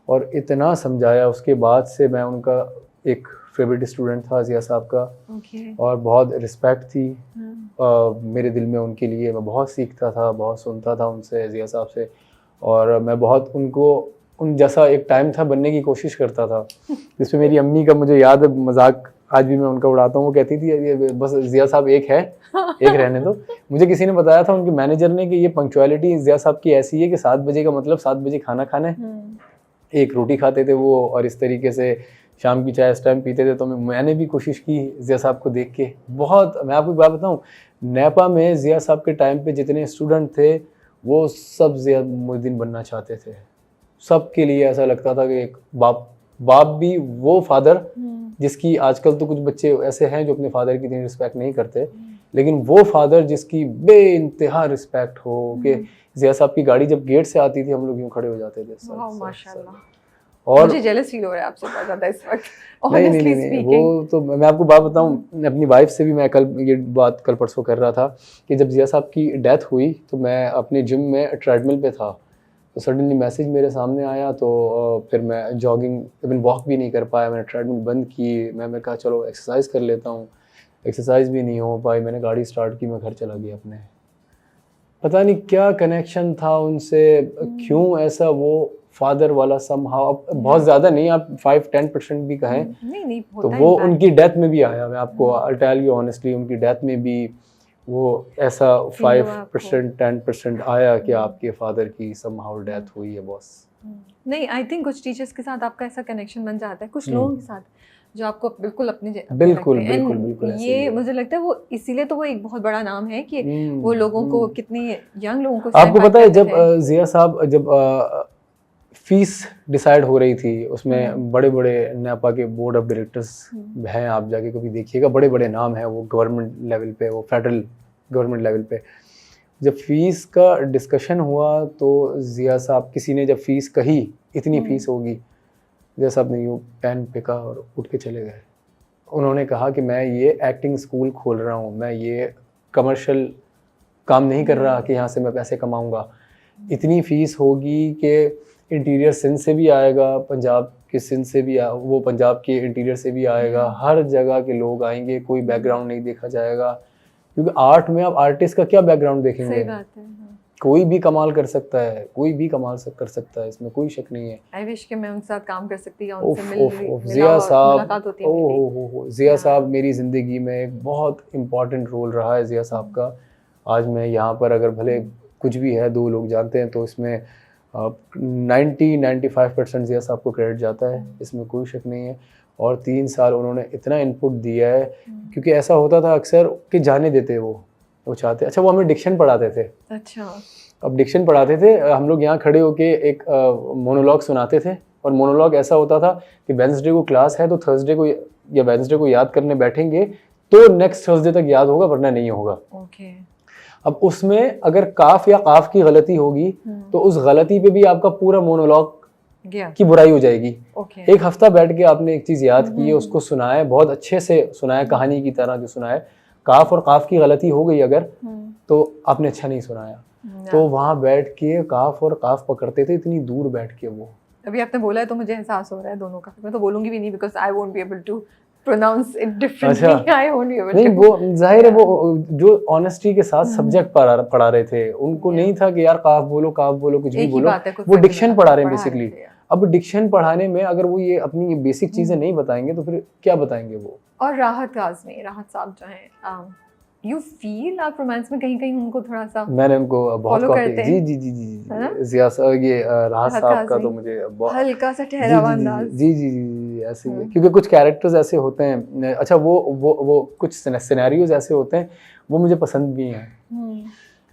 और इतना समझाया। उसके बाद से मैं उनका एक फेवरेट स्टूडेंट था ज़िया साहब का। और बहुत रिस्पेक्ट थी मेरे दिल में उनके लिए। मैं बहुत सीखता था, बहुत सुनता था उनसे, ज़िया साहब से। और मैं बहुत उनको, उन जैसा एक टाइम था बनने की कोशिश करता था। जिसमें मेरी अम्मी का, मुझे याद है, मजाक आज भी मैं उनका उड़ाता हूँ, वो कहती थी ये बस ज़िया साहब एक है, एक रहने दो। मुझे किसी ने बताया था, उनके मैनेजर ने, कि ये पंक्चुअलिटी ज़िया साहब की ऐसी है कि 7 बजे का मतलब 7 बजे खाना खाना है। एक रोटी खाते थे वो, और इस तरीके से शाम की चाय इस टाइम पीते थे। तो मैंने भी कोशिश की ज़िया साहब को देख के बहुत। मैं आपको एक बात बताऊँ, नेपा में ज़िया साहब के टाइम पे जितने स्टूडेंट थे वो सब ज़िया मुहिद्दीन बनना चाहते थे। सबके लिए ऐसा लगता था कि एक बाप भी वो फादर जिसकी, आजकल तो कुछ बच्चे ऐसे हैं जो अपने फादर की इतनी रिस्पेक्ट नहीं करते, लेकिन वो फादर जिसकी बेइंतहा रिस्पेक्ट हो। कि ज़िया साहब की गाड़ी जब गेट से आती थी, हम लोग यूँ खड़े हो जाते थे। माशाल्लाह। और मुझे जेलस फील हो रहा है आपसे बहुत ज़्यादा इस वक्त। नहीं, वो तो मैं आपको बात बताऊं, अपनी वाइफ से भी मैं कल परसों कर रहा था कि जब ज़िया साहब की डेथ हुई तो मैं अपने जिम में ट्रेडमिल पे था। तो सडनली मैसेज मेरे सामने आया। तो फिर मैं जॉगिंग, इवन वॉक भी नहीं कर पाया, मैंने ट्रेडमिल बंद की। मैंने कहा चलो एक्सरसाइज कर लेता हूँ, एक्सरसाइज भी नहीं हो पाई। मैंने गाड़ी स्टार्ट की, मैं घर चला गया अपने। पता नहीं क्या कनेक्शन था उनसे, क्यों ऐसा वो फादर वाला समहाउ, बहुत ज़्यादा नहीं, आप 5-10% भी कहें, नहीं तो वो उनकी डेथ में भी आया। मैं आपको आई टेल यू ऑनेस्टली, उनकी डेथ में भी वो ऐसा 5% 10% आया कि आपके फादर की समहाउ डेथ हुई है बॉस। नहीं, आई थिंक कुछ टीचर्स के साथ आपका ऐसा कनेक्शन बन जाता है, कुछ लोगों के साथ जो आपको बिल्कुल अपने बिल्कुल लगते हैं। बिल्कुल ये मुझे लगता है वो इसीलिए तो वो एक बहुत बड़ा नाम है कि वो लोगों को, कितनी यंग लोगों को आपको पता है, जब ज़िया साहब, जब फीस डिसाइड हो रही थी, उसमें बड़े बड़े नेपा के बोर्ड ऑफ डायरेक्टर्स हैं, आप जाके कभी देखिएगा, बड़े बड़े नाम हैं वो गवर्नमेंट लेवल पे, वो फेडरल गवर्नमेंट लेवल पे। जब फीस का डिस्कशन हुआ तो ज़िया साहब, किसी ने जब फीस कही इतनी फीस होगी, ज़िया साहब ने यूँ पेन फेंका और उठ के चले गए। उन्होंने कहा कि मैं ये एक्टिंग स्कूल खोल रहा हूँ, मैं ये कमर्शियल काम नहीं कर रहा कि यहाँ से मैं पैसे कमाऊँगा। इतनी फ़ीस होगी कि इंटीरियर सिंध से भी आएगा, पंजाब के सिंध से भी वो पंजाब के इंटीरियर से भी आएगा, हर जगह के लोग आएंगे, कोई बैकग्राउंड नहीं देखा जाएगा। क्योंकि आर्ट में आप आर्टिस्ट का क्या बैकग्राउंड देखेंगे? सही बात है। कोई भी कमाल कर सकता है, कोई भी कमाल कर सकता है, इसमें कोई शक नहीं है। आई विश कि मैं उनके साथ काम कर सकती या उनसे ज़िया साहब, मुलाकात होती मेरी। ज़िया साहब मेरी ज़िंदगी में एक बहुत इम्पॉर्टेंट रोल रहा है ज़िया साहब का। आज मैं यहाँ पर, अगर भले कुछ भी है, 2 लोग जानते हैं, तो इसमें 90-95% ज़िया साहब को क्रेडिट जाता है, इसमें कोई शक नहीं है। और 3 साल उन्होंने इतना इनपुट दिया है, क्योंकि ऐसा होता था अक्सर कि जाने देते वो चाहते। अच्छा, वो हमें डिक्शन पढ़ाते थे। अच्छा, अब डिक्शन पढ़ाते थे, हम लोग यहाँ खड़े होके एक मोनोलॉग सुनाते थे। और मोनोलॉग ऐसा होता था कि वेडनेसडे को क्लास है तो थर्सडे को या वेडनेसडे को याद करने बैठेंगे तो नेक्स्ट थर्सडे तक याद होगा, वरना नहीं होगा। ओके। अब उसमें अगर काफ या काफ की गलती होगी तो उस गलती पे भी आपका पूरा मोनोलॉग की बुराई हो जाएगी। एक हफ्ता बैठ के आपने एक चीज याद की है, उसको सुनाया, बहुत अच्छे से सुनाया, कहानी की तरह जो सुनाया। काफ और काफ की गलती हो गई अगर, तो आपने अच्छा नहीं सुनाया। तो वहां बैठ के काफ और काफ पकड़ते थे, इतनी दूर बैठ के वो। अभी आपने बोला है तो मुझे एहसास हो रहा है दोनों का। मैं तो बोलूंगी भी नहीं, because I won't be able to pronounce it differently. I won't be able to. नहीं, वो जाहिर है, वो जो ऑनेस्टी के साथ सब्जेक्ट पढ़ा रहे थे, उनको नहीं था कि यार काफ बोलो कुछ भी बोलो। वो डिक्शन पढ़ा रहे हैं बेसिकली। अब डिक्शन पढ़ाने में अगर वो ये अपनी ये बेसिक चीजें नहीं बताएंगे तो फिर क्या बताएंगे वो? और राहत साहब जो हैं, यू फील आप रोमांस में कहीं कहीं उनको थोड़ा सा, मैंने उनको बहुत कॉपी, जी ज़िया साहब, ये राहत साहब का तो मुझे हल्का सा ठहरावा अंदाज, जी ऐसे ही है। क्योंकि कुछ कैरेक्टर्स ऐसे होते हैं, अच्छा वो कुछ सिनेरियोज ऐसे होते हैं वो मुझे पसंद भी हैं।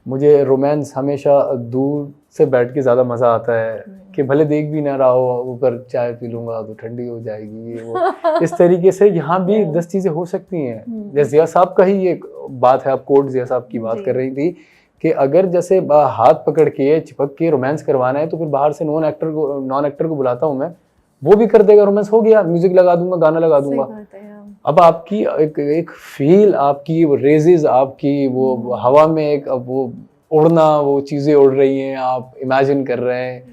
मुझे रोमांस हमेशा दूर से बैठ के ज़्यादा मज़ा आता है कि भले देख भी ना रहा हो, ऊपर चाय पी लूँगा तो ठंडी हो जाएगी ये वो। इस तरीके से यहाँ भी 10 चीज़ें हो सकती हैं। जैसे ज़िया साहब का ही एक बात है, आप कोट ज़िया साहब की बात कर रही थी कि अगर जैसे हाथ पकड़ के चिपक के रोमांस करवाना है तो फिर बाहर से नॉन एक्टर को बुलाता हूँ मैं, वो भी कर देगा, रोमांस हो गया, म्यूजिक लगा दूंगा, गाना लगा दूंगा। अब आपकी एक फील, आपकी वो रेजेस, आपकी वो हवा में एक वो उड़ना, वो चीज़ें उड़ रही हैं, आप इमेजिन कर रहे हैं,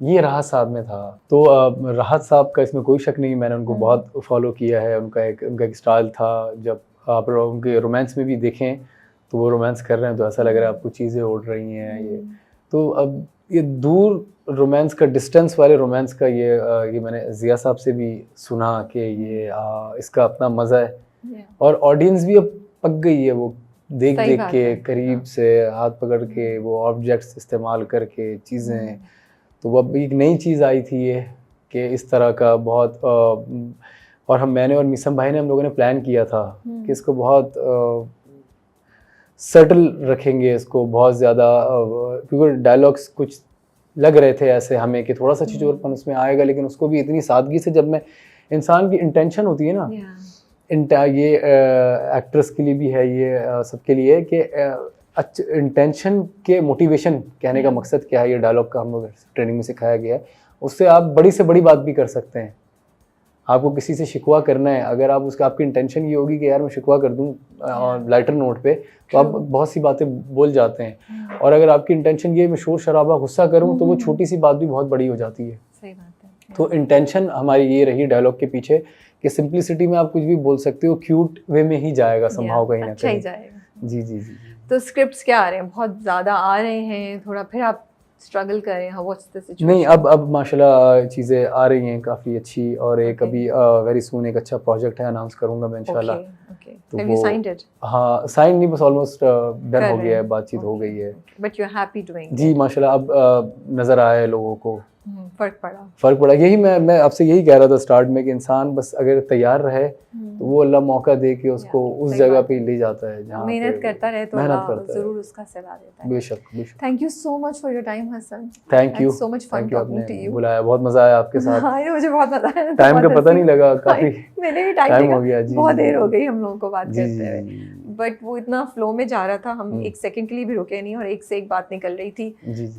ये राहत साहब में था। तो राहत साहब का इसमें कोई शक नहीं, मैंने उनको बहुत फॉलो किया है। उनका एक स्टाइल था, जब आप उनके रोमांस में भी देखें तो वो रोमांस कर रहे हैं तो ऐसा लग रहा है आपको चीज़ें उड़ रही हैं। ये तो अब ये दूर रोमांस का, डिस्टेंस वाले रोमांस का ये मैंने ज़िया साहब से भी सुना कि ये इसका अपना मज़ा है और ऑडियंस भी अब पक गई है वो देख के, करीब से हाथ पकड़ के, वो ऑब्जेक्ट्स इस्तेमाल करके चीज़ें। तो वो अब एक नई चीज़ आई थी ये कि इस तरह का बहुत और मैंने और मीसम भाई ने, हम लोगों ने प्लान किया था कि इसको बहुत सटल रखेंगे, इसको बहुत ज़्यादा, क्योंकि डायलॉग्स कुछ लग रहे थे ऐसे हमें कि थोड़ा सा छिछोरपन उसमें आएगा, लेकिन उसको भी इतनी सादगी से, जब मैं इंसान की इंटेंशन होती है ना, ये एक्ट्रेस के लिए भी है, ये सबके लिए, कि इंटेंशन के मोटिवेशन कहने का मकसद क्या है, ये डायलॉग का हम लोग ट्रेनिंग में सिखाया गया है। उससे आप बड़ी से बड़ी बात भी कर सकते हैं। आपको किसी से शिकवा करना है, अगर आप उसका, आपकी इंटेंशन ये होगी कि यार मैं शिकवा कर दूं और लाइटर नोट पे, तो आप बहुत सी बातें बोल जाते हैं। और अगर आपकी इंटेंशन ये मैं शोर शराबा गुस्सा करूं, तो वो छोटी सी बात भी बहुत बड़ी हो जाती है। सही बात है। तो इंटेंशन हमारी ये रही डायलॉग के पीछे कि सिंप्लिसिटी में आप कुछ भी बोल सकते हो, क्यूट वे में ही जाएगा संभाव कहीं ना कहीं। जी जी जी। तो स्क्रिप्ट्स क्या आ रहे हैं? बहुत ज़्यादा आ रहे हैं, थोड़ा फिर आप स्ट्रगल कर रहे हैं? What's the situation? नहीं, अब माशाल्लाह चीज़ें आ रही हैं काफ़ी अच्छी, और एक अभी वेरी सून एक अच्छा प्रोजेक्ट है, अनाउंस करूंगा मैं इंशाल्लाह। तो हैव यू साइंड इट? हाँ, साइन नहीं, बस ऑलमोस्ट डन हो गया है, बातचीत हो गई है। But you are happy doing it? जी माशाल्लाह, अब नज़र आया है लोगों को, फर्क पड़ा। यही मैं आपसे यही कह रहा था स्टार्ट में कि इंसान बस अगर तैयार रहे तो वो अल्लाह मौका दे के उसको उस जगह पे ले जाता है जहाँ मेहनत करता रहे तो अल्लाह ज़रूर उसका सिला देता है। बेशक। Thank you so much for your time Hasan. Thank you so much fun talking to you. बुलाया, बहुत मज़ा आया आपके साथ। हाँ, मुझे बहुत मज़ा आया। टाइम का पता नहीं लगा, काफ़ी मैंने भी टाइम हो गया। जी, बहुत देर हो गई हम लोगों को बात करते हुए, बट वो इतना फ्लो में जा रहा था, हम एक सेकंड के लिए भी रुके नहीं और एक से एक बात निकल रही थी।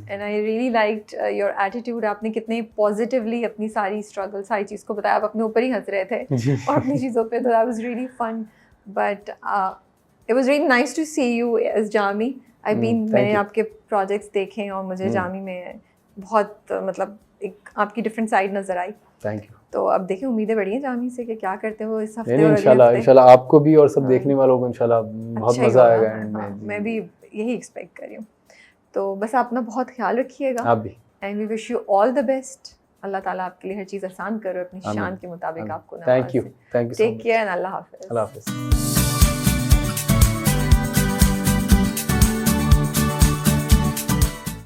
And I really liked your attitude. आपने कितने पॉजिटिवली अपनी सारी स्ट्रगल, सारी चीज़ को बताया। आप अपने ऊपर ही हंस रहे थे और अपनी चीज़ों पे, तो that was really fun. But it was really nice to see you as Jami. I mean, मैंने आपके प्रोजेक्ट्स देखे और मुझे जामी में बहुत मतलब एक आपकी डिफरेंट साइड नज़र आई। Thank you. तो अब देखिए, उम्मीदें बढ़ी हैं जामी से कि क्या करते हो इस हफ्ते। इंशाल्लाह आपको भी और सब देखने वालों को इंशाल्लाह बहुत मज़ा आएगा एंड में। मैं भी यही एक्सपेक्ट कर रही हूँ। तो बस आप अपना बहुत ख्याल रखिएगा। आप भी। And we wish you all the best. Allah ताला आपके लिए हर चीज़ आसान करो, अपनी शान के मुताबिक आपको। Thank you. Take care and Allah हाफिज़। अल्लाह हाफिज़।